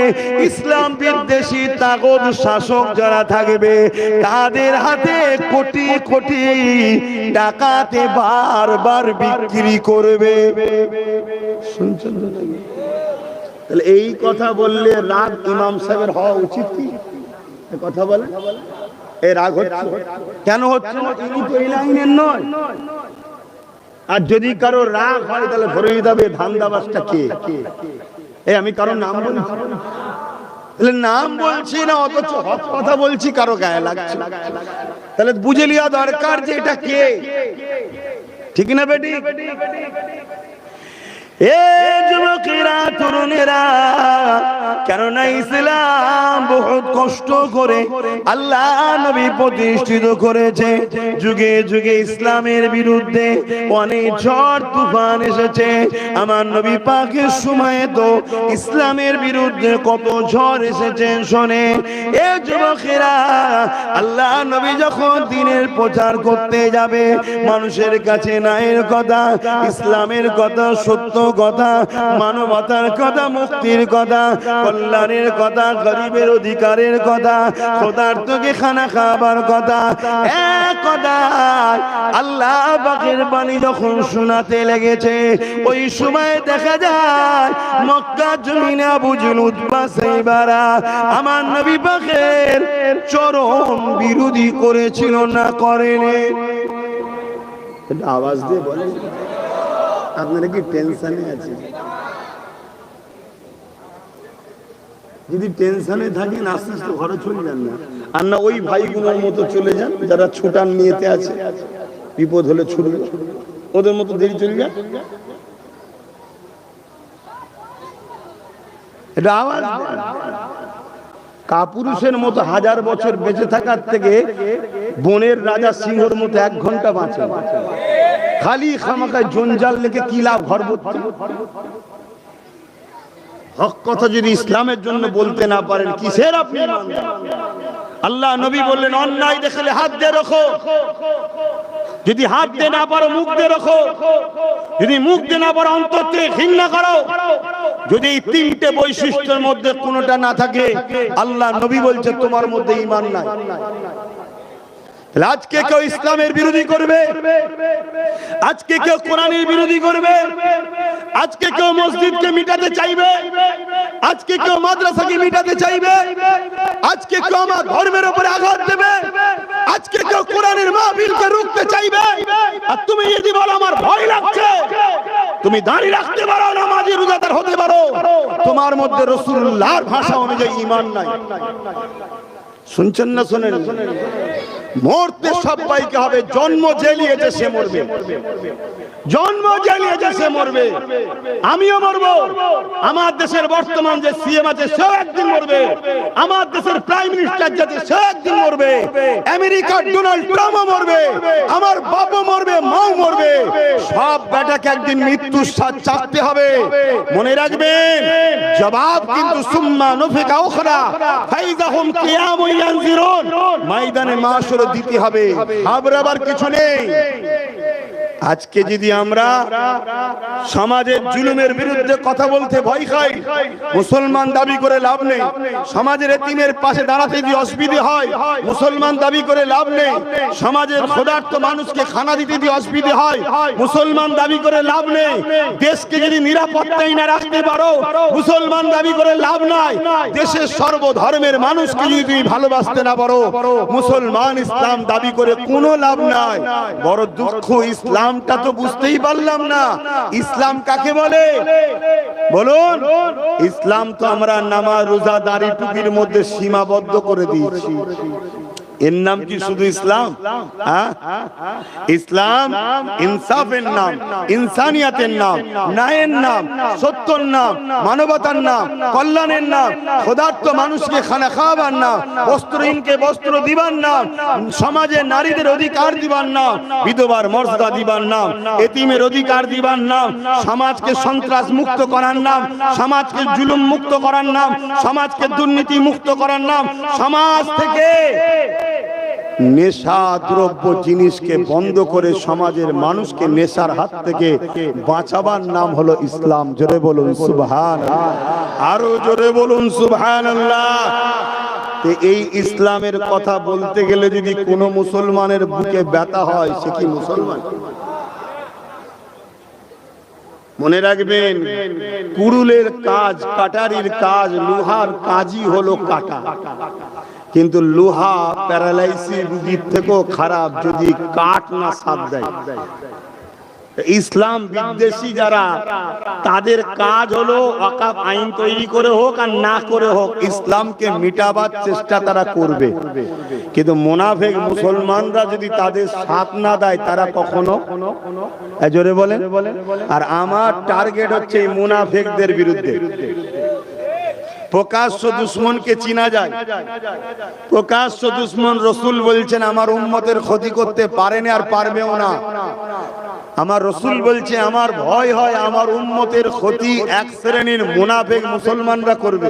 ইসলাম বিদ্বেষী তাগত শাসক যারা থাকবে, তাদের হাতে কোটি কোটি টাকাতে বারবার বিক্রি করবে। শুনছেন? তাহলে এই কথা বললে রাগ ইমাম সাহেবের হওয়া উচিত কি? কথা বলে এই রাগ হচ্ছে কেন? হচ্ছে না, ইনি তো এই লাইনের নয়। আর যদি কারো রাগ হয়, তাহলে ধরে নিতে হবে ধান্দাবাজটা কে। আমি কারো নাম বলি, নাম বলছি না, অথচ হক কথা বলছি, কারো গায়ে লাগছে, তাহলে বুঝে লিয়া দরকার যে এটা কে। ঠিক না বেটি? এ যুবকেরা, তরুণেরা, কেননা ইসলাম বহুত কষ্ট করে আল্লাহ নবী প্রতিষ্ঠিত করেছে। যুগে যুগে ইসলামের বিরুদ্ধে অনেক ঝড় তুফান এসেছে। আমার নবী পাকের সময়ে তো ইসলামের বিরুদ্ধে কত ঝড় এসেছে শোনে। এ যুবকেরা, আল্লাহ নবী যখন দ্বীনের প্রচার করতে যাবে, মানুষের কাছে ন্যায়ের কথা, ইসলামের কথা, সত্য কথা, মানবতার কথা, মুক্তির কথা, কল্যাণের কথা, গরিবের অধিকারের কথা, ক্ষুধার্তকে খানা খাবার কথা, এক কথা আল্লাহ পাকের বাণী যখন শোনাতে লেগেছে, ওই সময় দেখা যায় মক্কা জমিনে আবু জেহেল, উতবা, সাইবারা আমার নবী পাকের চরম বিরোধী করেছিল না করেনি? আওয়াজ দিয়ে বলেন, আপনারা কি টেনশনে আছেন? যদি টেনশনে থাকেন, আস্তে আস্তে ঘরে চলে যান না, আর না ওই ভাইগুলোর মতো চলে যান যারা ছুটান নিয়েতে আছে, বিপদ হলে ছুটবে, ওদের মতো দেরি চলে যান। এটা আওয়াজ কাপুরুষের মতো 1000 বছর বেঁচে থাকার থেকে বনের রাজা সিংহর মতো 1 ঘন্টা বাঁচে। খালি খামাখায় জঞ্জাল লেগে কি লাভ ঘর ভর্তি? হক কথা যদি ইসলামের জন্য বলতে না পারেন, কিসের আপনি ইমানদার? আল্লাহ নবী বললেন, অন্যায় দেখলে হাত দিয়ে রাখো, যদি হাত দিয়ে না পারো মুখ দিয়ে রাখো, যদি মুখ দিয়ে না পারো অন্তর থেকে ঘৃণা করো। যদি এই 3টে বৈশিষ্ট্যের মধ্যে কোনোটা না থাকে, আল্লাহ নবী বলছে তোমার মধ্যে ঈমান নাই। আজকে কেউ ইসলামের বিরোধী করবে, আজকে কেউ কোরআনের বিরোধী করবে, আজকে কেউ মসজিদকে মিটাতে চাইবে, আজকে কেউ মাদ্রাসাকে মিটাতে চাইবে, আজকে কেউ আমার ধর্মের উপরে আঘাত দেবে, আজকে কেউ কোরআনের মাহফিলকে রুখতে চাইবে। আর তুমি যদি বলো আমার ভয় লাগছে, তুমি দাঁড়িয়ে রাখতে পারো, নামাজি রোজাদার হতে পারো, তোমার মধ্যে রাসূলুল্লাহর ভাষা অনুযায়ী ঈমান নাই। শুনছেন না শুনেন? মরতে সবাইকে হবে, জন্ম জেলিয়েছে সে মরবে, জন্ম জেলিয়েছে সে মরবে, আমিও মরবো। আমার দেশের বর্তমান যে সিএম আছে সেও একদিন মরবে, আমার দেশের প্রাইম মিনিস্টার যাচ্ছে সেও একদিন মরবে, আমেরিকার ডোনাল্ড ট্রাম্পও মরবে, আমার বাপও মরবে, মাও মরবে। সব বেটাকে একদিন মৃত্যুর স্বাদ চাকতে হবে। মনে রাখবেন, জবাব কিন্তু সুম্মা নুফিকা উখরা ফাইযাহুম কিয়ামুন ইয়ানজিরুন, ময়দানে মাশর দিতে হবে, ঘাবড়াবার কিছু নেই। আজকে যদি আমরা সমাজের জুলুমের বিরুদ্ধে কথা বলতে ভয় খাই, মুসলমান দাবি করে লাভ নেই। সমাজের এতিমের পাশে দাঁড়াতে যদি অসুবিধা হয়, মুসলমান দাবি করে লাভ নেই। সমাজের ক্ষুধার্ত মানুষকে খানা দিতে যদি অসুবিধা হয়, মুসলমান দাবি করে লাভ নেই। দেশকে যদি নিরাপত্তাই না রাখতে পারো, মুসলমান দাবি করে লাভ নাই। দেশের সর্বধর্মের মানুষকে যদি তুমি ভালোবাসতে না পারো, মুসলমান ইসলাম দাবি করে কোনো লাভ নাই। বড় দুঃখ, ইসলামটা তো বুঝতেই পারলাম না। ইসলাম কাকে বলে বলুন? ইসলাম তো আমরা নামাজ, রোজা, দাড়ি, টুপির মধ্যে সীমাবদ্ধ করে দিয়েছি। এর নাম কি শুধু ইসলাম? ইসলাম ইনসাফের নাম, ইনসানিয়াতের নাম, ন্যায়ের নাম, সত্যর নাম, মানবতার নাম, কল্যাণের নাম, ক্ষুধার্ত মানুষকে খানা খাওয়াবার নাম, বস্ত্রহীনকে বস্ত্র দিবার নাম, সমাজে নারীদের অধিকার দিবার নাম, বিধবার মর্যাদা দিবার নাম, এতিমের অধিকার দিবার নাম, সমাজকে সন্ত্রাস মুক্ত করার নাম, সমাজকে জুলুম মুক্ত করার নাম, সমাজকে দুর্নীতি মুক্ত করার নাম, সমাজ থেকে নেশা দ্রব্য জিনিসকে বন্ধ করে সমাজের মানুষকে নেশার হাত থেকে বাঁচাবার নাম হলো ইসলাম। জোরে বলুন সুবহানাল্লাহ, আরো জোরে বলুন সুবহানাল্লাহ। এই ইসলামের কথা বলতে গেলে যদি কোনো মুসলমানের বুকে ব্যথা হয়, সে কি মুসলমান? মনে রাখবেন, কুড়ুলের কাজ, কাটারির কাজ, লোহার কাজই হলো কাটা। কিন্তু লোহা প্যারালাইসিস রোগীর থেকেও খারাপ যদি কাট না সাথ দেয়। ইসলাম বিদ্বেষী যারা, তাদের কাজ হলো ওয়াকফ আইন তৈরি করে হোক আর না করে হোক, ইসলামকে মিটাবার চেষ্টা তারা করবে। কিন্তু মুনাফিক মুসলমানরা যদি তাদের সাথ না দেয়, তারা কখনো, জোরে বলেন। আর আমার টার্গেট হচ্ছে এই মুনাফিকদের বিরুদ্ধে। প্রকাশ্য দুশ্মনকে চিনা যায়, প্রকাশ্য দুশ্মন রাসূল বলছেন আমার উম্মতের ক্ষতি করতে পারেনি আর পারবেও না। আমার রাসূল বলছে আমার ভয় হয় আমার উম্মতের ক্ষতি এক শ্রেণীর মুনাফিক মুসলমানরা করবে।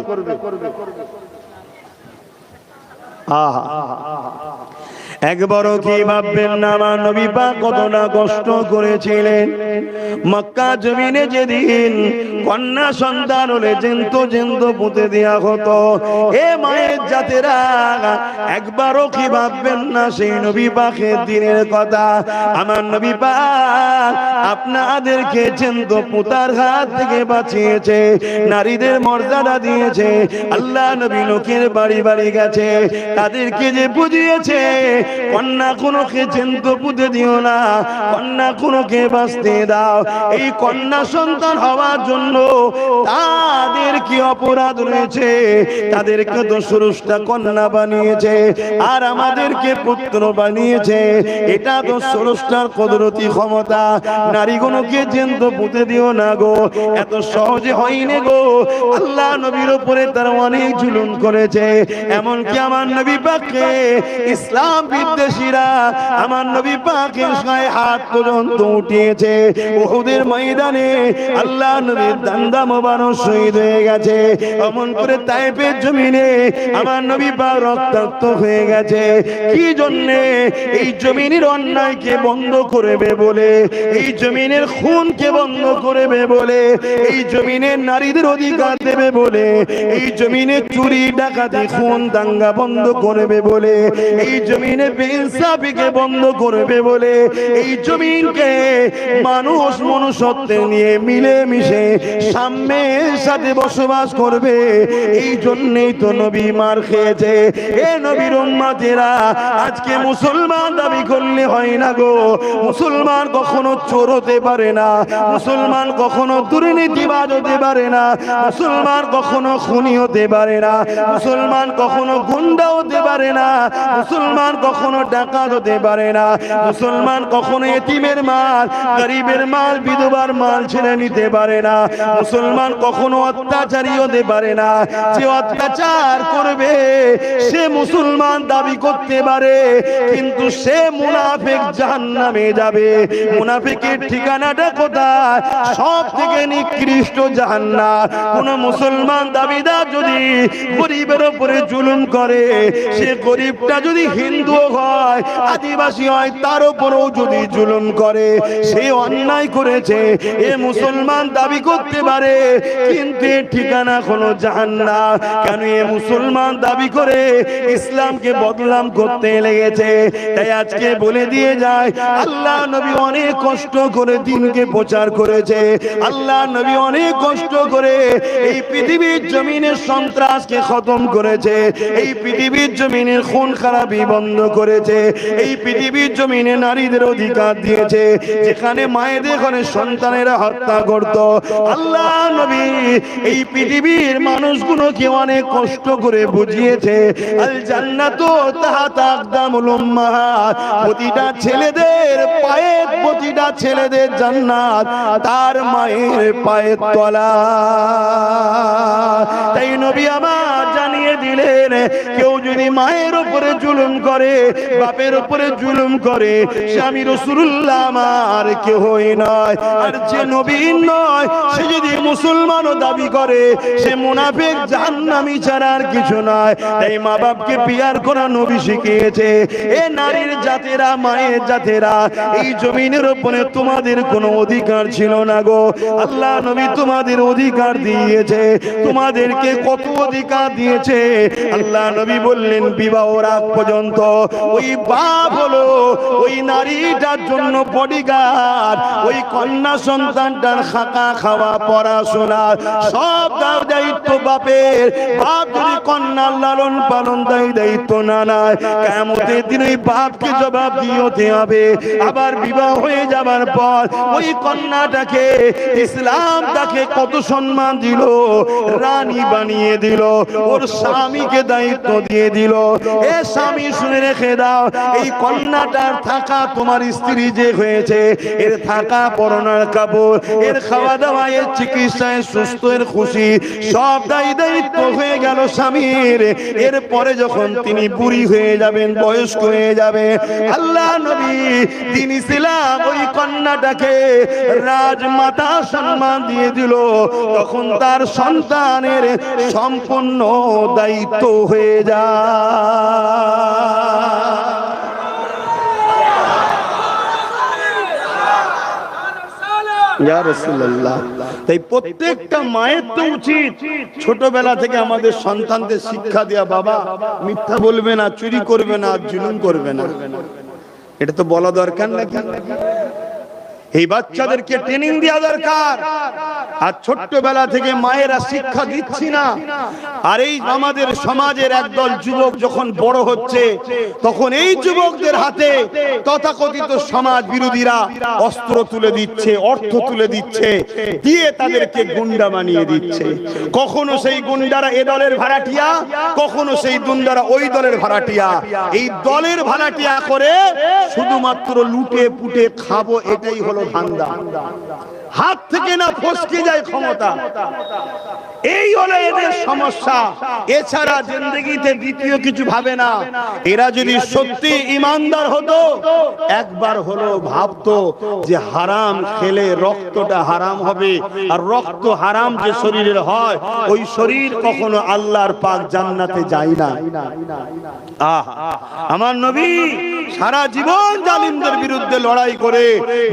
একবারও কি ভাববেন না আমার নবী পাক কত না কষ্ট করেছিলেন? মক্কা জমিনে যেদিন কন্যা সন্তান হলে জেন্ত পুঁতে দেয়া হতো, এ মায়ের জাতেরা একবারও কি ভাববেন না সেই নবী পাকের দিনের কথা? আমার নবী পাক আপনাদেরকে জেন্ত পুতার হাত থেকে বাঁচিয়েছে, নারীদের মর্যাদা দিয়েছে। আল্লাহ নবী লোকের বাড়ি বাড়ি গেছে, তাদেরকে যে বুঝিয়েছে কন্যা কোনোকে জ্যান্ত পুঁতে দিও না, কন্যা কোনোকে বাঁচতে দাও। এই কন্যা সন্তান হওয়ার জন্য তাদের কি অপরাধ রয়েছে? তাদেরকে তো 16টা কন্যা বানিয়েছে আর আমাদেরকে পুত্র বানিয়েছে। এটা তো 16টার কুদরতি ক্ষমতা। নারীগুলোকে জ্যান্ত পুঁতে দিও না গো, এত সহজে হয়নি গো। আল্লাহ নবীর উপরে তারা অনেক জুলুম করেছে। এমনকি আমার নবী পাককে ইসলাম বিদ্বেষীরা আমার নবী পাকের গায়ে হাত পর্যন্ত উঠিয়েছে। উহুদের ময়দানে আল্লাহ নবীর দান্দা মোবারক শহীদ হয়ে গেছে। এমন করে তায়েফের জমিনে আমার নবী পাক রক্তাক্ত হয়ে গেছে। কি জন্য? এই জমিনের অন্যায়কে বন্ধ করবে বলে, এই জমিনের খুনকে বন্ধ করবে বলে, এই জমিনের নারীদের অধিকার দেবে বলে, এই জমিনে চুরি ডাকাতি খুন দাঙ্গা বন্ধ করবে বলে, এই জমিনে বেইনসাফিকে বন্ধ করবে বলে, এই জমিনকে মানুষ মনুষ্যত্বে নিয়ে মিলে মিশে সাম্যের সাথে বসবাস করবে। এই জন্যই তো নবী মার খেয়েছে। এ নবীর উম্মতেরা, আজকে মুসলমান দাবি করলে হয় না গো। মুসলমান কখনো চোর হতে পারে না, মুসলমান কখনো দুর্নীতিবাজ হতে পারে না, মুসলমান কখনো খুনি হতে পারে না, মুসলমান কখনো গুন্ডা হতে পারে না, মুসলমান কখনো ডাকাত হতে পারে না, মুসলমান কখনো এতিমের মাল, গরিবের মাল, বিধবার মাল ছেড়ে নিতে পারে না, মুসলমান কখনো অত্যাচারী হতে পারে না। যে অত্যাচার করবে সে মুসলমান দাবি করতে পারে, কিন্তু সে মুনাফিক জাহান্নামে যাবে। মুনাফিকের ঠিকানাটা কোথায়? সব থেকে নিকৃষ্ট জাহান্নাম। কোন মুসলমান দাবিদার যদি গরিবের উপরে জুলুম করে, সে গরিবটা যদি হিন্দু হয়, আদিবাসী হয়, তার উপরেও যদি জুলুম করে, সে অন্যায় করেছে। এ মুসলমান দাবি করতে পারে, কিন্তু এর ঠিকানা হলো জাহান্নাম। কেন? এ মুসলমান দাবি করে ইসলামকে বদনাম করতে লেগেছে। তাই আজকে বলে দিয়ে যায়, আল্লাহ নবী অনেক কষ্ট করে দিনকে প্রচার করেছে। আল্লাহ নবী অনেক কষ্ট করে এই পৃথিবীর জমিনের সন্ত্রাসকে খতম করেছে, এই পৃথিবীর জমিনের খুন খারাপি বন্ধ করেছে, এই পৃথিবীর জমিনে নারীদের অধিকার দিয়েছে। যেখানে মায়েদের ঘরে সন্তানেরা হত্যা করত, আল্লাহ নবী এই পৃথিবীর মানুষগুলোকে অনেক কষ্ট করে বুঝিয়েছে। আল জান্নাতু তাহতা আকদামুল উম্মাহাত, প্রতিটা ছেলেদের পায়ে, প্রতিটা ছেলেদের জান্নাত তার মায়ের পায়ের তলা। তাই নবী আমার জানিয়ে দিলেন, কেউ যদি মায়ের উপরে জুলুম করে, বাপের উপরে জুলুম করে, স্বামী রাসূলুল্লাহ আমার কেউই নয়। আর যে নবী নয়, সে যদি মুসলমানও দাবি করে, সে মুনাফিক জাহান্নামী ছাড়া আর কিছু নয়। তাই মা বাপকে বিয়ার করা নবী শিখিয়েছে। এ নারীর জাতেরা, মায়ের জাতেরা, এই জমিনের উপরে তোমাদের কোনো অধিকার ছিল না গো। আল্লাহ নবী তোমাদের অধিকার দিয়েছে। তোমাদেরকে কত অধিকার দিয়েছে? আল্লাহ নবী বললেন, বিবাহর আগ পর্যন্ত ওই বাপ হলো ওই নারীটার জন্য বডিগার্ড। ওই কন্যা সন্তানটার থাকা, খাওয়া, পড়াশোনা সব দায়িত্ব বাপের। বাপ যদি কন্যার লালন পালন দায়িত্ব না নেয়, কিয়ামতের দিন ওই বাপকে জবাব দিতে হবে। আবার বিবাহ হয়ে যাবার পর ওই কন্যাটাকে ইসলাম তাকে কত সম্মান দিল, রানী বানিয়ে দিল, ওর স্বামীকে দায়িত্ব দিয়ে দিল। এ স্বামী শুনে রেখে দাও, এই কন্যাটার থাকা, তোমার স্ত্রী যে হয়েছে, এর থাকা, পরনার কাপড়, এর খাওয়া দাওয়া, এর চিকিৎসায়, সুস্থ, এর খুশি, সব দায়িত্ব হয়ে গেল স্বামীর। এরপরে যখন তিনি বুড়ি হয়ে যাবেন, বয়স্ক হয়ে যাবে, আল্লাহ নবী দিন ইসলাম ওই কন্যাটাকে রাজমাতা সম্মান দিয়ে দিল। তখন তার সন্তানের সম্পূর্ণ দায়িত্ব হয়ে যায়। ইয়া রাসূলুল্লাহ। তাই প্রত্যেকটা মায়ের তো উচিত ছোটবেলা থেকে আমাদের সন্তানদের শিক্ষা দেয়া, বাবা মিথ্যা বলবে না, চুরি করবে না, জুলুম করবে না। এটা তো বলা দরকার নাকি? এই বাচ্চাদেরকে ট্রেনিং দেওয়া দরকার। আর ছোট্টবেলা থেকে মায়েরা শিক্ষা দিচ্ছি না, আর এই আমাদের সমাজের একদল যুবক যখন বড় হচ্ছে তখন এই যুবকদের হাতে তথাকথিত সমাজ বিরোধীরা অস্ত্র তুলে দিচ্ছে, অর্থ তুলে দিচ্ছে, দিয়ে তাদেরকে গুন্ডা বানিয়ে দিচ্ছে। কখনো সেই গুন্ডারা এ দলের ভাড়াটিয়া, কখনো সেই গুন্ডারা ওই দলের ভাড়াটিয়া। এই দলের ভাড়াটিয়া করে শুধুমাত্র লুটে পুটে খাবো, এটাই হলো ধান্দা। হাত থেকে না ফসকে যায় ক্ষমতা, এই হলো এদের সমস্যা। এছাড়া জিন্দেগিতে দ্বিতীয় কিছু ভাবে না। এরা যদি সত্যি ইমানদার হতো, একবার হলো ভাবতো যে হারাম খেলে রক্তটা হারাম হবে, আর রক্ত হারাম যে শরীরের হয় ওই শরীর কখনো আল্লাহর পাক জান্নাতে যায় না। আমার নবী সারা জীবন জালিমদের বিরুদ্ধে লড়াই করে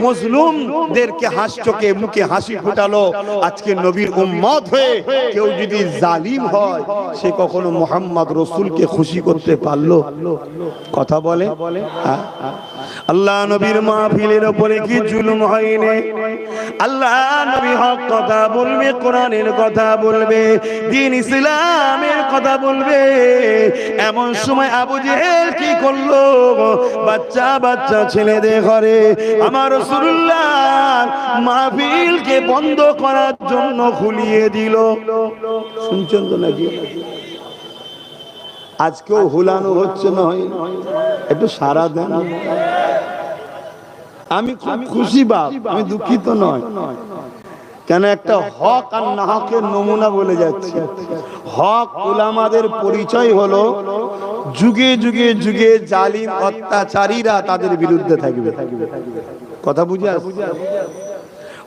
মজলুমদেরকে হাসিকে মুখে হাসি ফুটালো। আজকে নবীর উম্মত হয়ে কেউ যদি জালিম হয়, সে কখনো মুহাম্মদ রাসূলকে খুশি করতে পারলো? কথা বলে। আল্লাহ নবীর মাহফিলের উপরে কি জুলুম হয়নি? আল্লাহ নবী হক কথা বলবে, কোরআনের কথা বলবে, দ্বীন ইসলামের কথা বলবে। এমন সময় আবু জেহেল কি করলো? বাচ্চা বাচ্চা ছেলেদের ঘরে আমার রাসূলুল্লাহ মাহফিলকে বন্ধ করার জন্য খুলিয়ে দিল। শুনছেন তো নাকি? আজকেও হুলানো হচ্ছে না, একটু সারা দেন। আমি খুব খুশি বাপ, আমি দুঃখিত নয়। কেন একটা হক আর না হকের নমুনা বলে যাচ্ছে। হক উলামাদের পরিচয় হলো যুগে যুগে যুগে জালিম অত্যাচারীরা তাদের বিরুদ্ধে থাকবে। কথা বুঝে আসছে?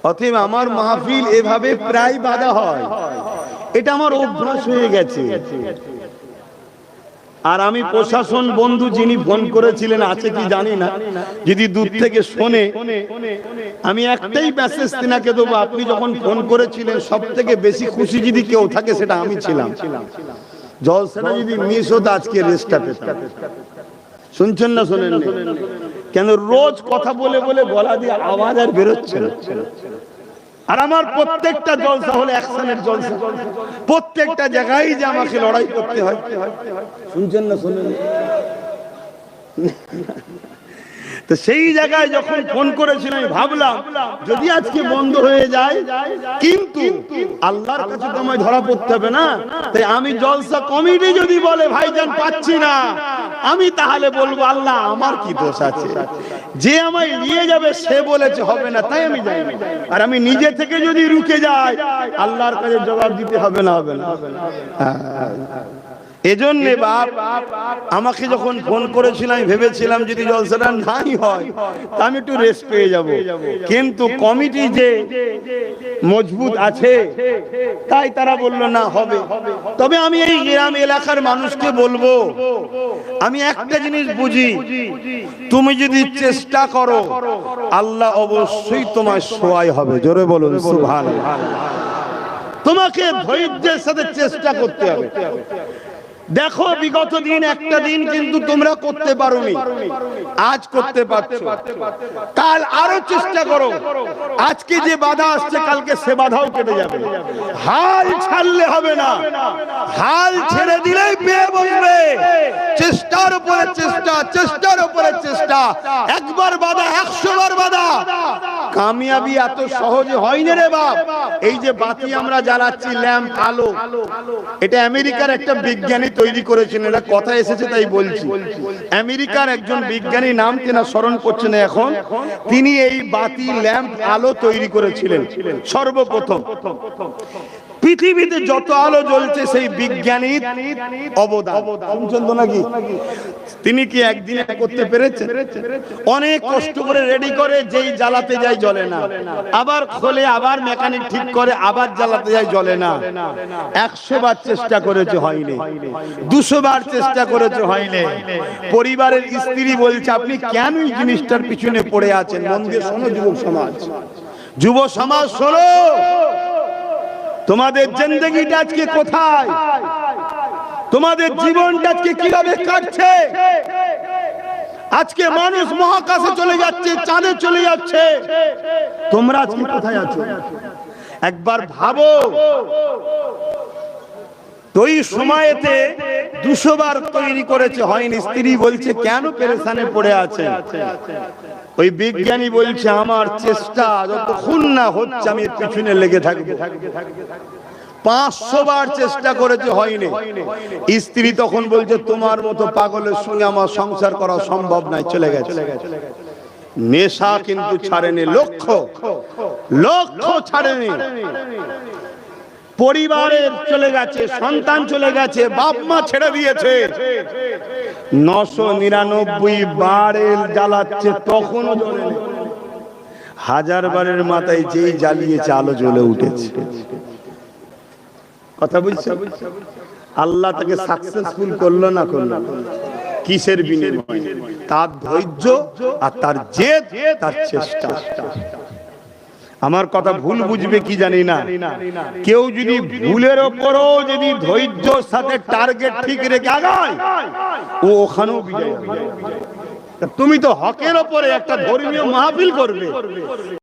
অতএব আমার মাহফিল এভাবে প্রায় বাধা হয়, এটা আমার অভ্যাস হয়ে গেছে। আর আমি প্রশাসন বন্ধু যিনি ফোন করেছিলেন আছে কি জানি না, যদি দূর থেকে শোনে, আমি একটাই মেসেজ তিনাকে দেবো, আপনি যখন ফোন করেছিলেন সব থেকে বেশি খুশি যদি কেউ থাকে সেটা আমি ছিলাম। জলসাটা যদি মিস হতো আজকে রেস্টটা পেতাম। শুনছেন না শোনেন? কেন রোজ কথা বলে বলে গলা দিয়ে আওয়াজ আর বেরোচ্ছে না। আর আমার প্রত্যেকটা জলসা হলো অ্যাকশনের জলসা, প্রত্যেকটা জায়গায় যে আমাকে লড়াই করতে হয়। শুনছেন না শোনেন? তো সেই জায়গায় যখন ফোন করেছিলাম আমি ভাবলাম যদি আজকে বন্ধ হয়ে যায়, কিন্তু আল্লাহর কাছে তো আমায় ধরা পড়তে হবে না। তাই আমি জলসা কমিটি যদি বলে ভাইজান পাচ্ছি না, আমি তাহলে বলবো আল্লাহ আমার কি দোষ আছে? যে আমায় নিয়ে যাবে সে বলেছে হবে না, তাই আমি যাই। আর আমি নিজে থেকে যদি রুকে যাই, আল্লাহর কাছে জবাব দিতে হবে না? হবে না? এজন্য বাপ আমাকে যখন ফোন করেছিল আমি ভেবেছিলাম যদি জলসাটা নাই হয় তা আমি একটু রেস্ট পেয়ে যাব, কিন্তু কমিটি যে মজবুত আছে তাই তারা বলল না হবে। তবে আমি এই গ্রাম এলাকার মানুষকে বলবো, আমি একটা জিনিস বুঝি, তুমি যদি চেষ্টা করো আল্লাহ অবশ্যই তোমার সহায় হবে। জোরে বলুন সুবহানাল্লাহ। তোমাকে ধৈর্যের সাথে চেষ্টা করতে হবে। দেখো বিগত দিন একটা দিন কিন্তু তোমরা করতে পারোনি, আজ করতে পারছো, কাল আরো চেষ্টা করো। আজকে যে বাধা আসছে কালকে সে বাধাও কেটে যাবে। হাল ছাড়লে হবে না, হাল ছেড়ে দিলেই পেয়ে বসবে। চেষ্টার উপরে চেষ্টা, চেষ্টার উপরে চেষ্টা। একবার বাধা 100 বার বাধা। কামিয়াবি এত সহজে হয় না রে বাপ। এই যে বাতি আমরা জ্বালাচ্ছি, ল্যাম্প আলো, এটা আমেরিকার একটা বিজ্ঞানী তৈরি করেছেন। এটা কথা এসেছে তাই বলছি। আমেরিকার একজন বিজ্ঞানী, নাম তেনা স্মরণ করছেন এখন, তিনি এই বাতি ল্যাম্প আলো তৈরি করেছিলেন সর্বপ্রথম। পৃথিবীতে যত আলো জ্বলছে সেই বিজ্ঞানীর অবদান। শুনছেন তো নাকি? তিনি কি একদিনে করতে পেরেছেন? অনেক কষ্ট করে রেডি করে, যেই জ্বালাতে যায় জ্বলে না, আবার খোলে, আবার মেকানিক ঠিক করে, আবার জ্বালাতে যায় জ্বলে না। 100 বার চেষ্টা করেছে হয়নি, 200 বার চেষ্টা করেছে হয়নি। পরিবারের স্ত্রী বলছে আপনি কেন এই জিনিসটার পিছনে পড়ে আছেন? মন দিয়ে শোনো যুব সমাজ, যুব সমাজ শোনো, তোমাদের জিন্দেগিটা আজকে কোথায়? তোমাদের জীবনটা আজকে কিভাবে কাটছে? আজকে মানুষ মহাকাশে চলে যাচ্ছে, চাঁদে চলে যাচ্ছে, তোমরা আজকে কোথায় আছো? একবার ভাবো। তো ওই সময়েতে 200 বার তৈরি করেছে, হয়নি। স্ত্রী বলছে কেন পেরেশানে পড়ে আছেন? ওই বিজ্ঞানী বলছে আমার চেষ্টা যতক্ষণ না হচ্ছে আমি এর পিছনে লেগে থাকবো। 500 বার চেষ্টা করেছে, হয়নি। স্ত্রী তখন বলছে তোমার মতো পাগলের সঙ্গে আমার সংসার করা সম্ভব নয়, চলে গেছে। নেশা কিন্তু ছাড়েনি, লক্ষ্য ছাড়েনি। পরিবারের চলে গেছে, সন্তান চলে গেছে, বাপ মা ছেড়ে দিয়েছে। 999 বারের জ্বালাচ্ছে, তখনও জ্বলে নেই। 1000 বারের মাথায় যেই জ্বালিয়েছে আলো জ্বলে উঠেছে। কথা বুঝছো? আল্লাহ তাকে সাকসেসফুল করলো না করলো, কিসের বিনিময়ে? তার ধৈর্য আর তার জেদ, তার চেষ্টা। আমার কথা ভুল বুঝবে কি জানি না, কেউ যদি ভুলের ওপরও যদি ধৈর্যর সাথে টার্গেট ঠিক রেখে আগায়, ও ওখানেও বিজয় হবে। তুমি তো হকের ওপরে একটা ধর্মীয় মাহফিল করবে,